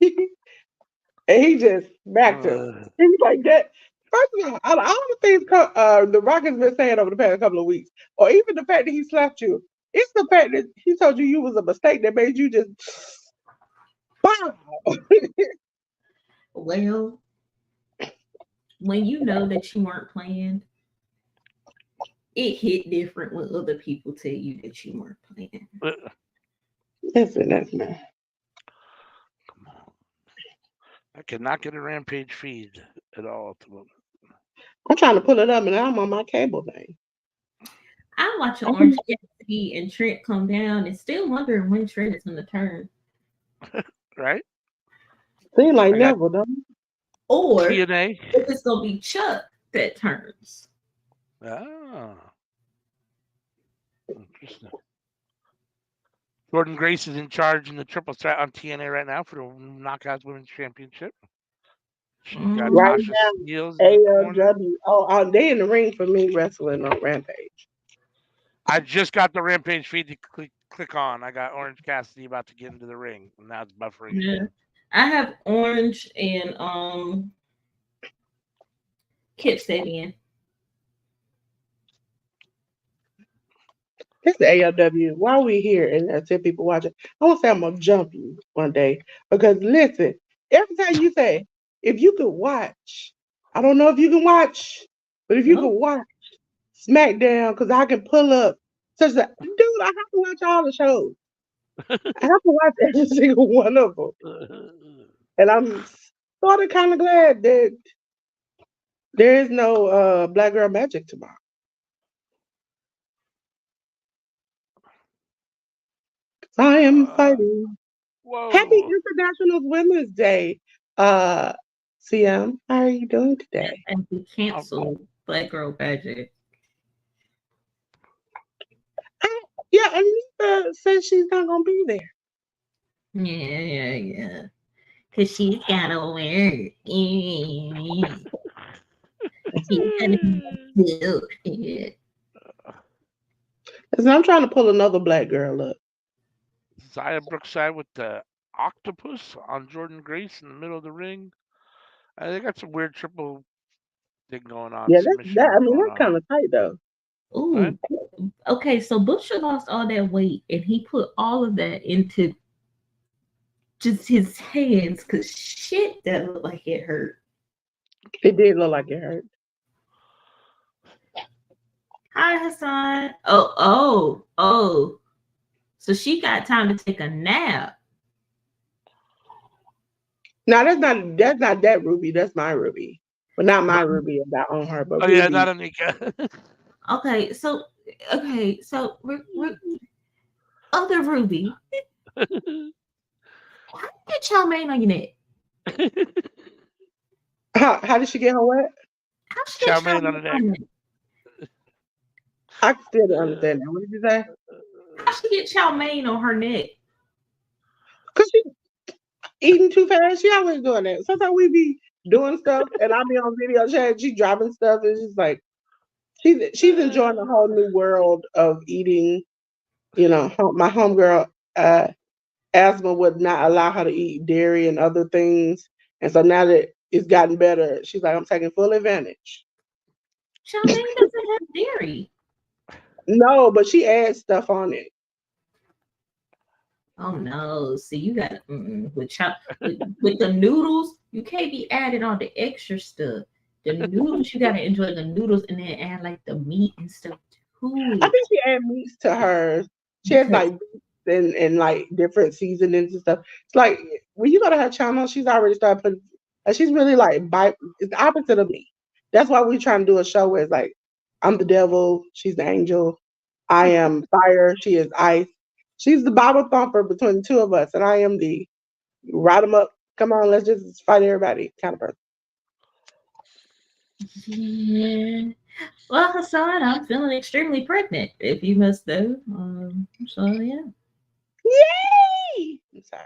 And he just smacked him. He was like that. First of all the things The Rock has been saying over the past couple of weeks, or even the fact that he slapped you, it's the fact that he told you was a mistake that made you just wow. Well, when you know that you weren't playing, it hit different when other people tell you that you weren't playing. Listen, that's man. Come on. I cannot get a Rampage feed at all at the moment. I'm trying to pull it up and I'm on my cable thing. I'm watching Orange Cassidy and Trent come down and still wondering when Trent is going to turn. Right? Seems like never, though. Or TNA. if it's going to be Chuck that turns. Ah. Interesting. Jordan Grace is in charge in the triple threat on TNA right now for the Knockouts Women's Championship. She's got right Tasha now, Steelz. AEW. Oh, they in the ring for me wrestling on Rampage. I just got the Rampage feed to click on. I got Orange Cassidy about to get into the ring, and now it's buffering. Yeah. I have Orange and Kip Sabian. It's the AEW. While we here and I tell people watching, I want to say I'm gonna jump you one day because listen, every time you say if you could watch, I don't know if you can watch, but if you could watch Smackdown, because I can pull up such a dude, I have to watch all the shows. I have to watch every single one of them, and I'm sort of kind of glad that there is no Black Girl Magic tomorrow. I am fighting. Whoa. Happy International Women's Day, CM. How are you doing today? And we canceled Black Girl Magic. Yeah, Anita says she's not gonna be there. Yeah. Cause she's gotta work. She's gonna do it. Listen, I'm trying to pull another black girl up. Zaya Brookside with the octopus on Jordan Grace in the middle of the ring. They got some weird triple thing going on. Yeah, that's kind of tight though. Ooh, right? Okay. So Butcher lost all that weight, and he put all of that into just his hands. Cause shit, that looked like it hurt. It did look like it hurt. Hi, Hassan. Oh. So she got time to take a nap. No, that's not that Ruby. That's my Ruby. But not my Ruby about on her. But Ruby. Yeah, not Anika. Okay, so we're other Ruby. How you get chow mein on your neck? How did she get her what? How she get chow mein on her neck? I still don't understand that. What did you say? How she get chow mein on her neck? Cause she eating too fast. She always doing that. Sometimes we be doing stuff, and I be on video chat. She dropping stuff. It's just like she's enjoying the whole new world of eating. You know, my homegirl asthma would not allow her to eat dairy and other things, and so now that it's gotten better, she's like, I'm taking full advantage. Chow mein doesn't have dairy. No, but she adds stuff on it. Oh no! See, you got with the noodles. You can't be adding all the extra stuff. The noodles, you gotta enjoy the noodles and then add like the meat and stuff to I it. think she adds meats to hers. She has Because like beets and like different seasonings and stuff. It's like when you go to her channel, she's already started putting. She's really like it's the opposite of me. That's why we're trying to do a show where it's like I'm the devil, she's the angel. I am fire, she is ice. She's the Bible thumper between the two of us, and I am the ride them up. Come on, let's just fight everybody kind of person. yeah. Well, Hassan, I'm feeling extremely pregnant. If you must know. So yeah. Yay! I'm sorry.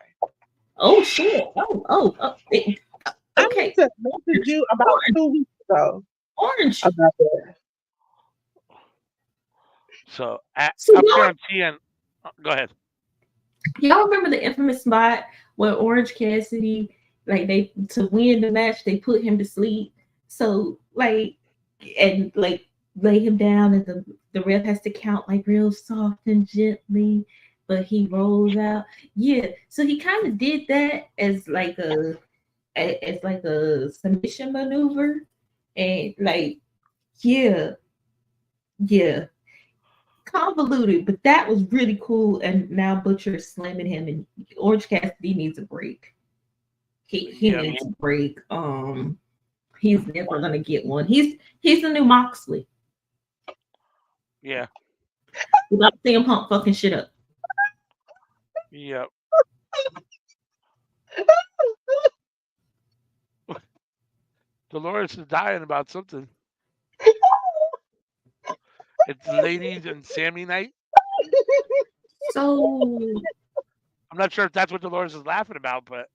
Oh shit! I Okay. need to message you about 2 weeks ago Orange. about that. So So up here on TN, go ahead. y'all remember the infamous spot where Orange Cassidy, like they to win the match, they put him to sleep. So like and like lay him down, and the ref has to count like real soft and gently, but he rolls out. Yeah, so he kind of did that as like a submission maneuver, and like yeah, yeah, convoluted, but that was really cool. And now Butcher is slamming him, and Orange Cassidy needs a break. He needs a break. He's never gonna get one. He's the new Moxley. Yeah. Without CM Punk fucking shit up. Yep. Dolores is dying about something. It's ladies and Sammy night. So I'm not sure if that's what Dolores is laughing about, but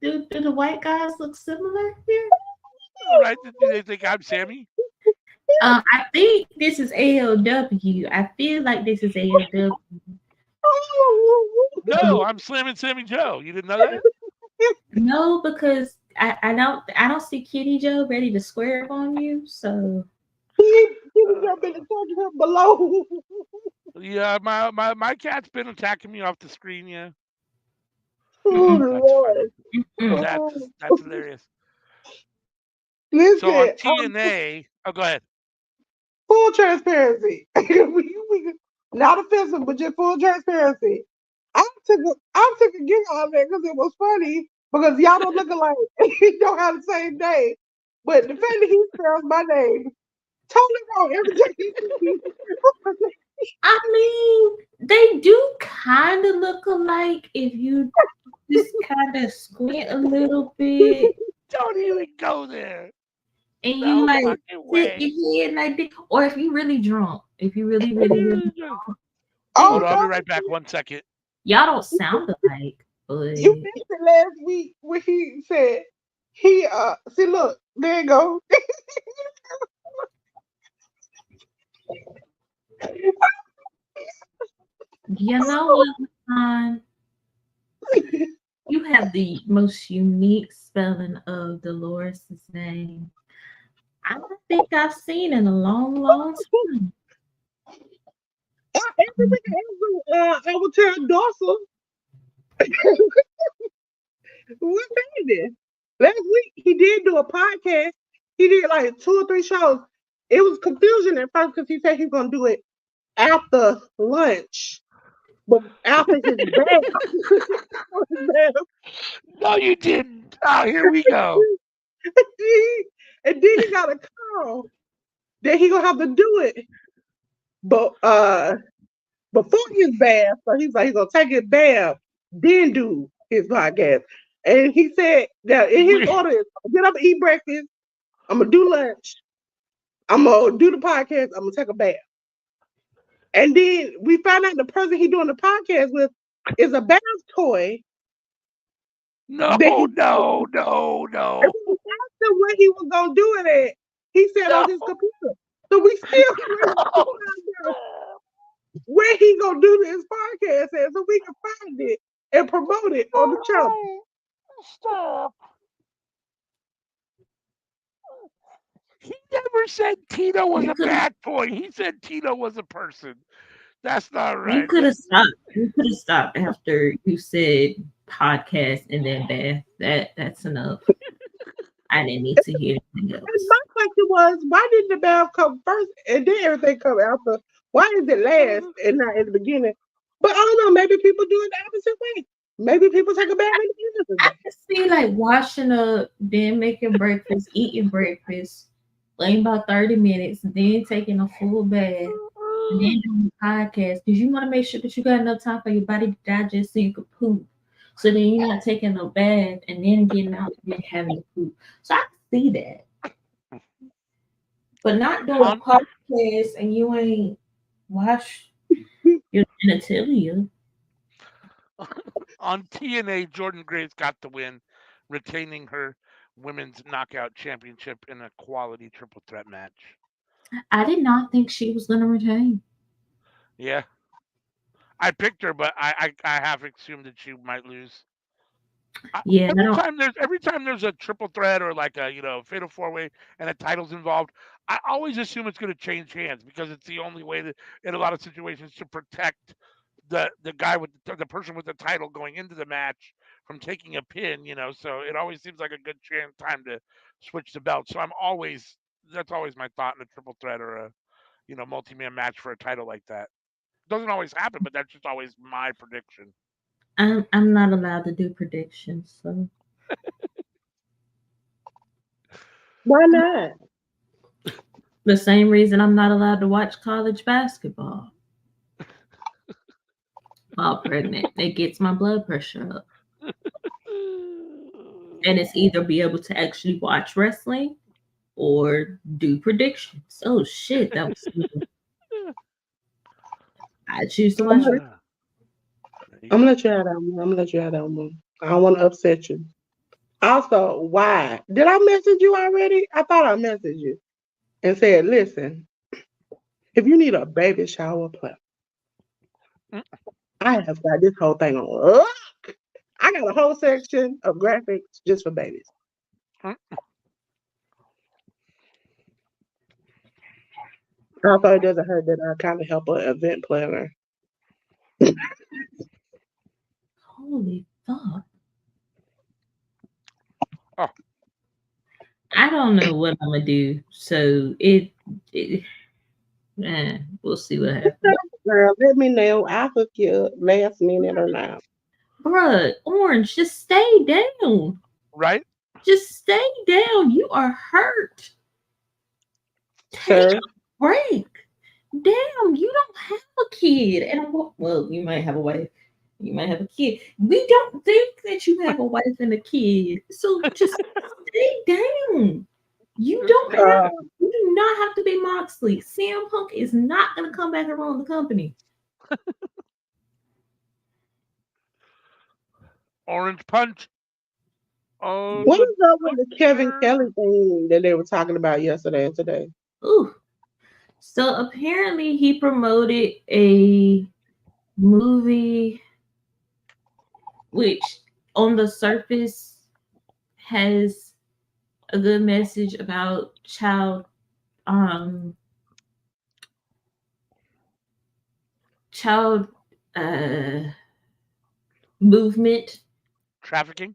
do the white guys look similar here? all right, do they think I'm Sammy? I think this is ALW. I feel like this is ALW. No, I'm slamming Sammy Joe. You didn't know that? No, because I don't see Kitty Joe ready to square up on you. So He was been attacking him below. Yeah, my cat's been attacking me off the screen. Yeah, Oh Lord. that's hilarious. Listen, So on TNA, go ahead. full transparency. Not offensive, but just full transparency. I took a gig out of it because it was funny because y'all don't look alike. You don't have the same name. But the fact that he spells my name totally wrong every time he sees me. I mean, they do kind of look alike if you just kind of squint a little bit. Don't even go there. And No you like fucking way. sit your head like this, or if you really drunk, if you really drunk. Hold on, I'll be right back. 1 second. Y'all don't sound alike, but You missed it last week when he said see look, there you go. you know what, Hassan? You have the most unique spelling of Dolores' name I don't think I've seen in a long, long time. Every week I will tell Dawson. What's happening? Last week he did do a podcast. He did like 2 or 3 shows. It was confusion at first because he said he was gonna do it after lunch, but after his bed. No, you didn't. Oh, here we go. And then he got a call that he gonna have to do it, but before his bath. So he's like he's gonna take his bath, then do his podcast. And he said that in his order is get up and eat breakfast. I'm gonna do lunch. I'm gonna do the podcast. I'm gonna take a bath. And then we found out the person he doing the podcast with is a bath toy. No, That he, no, no, and no, we asked him where he was gonna do it at. He said no, on his computer. So we still waiting to no, find out where he gonna do this podcast at, so we can find it and promote it on the channel. stop. He never said Tito was You a could bad boy. He said Tito was a person. That's not you right. could have stopped. You could have stopped after you said podcast and then bath. That's enough. I didn't need to hear anything And else. my question was, why did the bath come first and then everything come after? Why is it last and not at the beginning? But I don't know. Maybe people do it the opposite way. Maybe people take a bath at the end of the I day. can see like washing up, then making breakfast, eating breakfast, laying about 30 minutes, then taking a full bath, and then doing the podcast because you want to make sure that you got enough time for your body to digest so you can poop. So then you're not taking a bath and then getting out and then having to poop. So I can see that. But not doing a On podcast and you ain't wash your genitalia. on TNA, Jordan Grace got the win, retaining her women's knockout championship in a quality triple threat match. I did not think she was gonna retain. Yeah, I picked her, but I half assumed that she might lose. Yeah, I Every don't. time there's a triple threat or like a fatal four way and a title's involved, I always assume it's going to change hands because it's the only way that in a lot of situations to protect the guy with the person with the title going into the match from taking a pin. So it always seems like a good chance time to switch the belt. So that's always my thought in a triple threat or a multi-man match for a title like that. Doesn't always happen, but that's just always my prediction. I'm not allowed to do predictions, so Why not? the same reason I'm not allowed to watch college basketball while pregnant. It gets my blood pressure up. And it's either be able to actually watch wrestling or do predictions. Oh shit, that was stupid. I choose to I'm watch gonna, wrestling. I'm gonna let you have that one. I'm gonna let you have that one. I don't want to upset you. Also, why did I message you already? I thought I messaged you and said, listen, if you need a baby shower plan, I have got this whole thing on lock. I got a whole section of graphics just for babies. Also, it doesn't hurt that I kind of help an event planner. Holy fuck. Oh. I don't know what I'm gonna do. So we'll see what happens. Girl, let me know. I'll hook you up last minute or not. Bruh, Orange, just stay down. Right? Just stay down. You are hurt. Take Sir, a break. Damn, you don't have a kid. Well, you might have a wife. You might have a kid. We don't think that you have a wife and a kid. So just stay down. You don't have uh, you do not have to be Moxley. CM Punk is not gonna come back and run the company. Orange punch. Oh, what the is up with the Kevin butcher. Kelly thing that they were talking about yesterday and today? Ooh. So apparently he promoted a movie which on the surface has a good message about um child uh movement. Trafficking.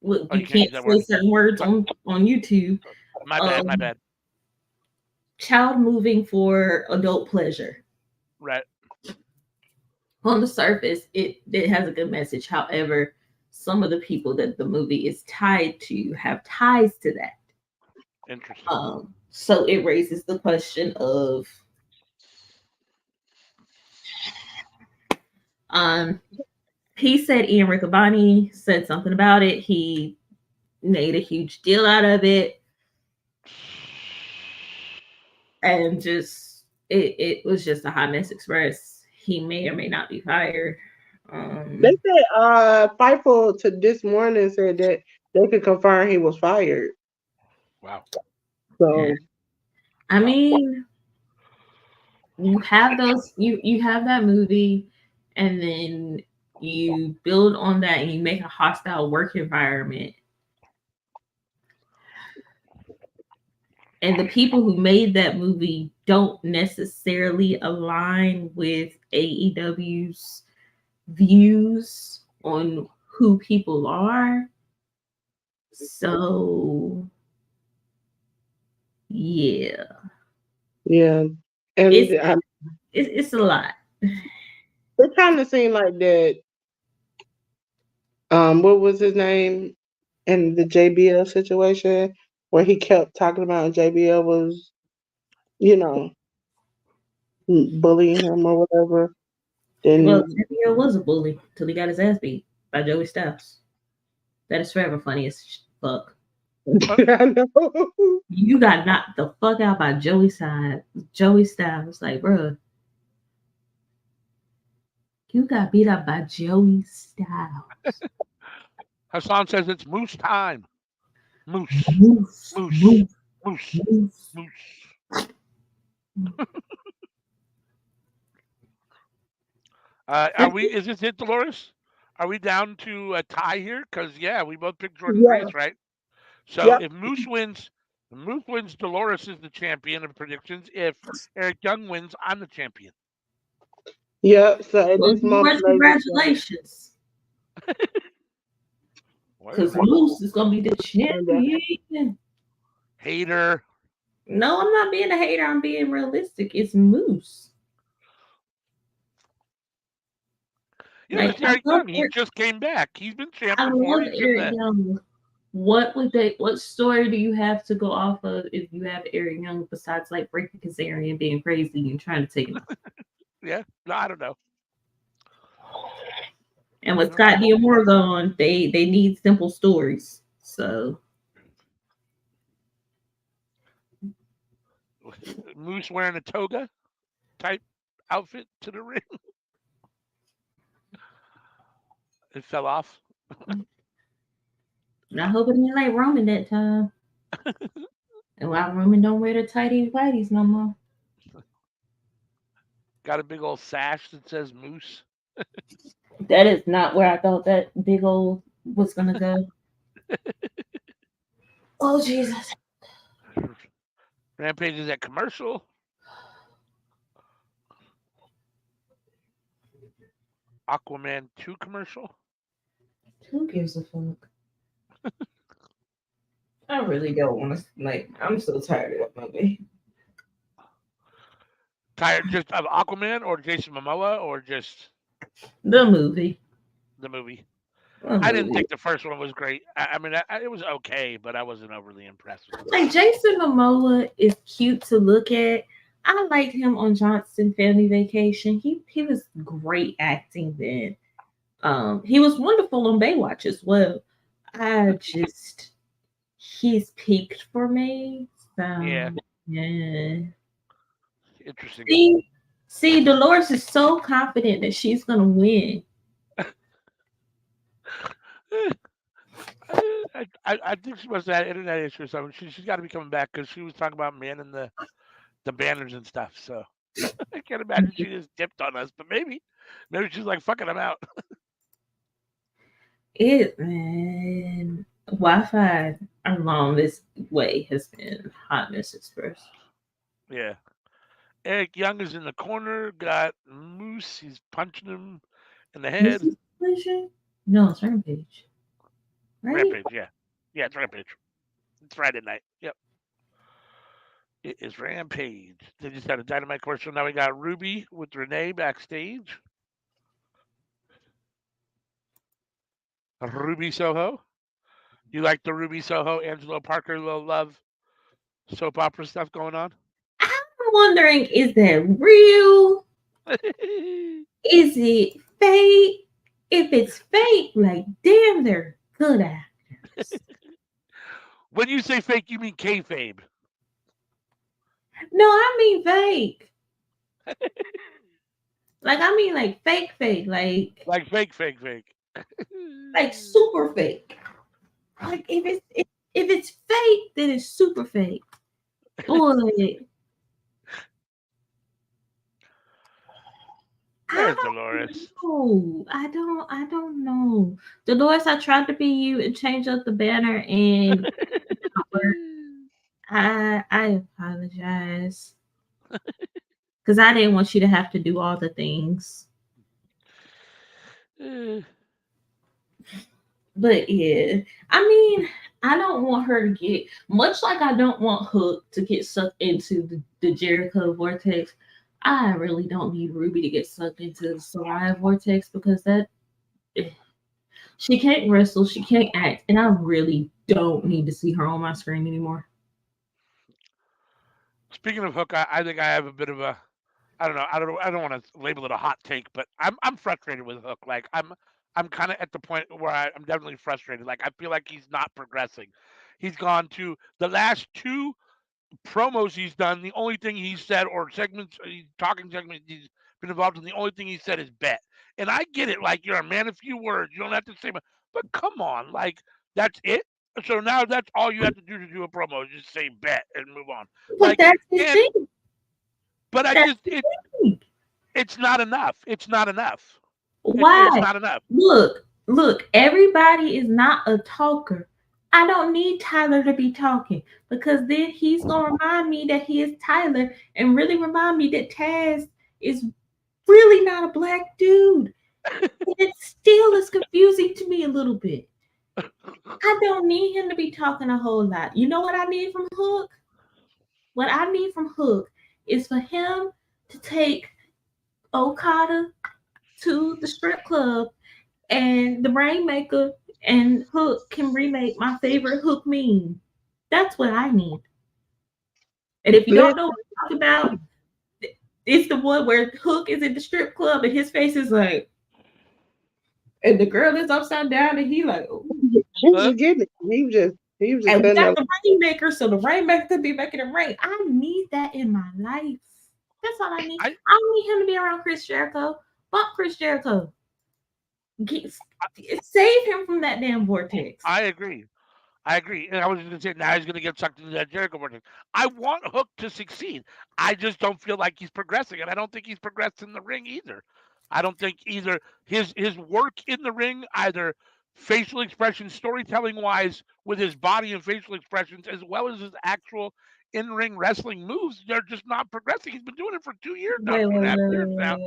Well, Oh, you you can't can't use that say word. certain words My, on YouTube. my bad. My Um, bad. child moving for adult pleasure. Right. On the surface, it has a good message. However, some of the people that the movie is tied to have ties to that. Interesting. So it raises the question of um he said Ian Riccaboni said something about it. He made a huge deal out of it and just it was just a hot mess express. He may or may not be fired. They said Fightful to this morning said that they could confirm he was fired. Wow. So I mean, you have you have that movie, and then you build on that and you make a hostile work environment. And the people who made that movie don't necessarily align with AEW's views on who people are. So yeah, yeah, and it's it's a lot. it kind of seemed like that. What was his name in the JBL situation where he kept talking about JBL was, you know, bullying him or whatever. Well, Then JBL was a bully till he got his ass beat by Joey Styles. That is forever funny as fuck. I know. You got knocked the fuck out by Joey side. Joey Styles, like, bro, you got beat up by Joey Styles. Hassan says it's moose time. Moose. Moose, Moose. moose, Moose. moose. Moose. Are we? Is this it, Dolores? Are we down to a tie here? Because yeah, we both picked Jordan Yeah. Grace, right? So Yep. if Moose wins, Dolores is the champion of predictions. If Eric Young wins, I'm the champion. Yep. So at Well, this moment, congratulations. Word. Because Moose is gonna be the and, champion. Hater. No, I'm not being a hater. I'm being realistic. It's Moose. Yeah, Like, it's Eric Young. He just came back. He's been champ I before. love He's Eric Young. What story do you have to go off of if you have Eric Young besides like breaking Kazarian being crazy and trying to take him? Yeah, no, I don't know. And with Scott D'Amore gone, they need simple stories. So Moose wearing a toga type outfit to the ring. It fell off. I hope it ain't like Roman that time. And why Roman don't wear the tighty whities no more. Got a big old sash that says Moose. That is not where I thought that big old was gonna go. Oh Jesus. Rampage is at commercial. Aquaman 2 commercial. Who gives a fuck? I really don't want to. Like, I'm so tired of that movie. Tired just of Aquaman or Jason Momoa or just The movie. the movie? The I didn't movie. think the first one was great. I mean, it was okay, but I wasn't overly impressed with it. Like, Jason Momoa is cute to look at. I liked him on Johnson Family Vacation. He was great acting then. He was wonderful on Baywatch as well. I just he's peaked for me. So Yeah. yeah. Interesting. See, Dolores is so confident that she's gonna win. I think she must have had internet issues or something. She's got to be coming back because she was talking about manning the banners and stuff. So I can't imagine she just dipped on us, but maybe she's like fucking them out. It man, Wi-Fi along this way has been hot mess express. Yeah. Eric Young is in the corner. Got Moose. He's punching him in the head. Is this no, it's Rampage. Right? Rampage, yeah. Yeah, it's Rampage. It's Friday night. Yep. It is Rampage. They just had a Dynamite commercial. Now we got Ruby with Renee backstage. Ruby Soho. You like the Ruby Soho, Angelo Parker, little love soap opera stuff going on? I'm wondering, is that real? Is it fake? If it's fake, like damn, they're good actors. When you say fake, you mean kayfabe. No, I mean fake. Like I mean, like fake, Like fake. like super fake. Like if it's fake, then it's super fake. Boy, I There's Dolores. don't know. I don't know. Dolores, I tried to be you and change up the banner and I apologize. Because I didn't want you to have to do all the things. But yeah, I mean, I don't want her to get much like I don't want Hook to get sucked into the Jericho vortex. I really don't need Ruby to get sucked into the Soraya vortex because she can't wrestle, she can't act, and I really don't need to see her on my screen anymore. Speaking of Hook, I think I have a bit of a I don't know. I don't want to label it a hot take, but I'm frustrated with Hook. Like I'm kind of at the point where I'm definitely frustrated. Like I feel like he's not progressing. He's gone to the last two promos he's done. The only thing he said or segments, talking segments he's been involved in. The only thing he said is bet. And I get it. Like you're a man of few words. You don't have to say, but come on, like that's it. So now that's all you have to do a promo. Just say bet and move on. But Like that's the and thing. but I That's just the thing. it's not enough. It's not enough. It's Why? not enough. Look, everybody is not a talker. I don't need Tyler to be talking because then he's gonna remind me that he is Tyler and really remind me that Taz is really not a black dude. It still is confusing to me a little bit. I don't need him to be talking a whole lot. You know what I need from Hook? What I need from Hook is for him to take Okada to the strip club and the Rainmaker and Hook can remake my favorite Hook meme. That's what I need. And if you don't know what I'm talking about, it's the one where Hook is in the strip club and his face is like, and the girl is upside down and he like, oh. He was just getting it. He was just And we sitting got there. the Rainmaker, so the Rainmaker could be making it rain. I need that in my life. That's all I need. I don't need him to be around Chris Jericho. Fuck Chris Jericho. Save him from that damn vortex. I agree. And I was going to say now he's going to get sucked into that Jericho vortex. I want Hook to succeed. I just don't feel like he's progressing, and I don't think he's progressed in the ring either. I don't think either his work in the ring, either facial expressions, storytelling wise, with his body and facial expressions, as well as his actual in-ring wrestling moves, they're just not progressing. He's been doing it for 2 years now, 2.5 years now.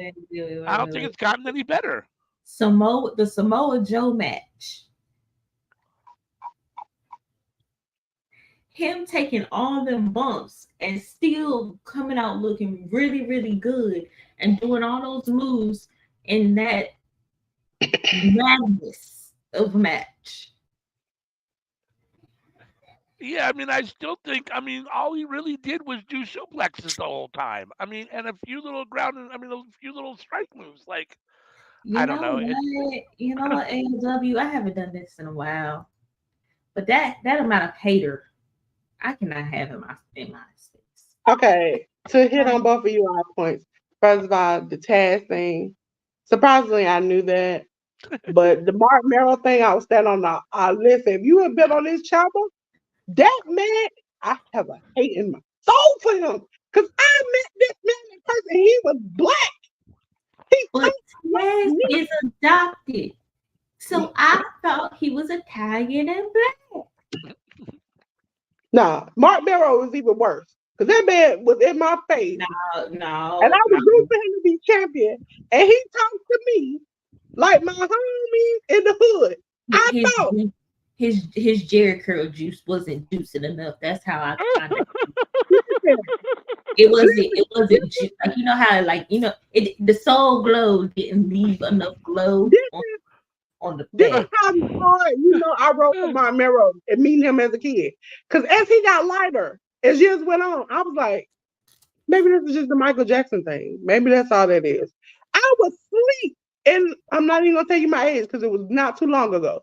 I don't think it's gotten any better. The Samoa Joe match. Him taking all them bumps and still coming out looking really, really good and doing all those moves in that madness of a match. Yeah, I mean, I still think, all he really did was do suplexes the whole time. And a few little a few little strike moves. Like, I don't know. You know what, AEW, I haven't done this in a while. But that amount of hater, I cannot have in my space. Okay, to hit on both of you all points. First of all, the Taz thing. Surprisingly, I knew that. But the Mark Merrill thing, I was standing on the listen. If you have been on this chopper, that man, I have a hate in my soul for him. Because I met this man in person. He was black. But Taz is adopted. So I thought he was Italian and black. Nah, Mark Merrill was even worse. Because that man was in my face. No. And I was rooting for him to be champion. And he talked to me like my homies in the hood. I thought his Jerry curl juice wasn't juicing enough. That's how I kind of it wasn't juice. Like, you know how the soul glow didn't leave enough glow on the face. I wrote for Mark Merrill and meeting him as a kid. Because as he got lighter, as years went on, I was like, maybe this is just the Michael Jackson thing. Maybe that's all that is. I was asleep, and I'm not even gonna tell you my age because it was not too long ago.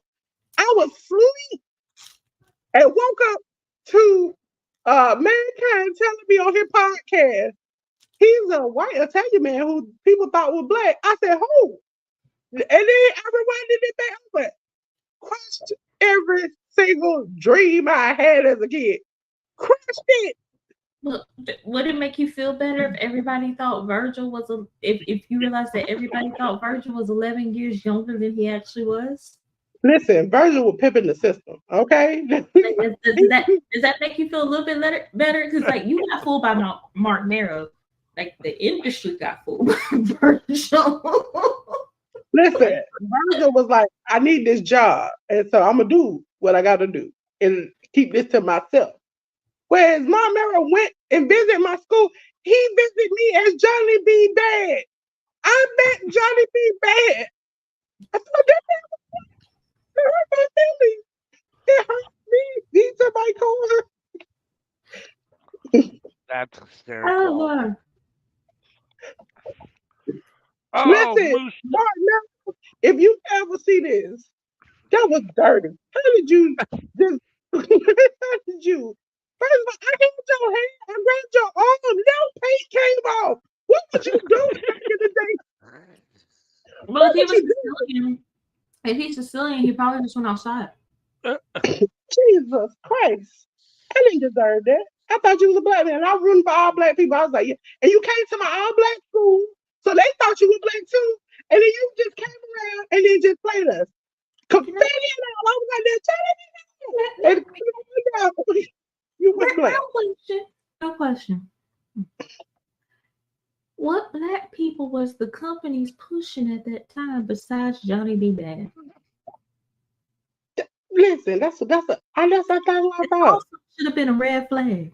I was asleep and woke up to Mankind telling me on his podcast he's a white Italian man who people thought was black. I said, who? And then I rewinded it back, but crushed every single dream I had as a kid. Crushed it. Look, would it make you feel better if everybody thought Virgil was if you realized that everybody thought Virgil was 11 years younger than he actually was? Listen, Virgil was pimping the system, okay? Does that make you feel a little bit better? Because like you got fooled by Mark Marrow, like the industry got fooled by Virgil. Listen, Virgil was like, I need this job, and so I'm gonna do what I gotta do and keep this to myself. Whereas Mark Marrow went and visited my school, he visited me as Johnny B. Bad. I met Johnny B. Bad. I thought that hurt my feelings. It hurt me. These are my core. That's hysterical. Wow. Listen, Mark Marrow, if you ever see this, that was dirty. How did you just? How did you? First of all, I hit your hand, I grabbed your arm, no paint came off. What would you do back in the day? Well, if he's Sicilian, he probably just went outside. Jesus Christ. I didn't deserve that. I thought you was a black man. I was rooting for all black people. I was like, yeah. And you came to my all black school, so they thought you were black too. And then you just came around and then just played us. Confetti and all. I was like, they're trying to you were black. No question. What black people was the companies pushing at that time besides Johnny B. Bad? Listen, that's what I thought. Should have been a red flag.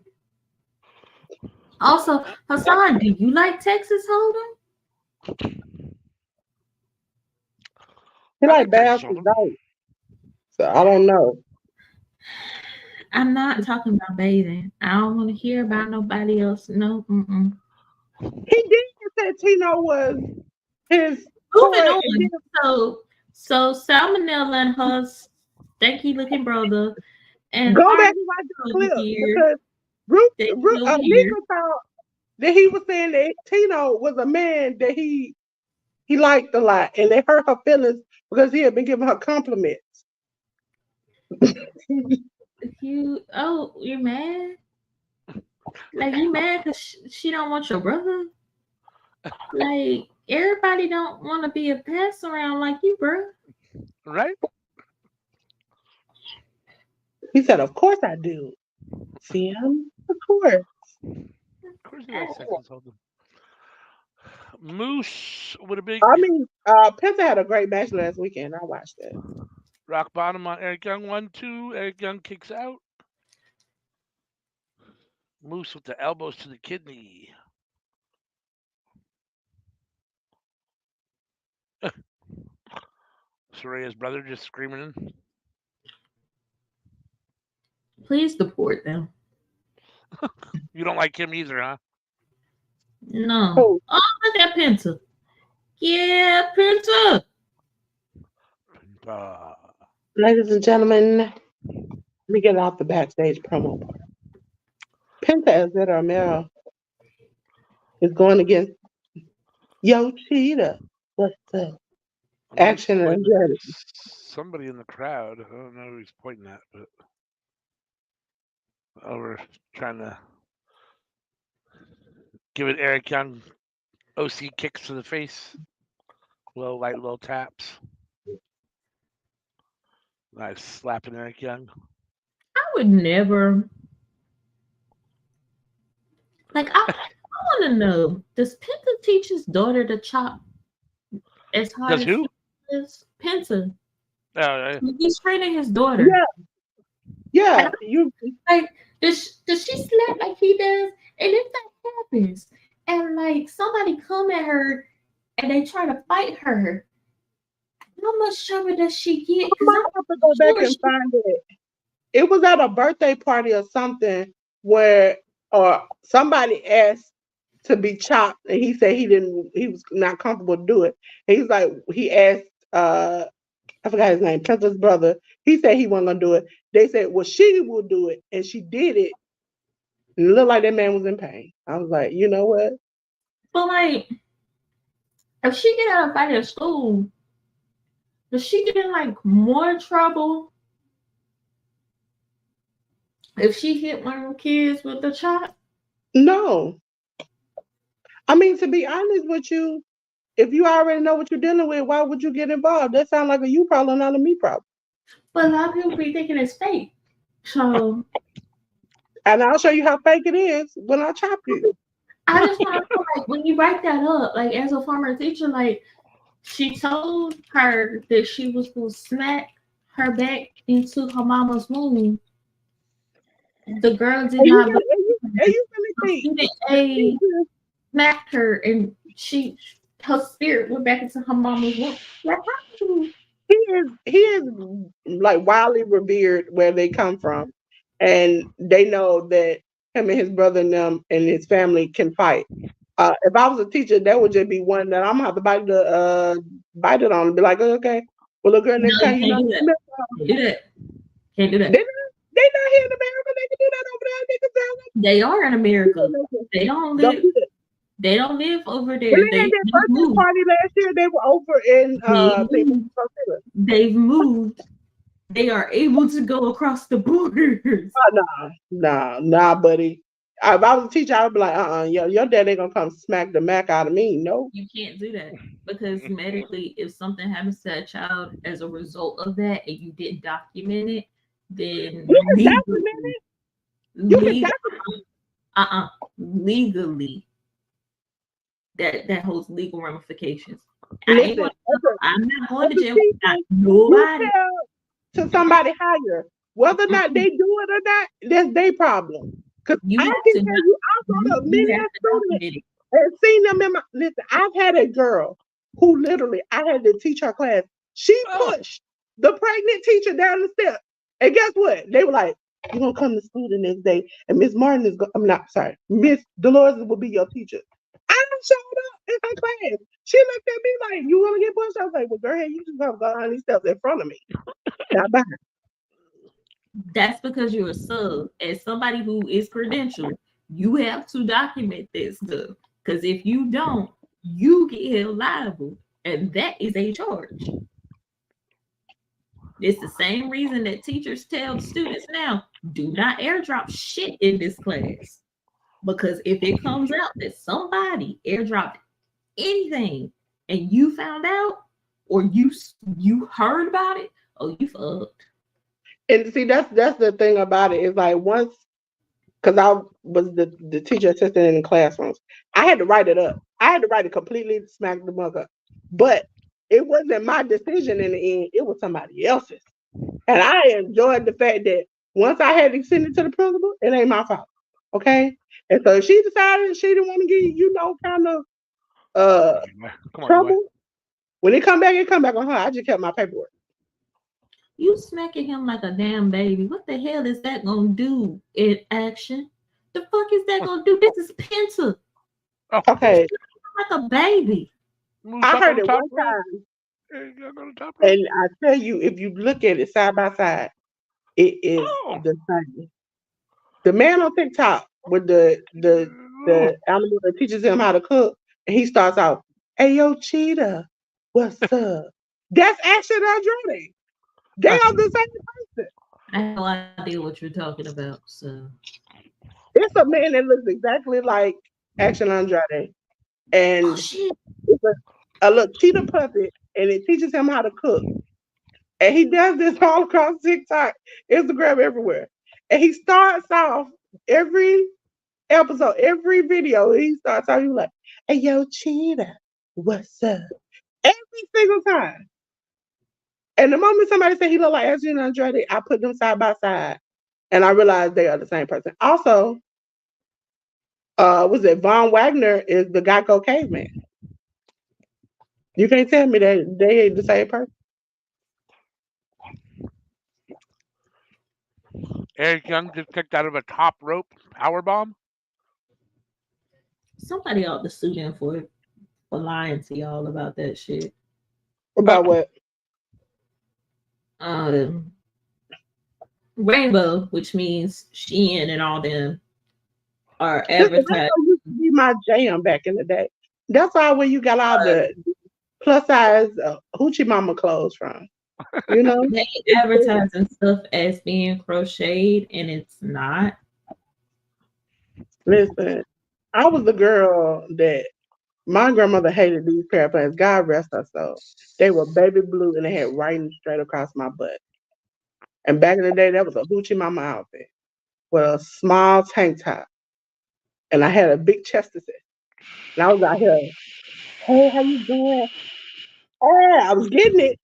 Also, Hassan, do you like Texas Hold'em? He like bass and dice. So I don't know. I'm not talking about bathing. I don't want to hear about nobody else. No. He did say Tino was his. Moving on. So Salmonella and her stanky looking brother. And go back and watch the clip because Lisa thought that he was saying that Tino was a man that he liked a lot, and they hurt her feelings because he had been giving her compliments. You're mad? Like you mad because she don't want your brother? Like everybody don't want to be a pass around like you, bro. Right? He said, "Of course I do." See him? Of course. Of course he likes Texas Hold'em. Moose with a big. I mean, Penta had a great match last weekend. I watched it. Rock bottom on Eric Young 1-2. Eric Young kicks out. Moose with the elbows to the kidney. Soraya's brother just screaming in. Please deport them. You don't like him either, huh? No. Oh, look at Penta. Yeah, Penta. Ladies and gentlemen, let me get off the backstage promo part. Penta Azeta Romero is going against Yo Cheetah. What's the action and somebody in the crowd. I don't know who he's pointing at, but we're trying to give it Eric Young OC kicks to the face. Light little taps. Nice slapping Eric Young. I would never. Like, I want to know, does Penta teach his daughter to chop as hard does as who? Is Penta? Oh, he's training his daughter. Yeah. You like does she slap like he does? And if that happens, and like somebody come at her and they try to fight her, how much trouble does she get? I might have to go back and find it. It was at a birthday party or something where somebody asked to be chopped, and he said he was not comfortable to do it. And he's like, he asked I forgot his name, Penta's brother. He said he wasn't gonna do it. They said, well, she will do it, and she did it. And it looked like that man was in pain. I was like, you know what? But like, if she get out of fight at school, does she get in like more trouble if she hit one of the kids with the chop? No. I mean, to be honest with you, if you already know what you're dealing with, why would you get involved? That sounds like a you problem, not a me problem. But a lot of people be thinking it's fake. So, and I'll show you how fake it is when I chop you. I just want to know, like, when you write that up, like, as a former teacher, like, she told her that she was going to smack her back into her mama's womb. The girl did not believe Student A smacked her, and her spirit went back into her mama's womb. Like, he is like wildly revered where they come from, and they know that him and his brother and them and his family can fight. If I was a teacher, that would just be one that I'm gonna have to bite it on and be like, okay, well, look, girl, next time you know, can't do that. Can't do that. They not here in America. They can do that over there. They are in America. They don't live. They don't live over there. When they had their birthday party last year, they were over in. They've moved. They are able to go across the borders. Nah, buddy. If I was a teacher, I would be like, your dad ain't gonna come smack the mac out of me. No, you can't do that because medically, if something happens to a child as a result of that, and you didn't document it, then legally, that holds legal ramifications. I'm not going to jail without nobody. To somebody higher, whether or not they do it or not, that's their problem. Because I can tell you, I've got a million students and seen them in my. Listen, I've had a girl who literally I had to teach her class. She pushed the pregnant teacher down the steps, and guess what? They were like, "You're gonna come to school the next day, and Miss Martin is. I'm not sorry, Miss Dolores will be your teacher." I showed up in her class. She looked at me like, "You want to get pushed?" I was like, "Well, girl, you just gotta go down these steps in front of me, not behind." That's because you're a sub. As somebody who is credentialed, you have to document this stuff. Because if you don't, you get held liable, and that is a charge. It's the same reason that teachers tell students now, do not airdrop shit in this class. Because if it comes out that somebody airdropped anything and you found out or you heard about it, oh, you fucked. And see, that's the thing about it. Is like once, because I was the teacher assistant in the classrooms, I had to write it up. I had to write it completely, smack the mug up. But it wasn't my decision in the end. It was somebody else's. And I enjoyed the fact that once I had to send it to the principal, it ain't my fault. Okay? And so she decided she didn't want to get, kind of trouble. When it come back on her. I just kept my paperwork. You smacking him like a damn baby. What the hell is that gonna do in action? The fuck is that gonna do? This is Penta. Okay. Like a baby. I heard it one time. And I tell you, if you look at it side by side, it is the same. The man on TikTok with the animal that teaches him how to cook, and he starts out, "Hey yo, Cheetah, what's up?" That's Action Andrade. They are the same person. I have no idea what you're talking about. So it's a man that looks exactly like Action Andrade, and it's a little cheetah puppet, and it teaches him how to cook. And he does this all across TikTok, Instagram, everywhere. And he starts off every episode, every video, he starts off, he's like, "Hey yo, Cheetah, what's up?" Every single time. And the moment somebody said he looked like Adrian Andrade, I put them side by side, and I realized they are the same person. Also, was it Von Wagner is the Geico caveman? You can't tell me that they ain't the same person. Eric Young just kicked out of a top rope powerbomb. Somebody ought to sue them for lying to y'all about that shit. About what? Rainbow, which means Shein and all them, are advertising. Used to be my jam back in the day. That's why where you got all the plus size hoochie mama clothes from. You know? They advertising stuff as being crocheted, and it's not. Listen, I was the girl that my grandmother hated these pair of pants. God rest her soul. They were baby blue and they had writing straight across my butt. And back in the day, that was a hoochie mama outfit with a small tank top. And I had a big chest to sit. And I was out here, hey, how you doing? Hey, I was getting it.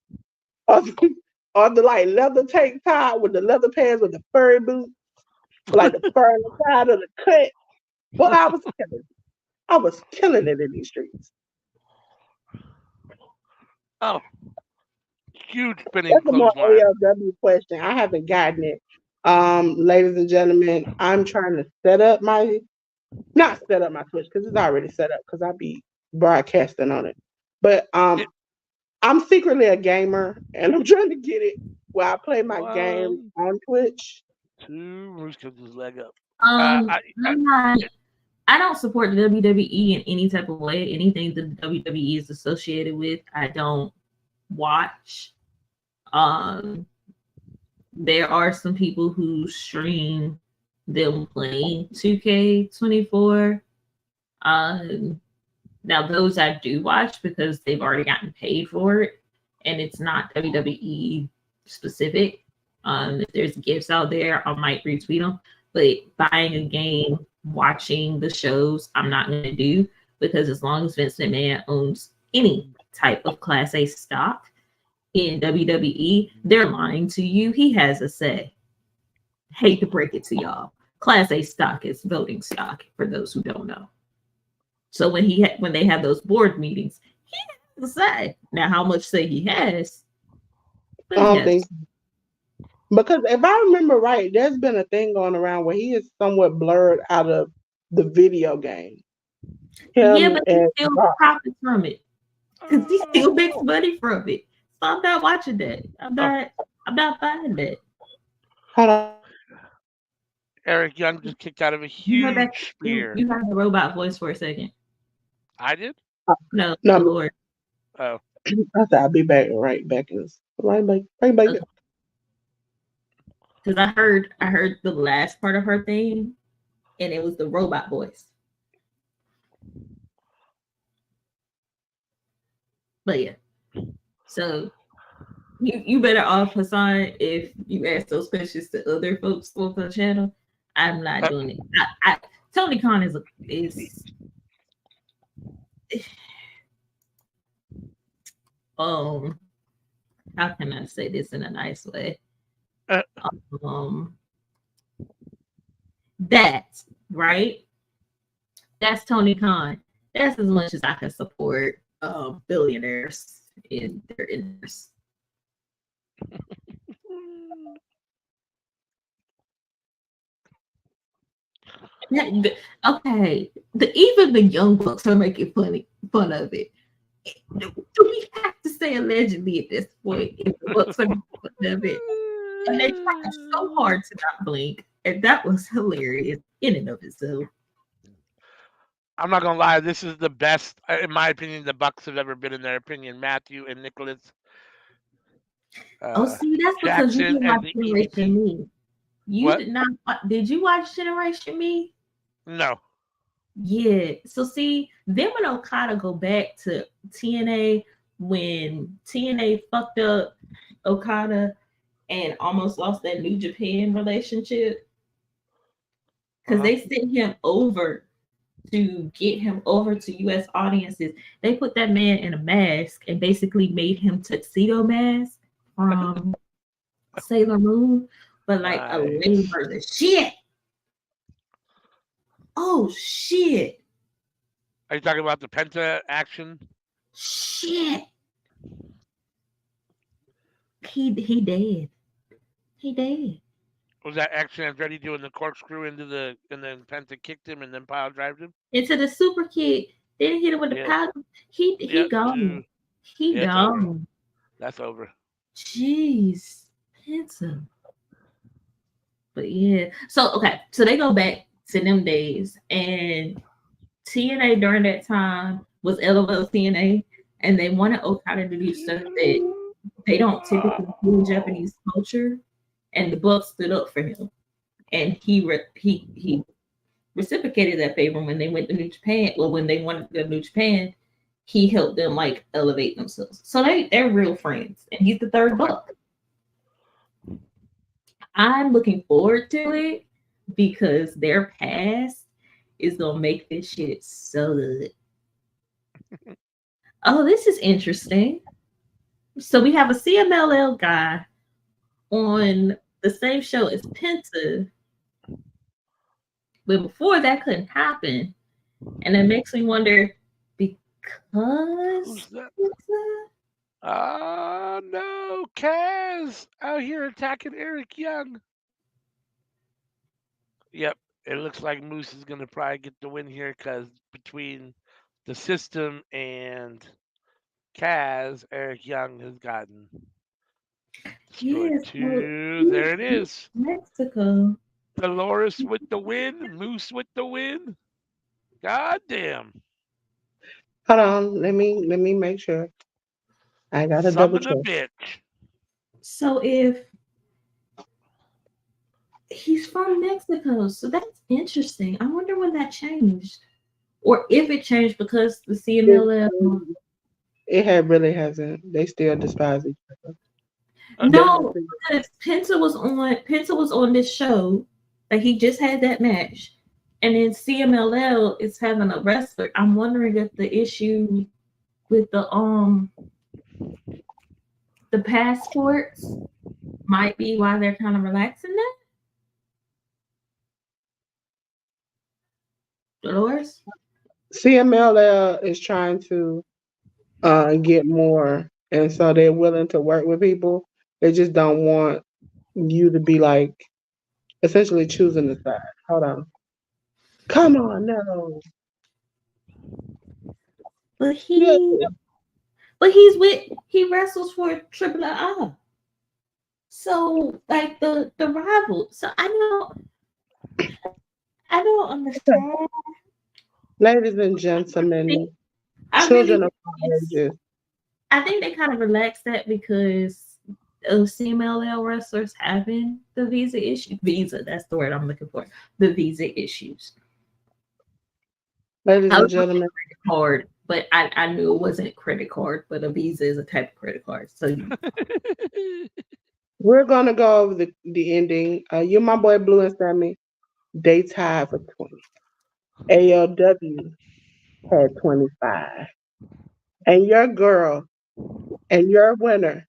On the like leather tank top with the leather pants with the furry boots, like the fur on the side of the cut. Boy, I was killing it. I was killing it in these streets. Oh, huge spinning That's a more clothesline. ALW question. I haven't gotten it. Ladies and gentlemen, I'm trying to not set up my Twitch because it's already set up because I be broadcasting on it. But I'm secretly a gamer and I'm trying to get it where I play my game on Twitch. Bruce gives his leg up. I don't support the WWE in any type of way. Anything that the WWE is associated with, I don't watch. There are some people who stream them playing 2K24. Now those I do watch because they've already gotten paid for it, and it's not WWE specific. If there's gifts out there, I might retweet them. But buying a game, watching the shows, I'm not going to do, because as long as Vince McMahon owns any type of Class A stock in WWE, they're lying to you. He has a say. Hate to break it to y'all. Class A stock is voting stock, for those who don't know. So when they have those board meetings, he has a say. Now, how much say he has? I don't think. Because if I remember right, there's been a thing going around where he is somewhat blurred out of the video game. Yeah, but he still profits from it because he still makes money from it. So I'm not watching that. I'm not buying that. Hold on. Eric Young just kicked out of a huge spear. You had the robot voice for a second. I did? No, Lord. Oh. I thought I'd be back right back in this. Right back. Because I heard the last part of her thing, and it was the robot voice. But yeah, so you better off, Hassan, if you ask those questions to other folks on the channel. I'm not doing it. Tony Khan is how can I say this in a nice way? That's right. That's Tony Khan. That's as much as I can support billionaires in their interests. Okay, even the young bucks are making fun of it. Do we have to say allegedly at this point if the bucks are making fun of it? And they tried so hard to not blink, and that was hilarious in and of itself. I'm not gonna lie, this is the best, in my opinion, the Bucks have ever been, in their opinion. Matthew and Nicholas. See, that's because you didn't watch Generation Me. You did not. Did you watch Generation Me? No. Yeah. So see, then when Okada go back to TNA, when TNA fucked up Okada and almost lost that New Japan relationship, because they sent him over to get him over to U.S. audiences. They put that man in a mask and basically made him Tuxedo Mask from Sailor Moon, but like a lame version. Shit. Oh shit. Are you talking about the Penta action? Shit. He dead. He dead. Was that action Andretti doing the corkscrew and then Penta kicked him and then pile drived him? Into the super kick. Then hit him with the pile. He gone. He gone. That's over. Jeez. Penta. But yeah. So they go back to them days, and TNA during that time was LOL TNA, and they wanted Okada to do stuff that they don't typically do in Japanese culture, and the Bucks stood up for him, and he reciprocated that favor when they went to New Japan. Well, when they wanted to go to New Japan, he helped them like elevate themselves. So they're real friends, and he's the third Buck. I'm looking forward to it because their past is gonna make this shit so good. Oh, this is interesting. So we have a CMLL guy on the same show as Penta, but before that couldn't happen, and it makes me wonder because Who's that? No, Kaz out here attacking Eric Young. Yep, it looks like Moose is gonna probably get the win here because between the system and Kaz, Eric Young has gotten destroyed yes, too. There it is. Mexico. Dolores with the win, Moose with the win. God damn. Hold on, let me make sure. I gotta double Summon a check. bitch. So if he's from Mexico, so that's interesting. I wonder when that changed, or if it changed because the CMLL. It really hasn't. They still despise each other. No, because Penta was on this show, like he just had that match, and then CMLL is having a wrestler. I'm wondering if the issue with the passports might be why they're kind of relaxing that. Dolores? CMLL is trying to get more, and so they're willing to work with people. They just don't want you to be like essentially choosing the side. Hold on. Come on, no. But Yeah. he wrestles for Triple A. So like the rival. So I don't understand. Ladies and gentlemen, children of all ages. I think they kind of relaxed that because of CMLL wrestlers having the visa issue. Visa, that's the word I'm looking for. The visa issues. Ladies and gentlemen, credit card, but I knew it wasn't credit card, but a visa is a type of credit card. So we're gonna go over the ending. You, my boy Blue and Sammy, they tied for 20. ALW had 25. And your girl and your winner.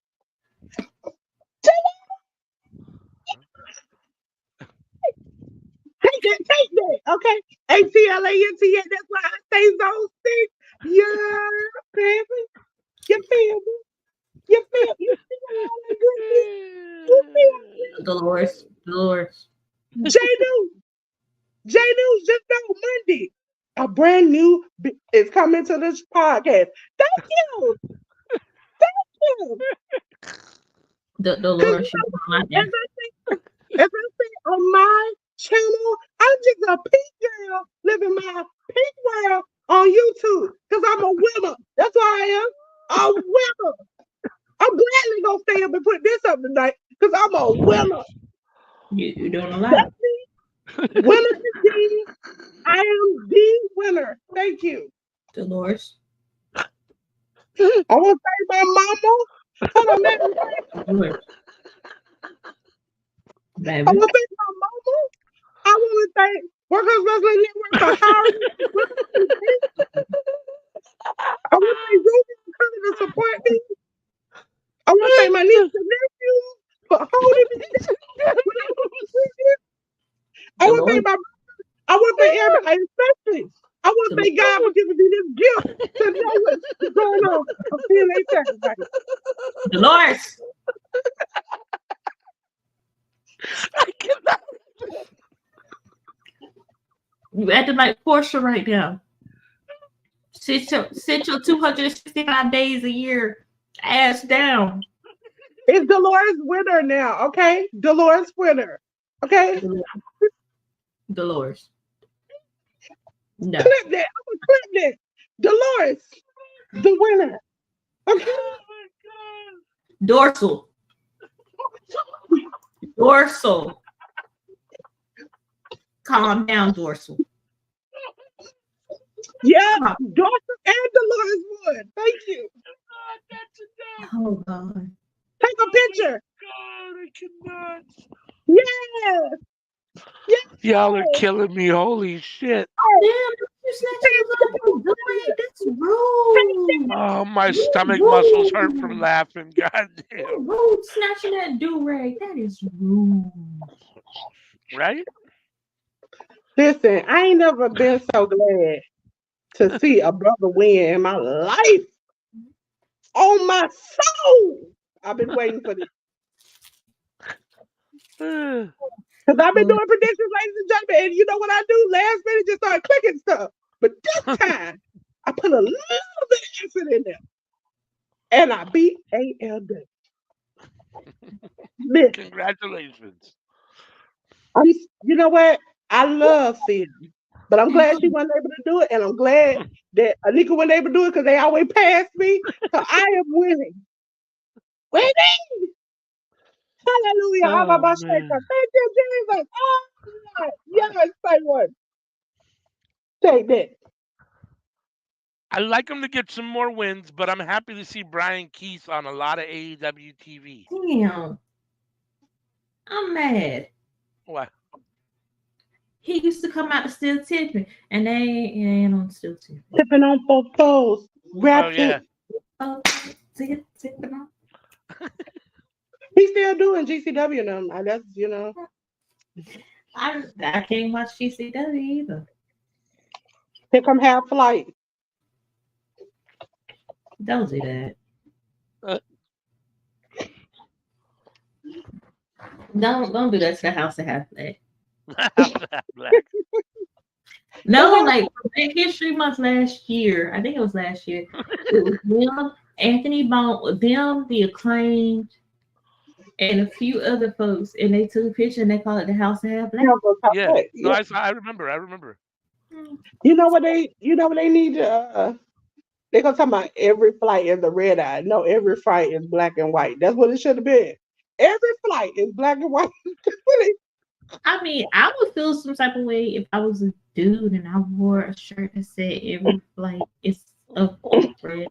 Take that, okay? ATLANTA, that's why I say those things. Yeah, baby. You feel me? You feel me? You feel all that good shit? You feel me? Dolores. J News just on Monday. A brand new is coming to this podcast. Thank you. Thank you. Dolores, As I say on my channel, I'm just a pink girl living my pink world on YouTube because I'm a winner. That's why I am a winner. I'm gladly gonna stay up and put this up tonight because I'm a winner. You doing a lot. Winner indeed. I am the winner. Thank you. Dolores. I want to thank my mama. Hold on, man. Baby. I want to thank my mama. I want to thank Workers Wrestling Network for hiring me. I want to thank Ruby for coming to support me. I want to thank my niece and nephew for holding me down. I want to thank my I want to thank everybody, especially I want to thank God for giving me this gift to know what's going on. I'm feeling sacrifice. Dolores. I cannot. You acting like Portia right now. Sit your 265 days a year ass down. It's Dolores Winner now, okay? Dolores Winner, okay? Dolores. No. Clip that. I'm gonna clip that. Dolores, the winner. Okay. Oh my god. Dorsal. Dorsal. Calm down, Dorsal. Yeah, Dorothy and Dolores won. Thank you. God, that's enough. Oh God. Take a picture. God, I cannot. Yes. Yes. Y'all are killing me. Holy shit. Damn, you snatching the line. That's rude. Oh, my You stomach rude. muscles hurt from laughing. God You damn. rude snatching that do-rag. That is rude. Right? Listen, I ain't never been so glad to see a brother win in my life. On my soul. I've been waiting for this. Because I've been doing predictions, ladies and gentlemen, and you know what I do? Last minute just start clicking stuff. But this time, I put a little bit of effort in there. And I beat AEW. Listen, Congratulations. you know what? I love Sydney. But I'm glad she wasn't able to do it. And I'm glad that Anika wasn't able to do it because they always passed me. So I am winning. Winning! Hallelujah. Oh, man. Thank you, Jesus. Oh, God. Yes, say one. Take that. I like him to get some more wins, but I'm happy to see Brian Keith on a lot of AEW TV. Damn. I'm mad. What? He used to come out to Still Tipping, and they ain't on Still Tipping. Tipping on both toes. Grab Oh, yeah. Oh, tipping on. He's still doing GCW now. That's, you know. I can't watch GCW either. Here come Half Flight. Don't do that. Uh. Don't do that to the House of Half Black. Black. No, like Black History Month last year. I think it was last year. It was them, Anthony Bone, them, the Acclaimed, and a few other folks, and they took a picture and they called it the House of Half Black. Yeah. No, I remember. I remember. You know what they need to they're gonna talk about every flight is a red eye. No, every flight is black and white. That's what it should have been. Every flight is black and white. I mean, I would feel some type of way if I was a dude and I wore a shirt that said every flight is a red.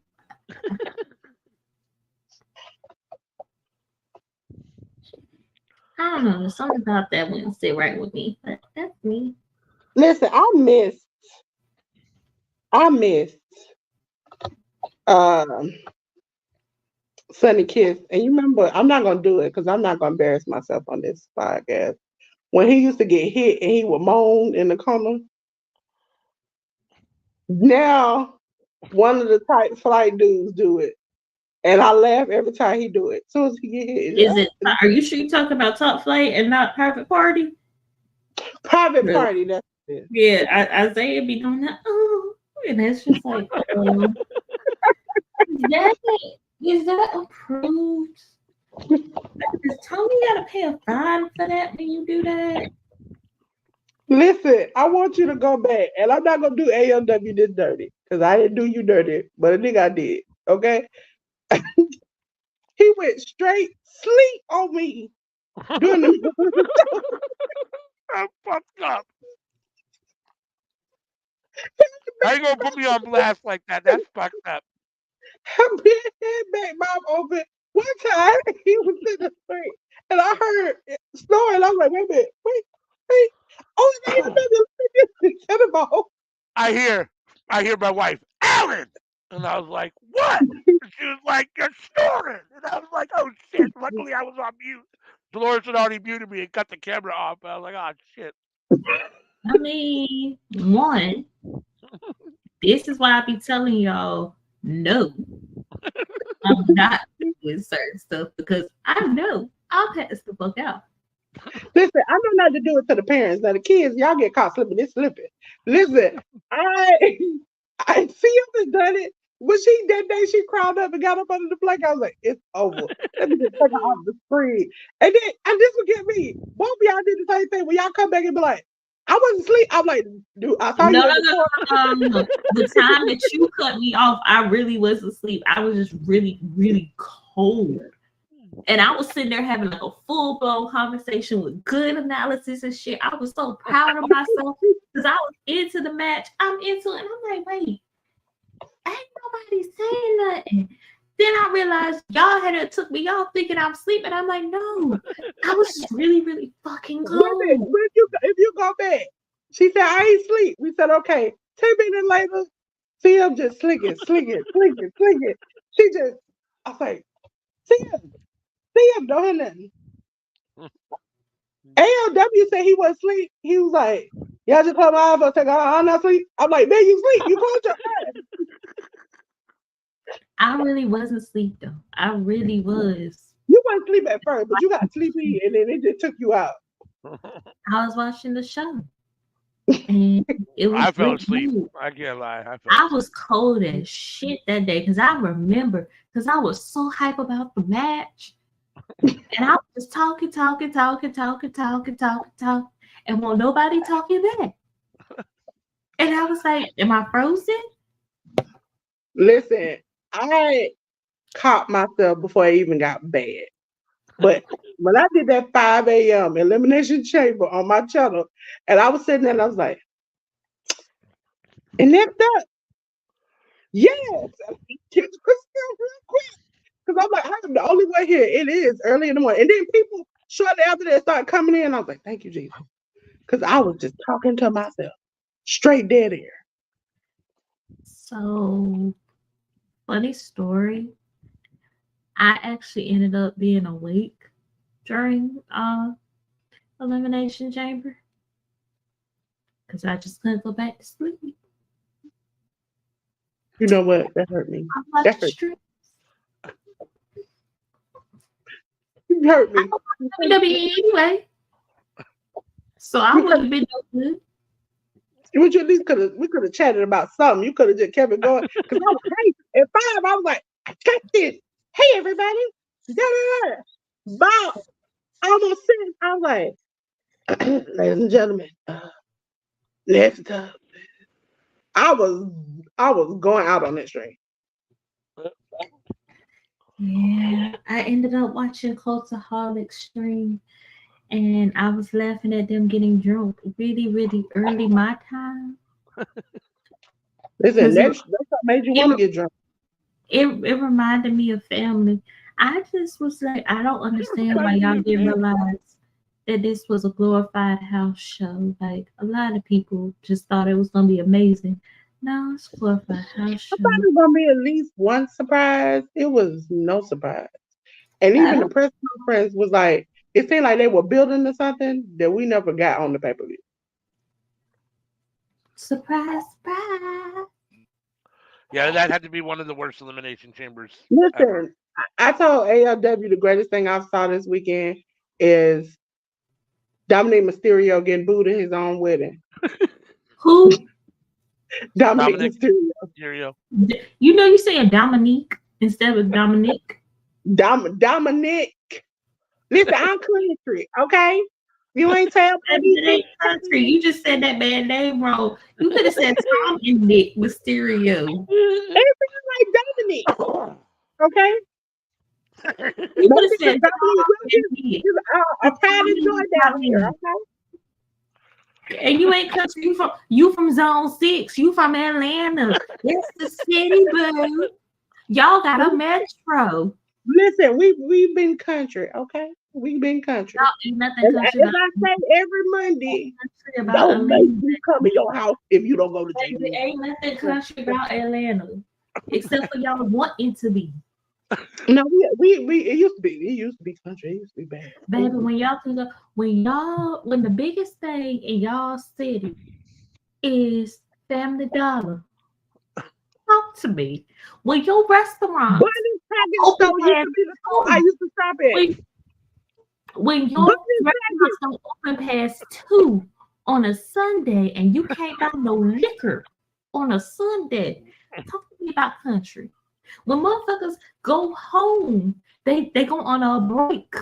I don't know. There's something about that wouldn't sit right with me. But that's me. Listen, I missed Sunny Kiss. And you remember, I'm not gonna do it because I'm not gonna embarrass myself on this podcast. When he used to get hit and he would moan in the corner. Now one of the type flight dudes do it. And I laugh every time he do it. As soon as he get hit. Is it? Are you sure you talking about Top Flight and not Private Party? Private Party, that's it. Yeah, Isaiah be doing that. Oh, and it's just like, is that approved? Does Tony gotta pay a fine for that when you do that? Listen, I want you to go back, and I'm not gonna do AMW this dirty because I didn't do you dirty, but I think I did. Okay, he went straight sleep on me during the. I'm fucked up. How you gonna put me on blast like that? That's fucked up. I'm back, mom open. One time he was in the street, and I heard it snoring. I was like, wait a minute, wait. Oh, it's AMW. I hear my wife, Alan! And I was like, what? And she was like, you're snoring. And I was like, oh shit. Luckily I was on mute. Dolores had already muted me and cut the camera off. I was like, oh shit. I mean, one, this is why I be telling y'all, no, I'm not doing certain stuff because I know I'll pass the fuck out. Listen, I know not to do it to the parents. Now the kids, y'all get caught slipping. It's slipping. Listen, I see has done it. When that day she crawled up and got up under the blanket, I was like, it's over. Let me just take her off the screen. And this will get me. Both of y'all did the same thing when y'all come back and be like, I wasn't asleep. I'm like, dude, I saw No, you in the corner. no. The time that you cut me off, I really was asleep. I was just really, really cold. And I was sitting there having like a full-blown conversation with good analysis and shit. I was so proud of myself because I was into the match. I'm into it. And I'm like, wait, ain't nobody saying nothing. Then I realized y'all had took me off thinking I'm sleeping. I'm like, no, I was just really, really fucking cold. If you go back, she said, I ain't sleep. We said, okay. 10 minutes later, CM just slinging. She just, I was like, CM, don't hear nothing. AEW said he wasn't asleep. He was like, y'all just close my eyes. I was like, I'm not asleep. I'm like, man, you sleep. You closed your eyes. I really wasn't asleep though. I really was. You weren't asleep at first, but you got sleepy and then it just took you out. I was watching the show. And it was I fell asleep. I can't lie. I was cold as shit that day because I remember because I was so hype about the match. And I was just talking, and won't nobody talking back. And I was like, am I frozen? Listen, I caught myself before I even got bad. But when I did that 5 a.m. Elimination Chamber on my channel, and I was sitting there and I was like, and next up, yes, real quick. Because I'm like, I'm the only one here. It is early in the morning. And then people shortly after that start coming in. I was like, thank you, Jesus. Because I was just talking to myself. Straight dead air. So, funny story. I actually ended up being awake during Elimination Chamber. Because I just couldn't go back to sleep. You know what? That hurt me. That hurt. You hurt me. WWE anyway. So I would have been no good. We could have chatted about something. You could have just kept it going. Because I was hey, at 5, I was like, I got this. Hey everybody. Bob. Almost 6. I was like, ladies and gentlemen, next up. I was going out on that string. Yeah, I ended up watching Cultaholic stream, and I was laughing at them getting drunk really, really early my time. Listen, that's what made you want to get drunk. It reminded me of family. I just was like, I don't understand why y'all didn't realize that this was a glorified house show. Like a lot of people just thought it was gonna be amazing. No, it's a glorified house show. I thought it was gonna be at least one surprise. It was no surprise. And even the press conference was like, it seemed like they were building to something that we never got on the pay-per-view. Surprise, surprise. Yeah, that had to be one of the worst elimination chambers. Listen, ever. I told AEW the greatest thing I saw this weekend is Dominic Mysterio getting booed at his own wedding. Who? Dominic Mysterio. You know you saying Dominique instead of Dominic. Dominic. Listen, I'm country, okay? You ain't tell me country. You just said that bad name wrong. You could have said Tom and Nick Mysterio. Everything like Dominic. Okay? You could have said Tom and Nick. I'm proud to join down here, okay? And you ain't country. You from Zone 6. You from Atlanta. That's the city, boo. Y'all got a metro. Listen, we've been country, okay? We've been country. As I say every Monday, don't make me come to your house if you don't go to JB. Ain't nothing country about Atlanta, except for y'all wanting to be. No, we it used to be country. It used to be bad. Baby, when the biggest thing in y'all city is Family Dollar. Talk to me. When your restaurant I used to stop at. When your restaurants don't open past 2 on a Sunday and you can't buy no liquor on a Sunday, talk to me about country. When motherfuckers go home, they go on a break.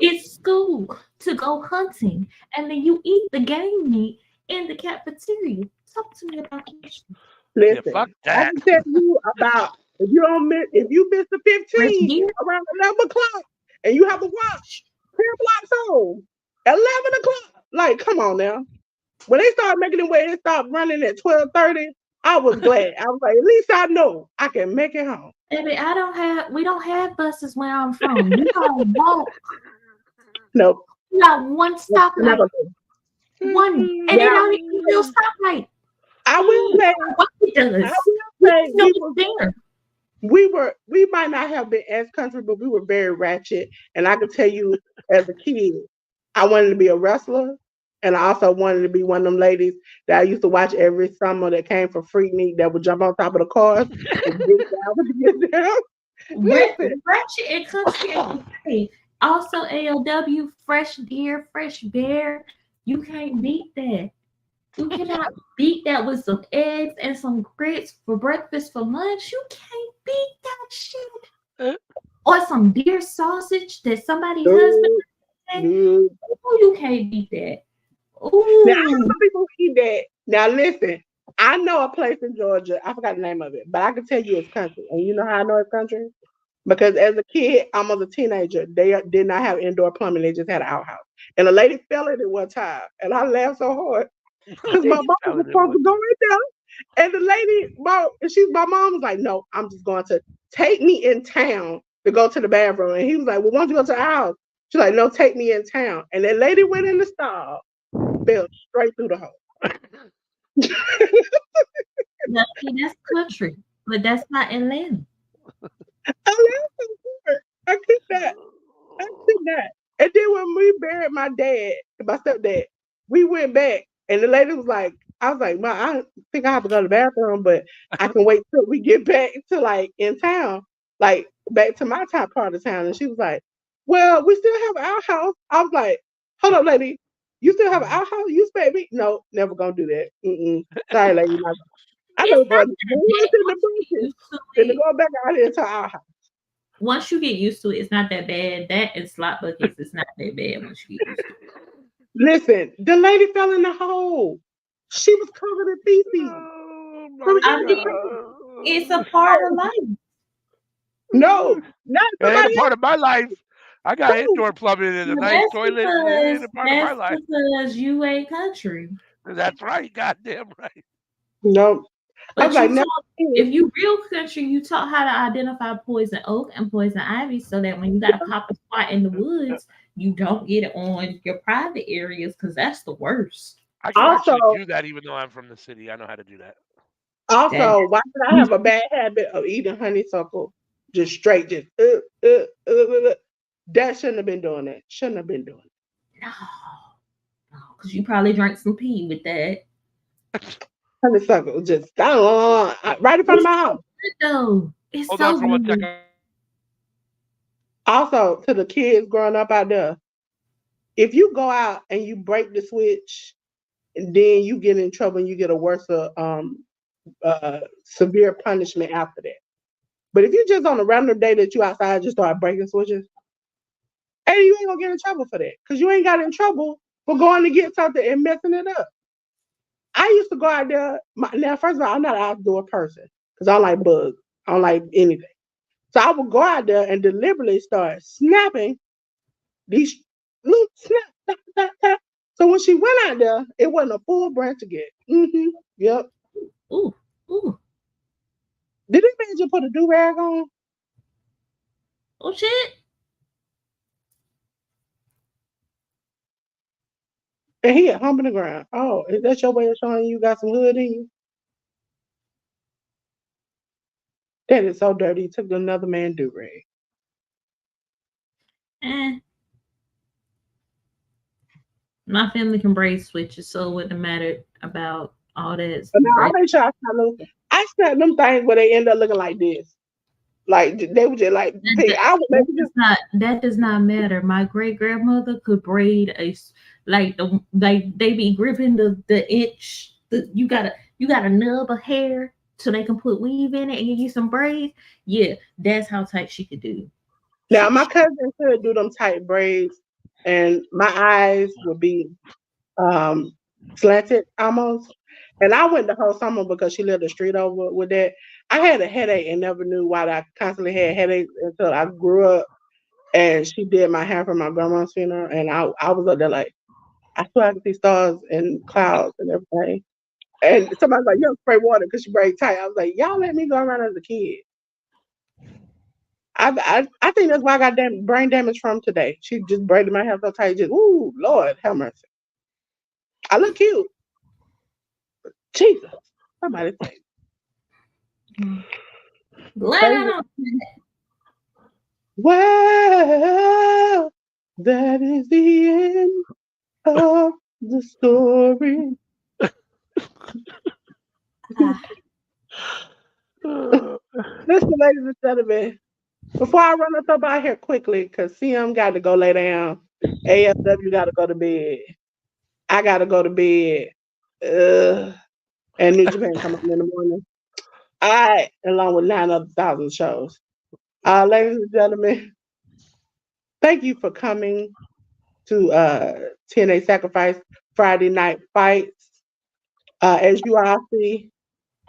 It's school to go hunting, and then you eat the game meat in the cafeteria. Talk to me about that shit. Yeah, fuck Listen, I that. can tell you about if you miss the Fresh 15 deer. around 11 o'clock and you have to walk 10 blocks home at 11 o'clock. Like, come on now. When they started making it where they stopped running at 12:30, I was glad. I was like, at least I know I can make it home. Baby, we don't have buses where I'm from. You gotta walk. Nope. You got one stoplight. Never. One. And it Now don't even feel stoplight. I will say, What it I does. will say No, it's there. we might not have been as country, but we were very ratchet. And I can tell you, as a kid, I wanted to be a wrestler, and I also wanted to be one of them ladies that I used to watch every summer that came for free meat that would jump on top of the cars and get down to get down. Listen, Ratchet and country and okay. Also AOW, fresh deer, fresh bear. You can't beat that. You cannot beat that with some eggs and some grits for breakfast for lunch. You can't beat that shit. Or some deer sausage that somebody's husband had. dude. Oh, you can't beat that. Now I know Ooh. some people eat that. Now listen, I know a place in Georgia. I forgot the name of it, but I can tell you it's country. And you know how I know it's country? Because as a kid, almost a teenager, they did not have indoor plumbing. They just had an outhouse. And a lady fell in it one time, and I laughed so hard because my mom was supposed to go in there. And the lady, my mom was like, "No, I'm just going to take me in town to go to the bathroom." And he was like, "Well, why don't you go to the house?" She's like, "No, take me in town." And that lady went in the stall, fell straight through the hole. Now, see, that's country, but that's not Atlanta. I laughed so hard. I could not. I could not. And then when we buried my dad, my stepdad, we went back, and the lady was like, "I was like, Ma, I think I have to go to the bathroom, but I can wait till we get back to like in town, like back to my top part of town." And she was like, "Well, we still have our house." I was like, "Hold up, lady, you still have our house? You expect me? No, never gonna do that. Mm-mm. Sorry, lady. I It's know not going that bad in the once you get bushes used to and to it. go back out here to our house." Once you get used to it, it's not that bad. That and slot buckets is not that bad once you get used to it. Listen, the lady fell in the hole. She was covered in feces. Oh From my I head to mean, it's a part of toe. life. No, not It ain't a somebody part of my life. I got else. indoor plumbing and a Well, nice toilet. It ain't a part of my that's life. because you ain't country. That's right. Goddamn right. No. I was But like, you never taught, again. if you real country, you taught how to identify poison oak and poison ivy so that when you got to pop a spot in the woods, you don't get it on your private areas because that's the worst. I can Also, actually do that even though I'm from the city. I know how to do that. That why did I have a bad habit of eating honeysuckle just straight, just that shouldn't have been doing that. Shouldn't have been doing it. no, no, because you probably drank some pee with that. Honeysuckle just right in front of It's my so house. good though. It's Hold on so for one good. second. Also, to the kids growing up out there, if you go out and you break the switch and then you get in trouble and you get a worse severe punishment after that. But if you just on a random day that you outside just start breaking switches, hey, you ain't gonna get in trouble for that because you ain't got in trouble for going to get something and messing it up. I used to go out there. Now, first of all, I'm not an outdoor person because I don't like bugs. I don't like anything. So I would go out there and deliberately start snapping these little snap, tap, tap, tap. So when she went out there, it wasn't a full branch again. Yep. Ooh, ooh, Did this man just put a do rag on? oh shit. And he had humping the ground. Oh, is that your way of showing you got some hood in you? That is so dirty. He took another man do rag. Eh, my family can braid switches, so it wouldn't matter about all that But now I braid. make sure I snap them things where they end up looking like this. Like they were just like I would maybe just That does not matter. My great grandmother could braid like they be gripping the inch. You got a nub of hair so they can put weave in it and give you some braids. Yeah, that's how tight she could do. now my She cousin could do them tight braids, and my eyes would be slanted almost. And I went the whole summer because she lived the street over with that. I had a headache and never knew why I constantly had headaches until I grew up and she did my hair for my grandma's funeral. And I was up there like, I swear I could see stars and clouds and everything. And somebody's like, yo, spray water because she braid tight. I was like, y'all let me go around as a kid. I think that's why I got brain damage from today. She just braided my hair so tight. Just, ooh, Lord, have mercy. I look cute. Jesus. Somebody say. Glad Well, that is the end of the story. Listen, ladies and gentlemen, before I run us up out here quickly, because CM got to go lay down, AFW got to go to bed, I got to go to bed, and New Japan come on in the morning. I, along with 9,000 shows. Ladies and gentlemen, thank you for coming to TNA Sacrifice Friday Night Fights. As you all see,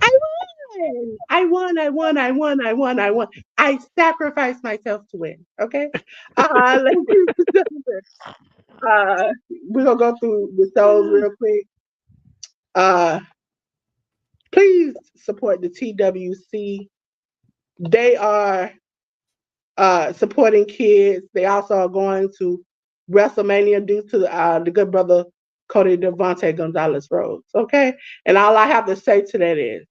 I won. I won. I won. I won. I won. I won. I sacrificed myself to win. Okay. Ladies and gentlemen, we're gonna go through the shows real quick. Please support the TWC. They are supporting kids. They also are going to WrestleMania due to the good brother Cody Devontae Gonzalez Rhodes. Okay, and all I have to say to that is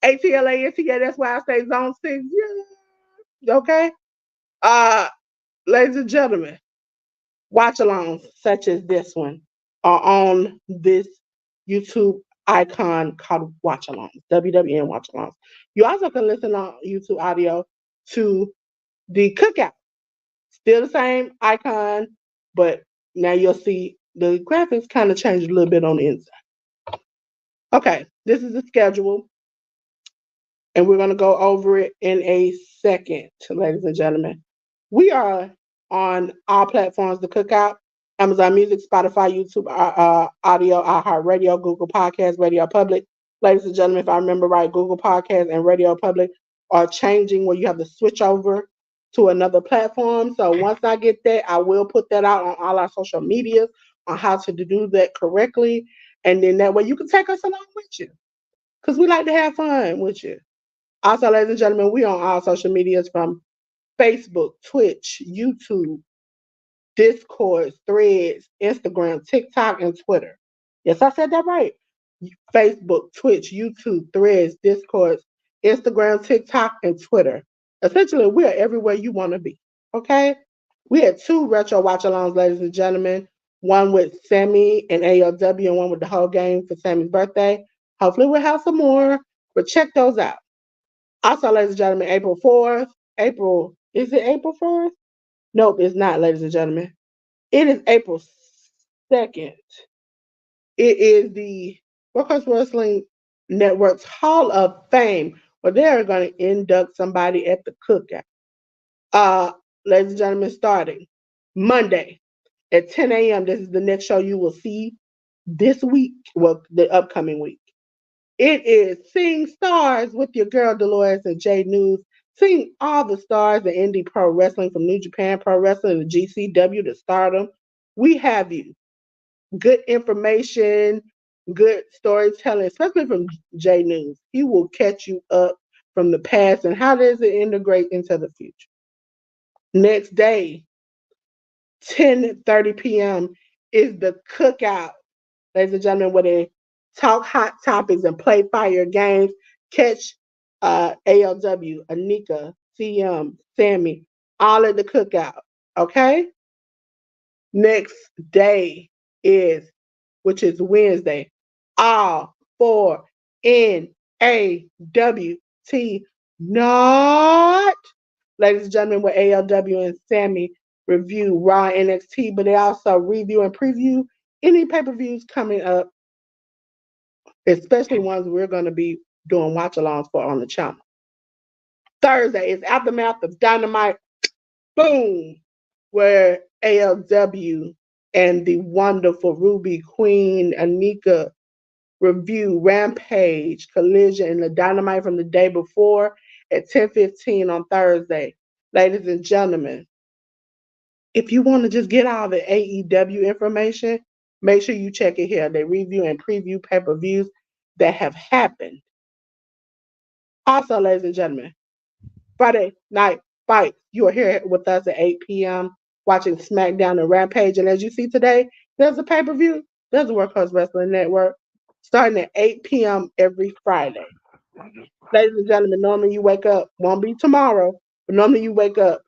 ATLANTA. That's why I say Zone 6. Yeah. Okay. Ladies and gentlemen, watch-alongs such as this one are on this YouTube icon called Watchalongs, WWN Watchalongs. You also can listen on YouTube audio to the cookout. Still the same icon, but now you'll see the graphics kind of changed a little bit on the inside. Okay, this is the schedule, and we're going to go over it in a second, ladies and gentlemen. We are on all platforms, the cookout, Amazon Music, Spotify, YouTube, Audio, iHeartRadio, Google Podcasts, Radio Public. Ladies and gentlemen, if I remember right, Google Podcasts and Radio Public are changing where you have to switch over to another platform. So once I get that, I will put that out on all our social medias on how to do that correctly. And then that way you can take us along with you because we like to have fun with you. Also, ladies and gentlemen, we on all social medias from Facebook, Twitch, YouTube, Discord, Threads, Instagram, TikTok, and Twitter. Yes, I said that right. Facebook, Twitch, YouTube, Threads, Discord, Instagram, TikTok, and Twitter. Essentially, we are everywhere you want to be. Okay? We had 2 retro watch-alongs, ladies and gentlemen. One with Sammy and AEW, and one with the whole game for Sammy's birthday. Hopefully, we'll have some more, but check those out. Also, ladies and gentlemen, April 4th. Is it April 4th? Nope, it's not, ladies and gentlemen. It is April 2nd. It is the Workers Wrestling Network's Hall of Fame, where they're going to induct somebody at the cookout. Ladies and gentlemen, starting Monday at 10 a.m. This is the next show you will see this week, well, the upcoming week. It is Seeing Stars with your girl Dolores and J News. Seeing all the stars in indie pro wrestling from New Japan Pro Wrestling to GCW to Stardom. We have you. Good information, good storytelling, especially from J News. He will catch you up from the past and how does it integrate into the future. Next day, 10:30 p.m. is the cookout, ladies and gentlemen, where they talk hot topics and play fire games. Catch ALW, Anika, CM, Sammy, all at the cookout. Okay? Next day which is Wednesday, all for NAWT not. Ladies and gentlemen, with ALW and Sammy review Raw and NXT, but they also review and preview any pay-per-views coming up, especially ones we're going to be doing watch-alongs for on the channel. Thursday is Aftermath of Dynamite, boom, where ALW and the wonderful Ruby Queen Anika review Rampage, Collision, and the Dynamite from the day before at 10:15 on Thursday. Ladies and gentlemen, if you want to just get all the AEW information, make sure you check it here. They review and preview pay-per-views that have happened. Also, ladies and gentlemen, Friday night fight. You are here with us at 8 p.m. watching SmackDown and Rampage. And as you see today, there's a pay-per-view. There's a Workhorse Wrestling Network starting at 8 p.m. every Friday. Ladies and gentlemen, normally you wake up, won't be tomorrow, but normally you wake up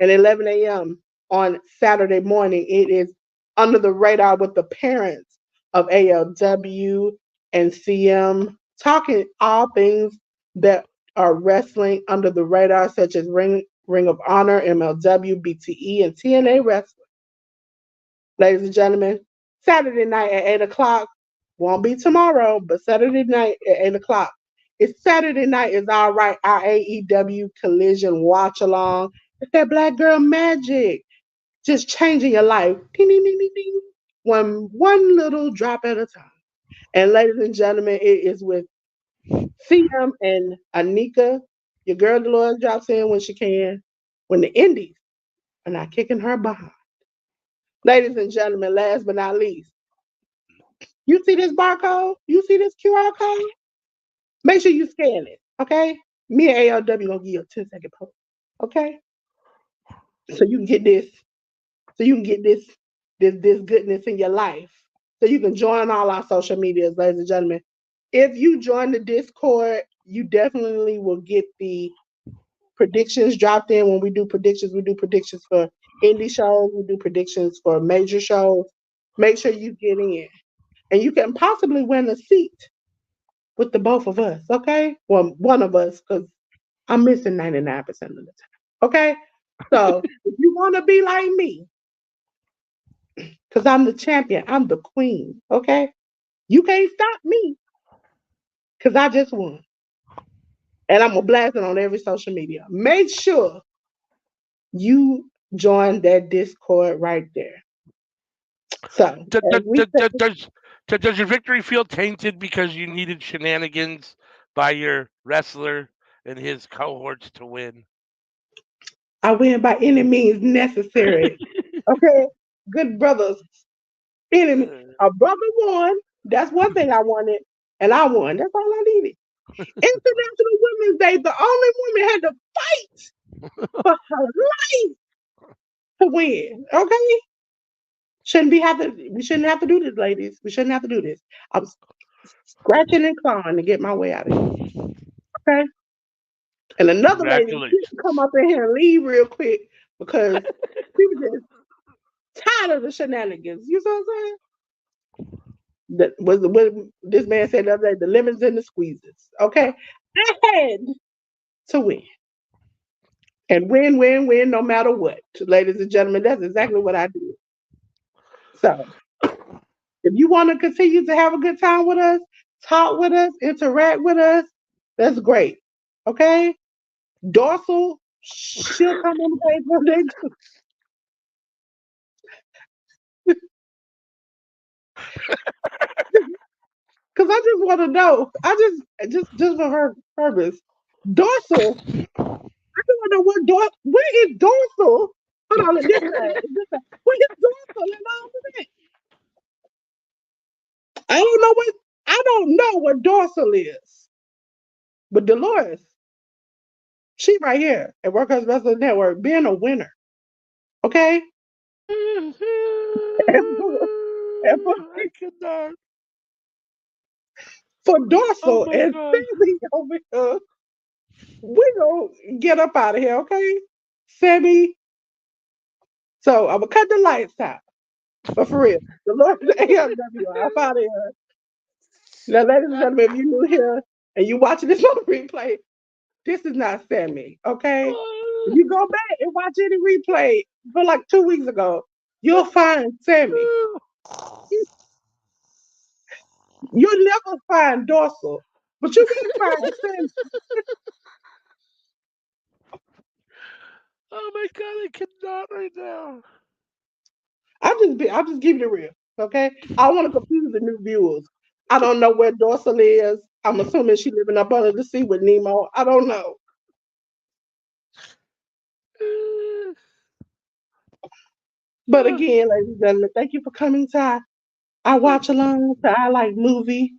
at 11 a.m. on Saturday morning. It is under the radar with the parents of ALW and CM, talking all things that are wrestling under the radar, such as Ring of Honor, MLW, BTE, and TNA wrestling. Ladies and gentlemen, Saturday night at 8 o'clock, won't be tomorrow, but Saturday night at 8 o'clock. It's Saturday night is all right, our AEW Collision watch along. It's that black girl magic, just changing your life. Ding, ding, ding, ding, ding. One little drop at a time. And ladies and gentlemen, it is with CM and Anika. Your girl Dolores drops in when she can, when the indies are not kicking her behind. Ladies and gentlemen, last but not least, you see this barcode? You see this QR code? Make sure you scan it, okay? Me and ALW gonna give you a 10-second post, okay? So you can get this, so you can get this goodness in your life. So you can join all our social medias, ladies and gentlemen. If you join the Discord, you definitely will get the predictions dropped in. When we do predictions for indie shows, we do predictions for major shows. Make sure you get in. And you can possibly win a seat with the both of us, okay? Well, one of us, because I'm missing 99% of the time, okay? So if you want to be like me, because I'm the champion, I'm the queen, okay? You can't stop me because I just won. And I'm going to blast it on every social media. Make sure you join that Discord right there. So, as we said, Does your victory feel tainted because you needed shenanigans by your wrestler and his cohorts to win? I win by any means necessary. Okay? Good brothers. Enemy. A brother won. That's one thing I wanted. And I won. That's all I needed. International Women's Day, the only woman had to fight for her life to win. Okay? We shouldn't have to do this, ladies. We shouldn't have to do this. I was scratching and clawing to get my way out of here. Okay? And another lady didn't come Congratulations. up in here and leave real quick because she was just tired of the shenanigans. You know what I'm saying? That was what this man said the other day, the lemons and the squeezes. Okay? I had to win. And win, win, win, no matter what. Ladies and gentlemen, that's exactly what I did. So if you want to continue to have a good time with us, talk with us, interact with us, that's great. Okay? Dorsal, she'll come on the page one day too. Because I just want to know. I just for her purpose. Dorsal, I don't know where is dorsal? Hold on, where is dorsal and all of that? I don't know what dorsal is. But Dolores, she right here at Workers Wrestling Network being a winner. Okay? And for, I cannot. for Oh dorsal my and god. Sammy over here, we gonna get up out of here, okay? Sammy. So I'm gonna cut the lights out. But for real, the Lord AMW, I'm out of here. Now, ladies and gentlemen, if you're new here and you watching this on replay, this is not Sammy, okay? If you go back and watch any replay for like 2 weeks ago, you'll find Sammy. You'll never find dorsal, but you will find Sammy. Oh my god, I cannot right now. I'll just give it real. Okay. I want to confuse the new viewers. I don't know where Dorsal is. I'm assuming she living up under the sea with Nemo. I don't know. But again, ladies and gentlemen, thank you for coming to our watch along to I Like Movie.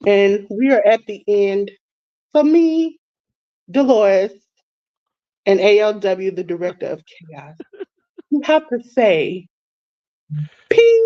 And we are at the end. For me, Dolores, and ALW, the director of Chaos, you have to say, peace.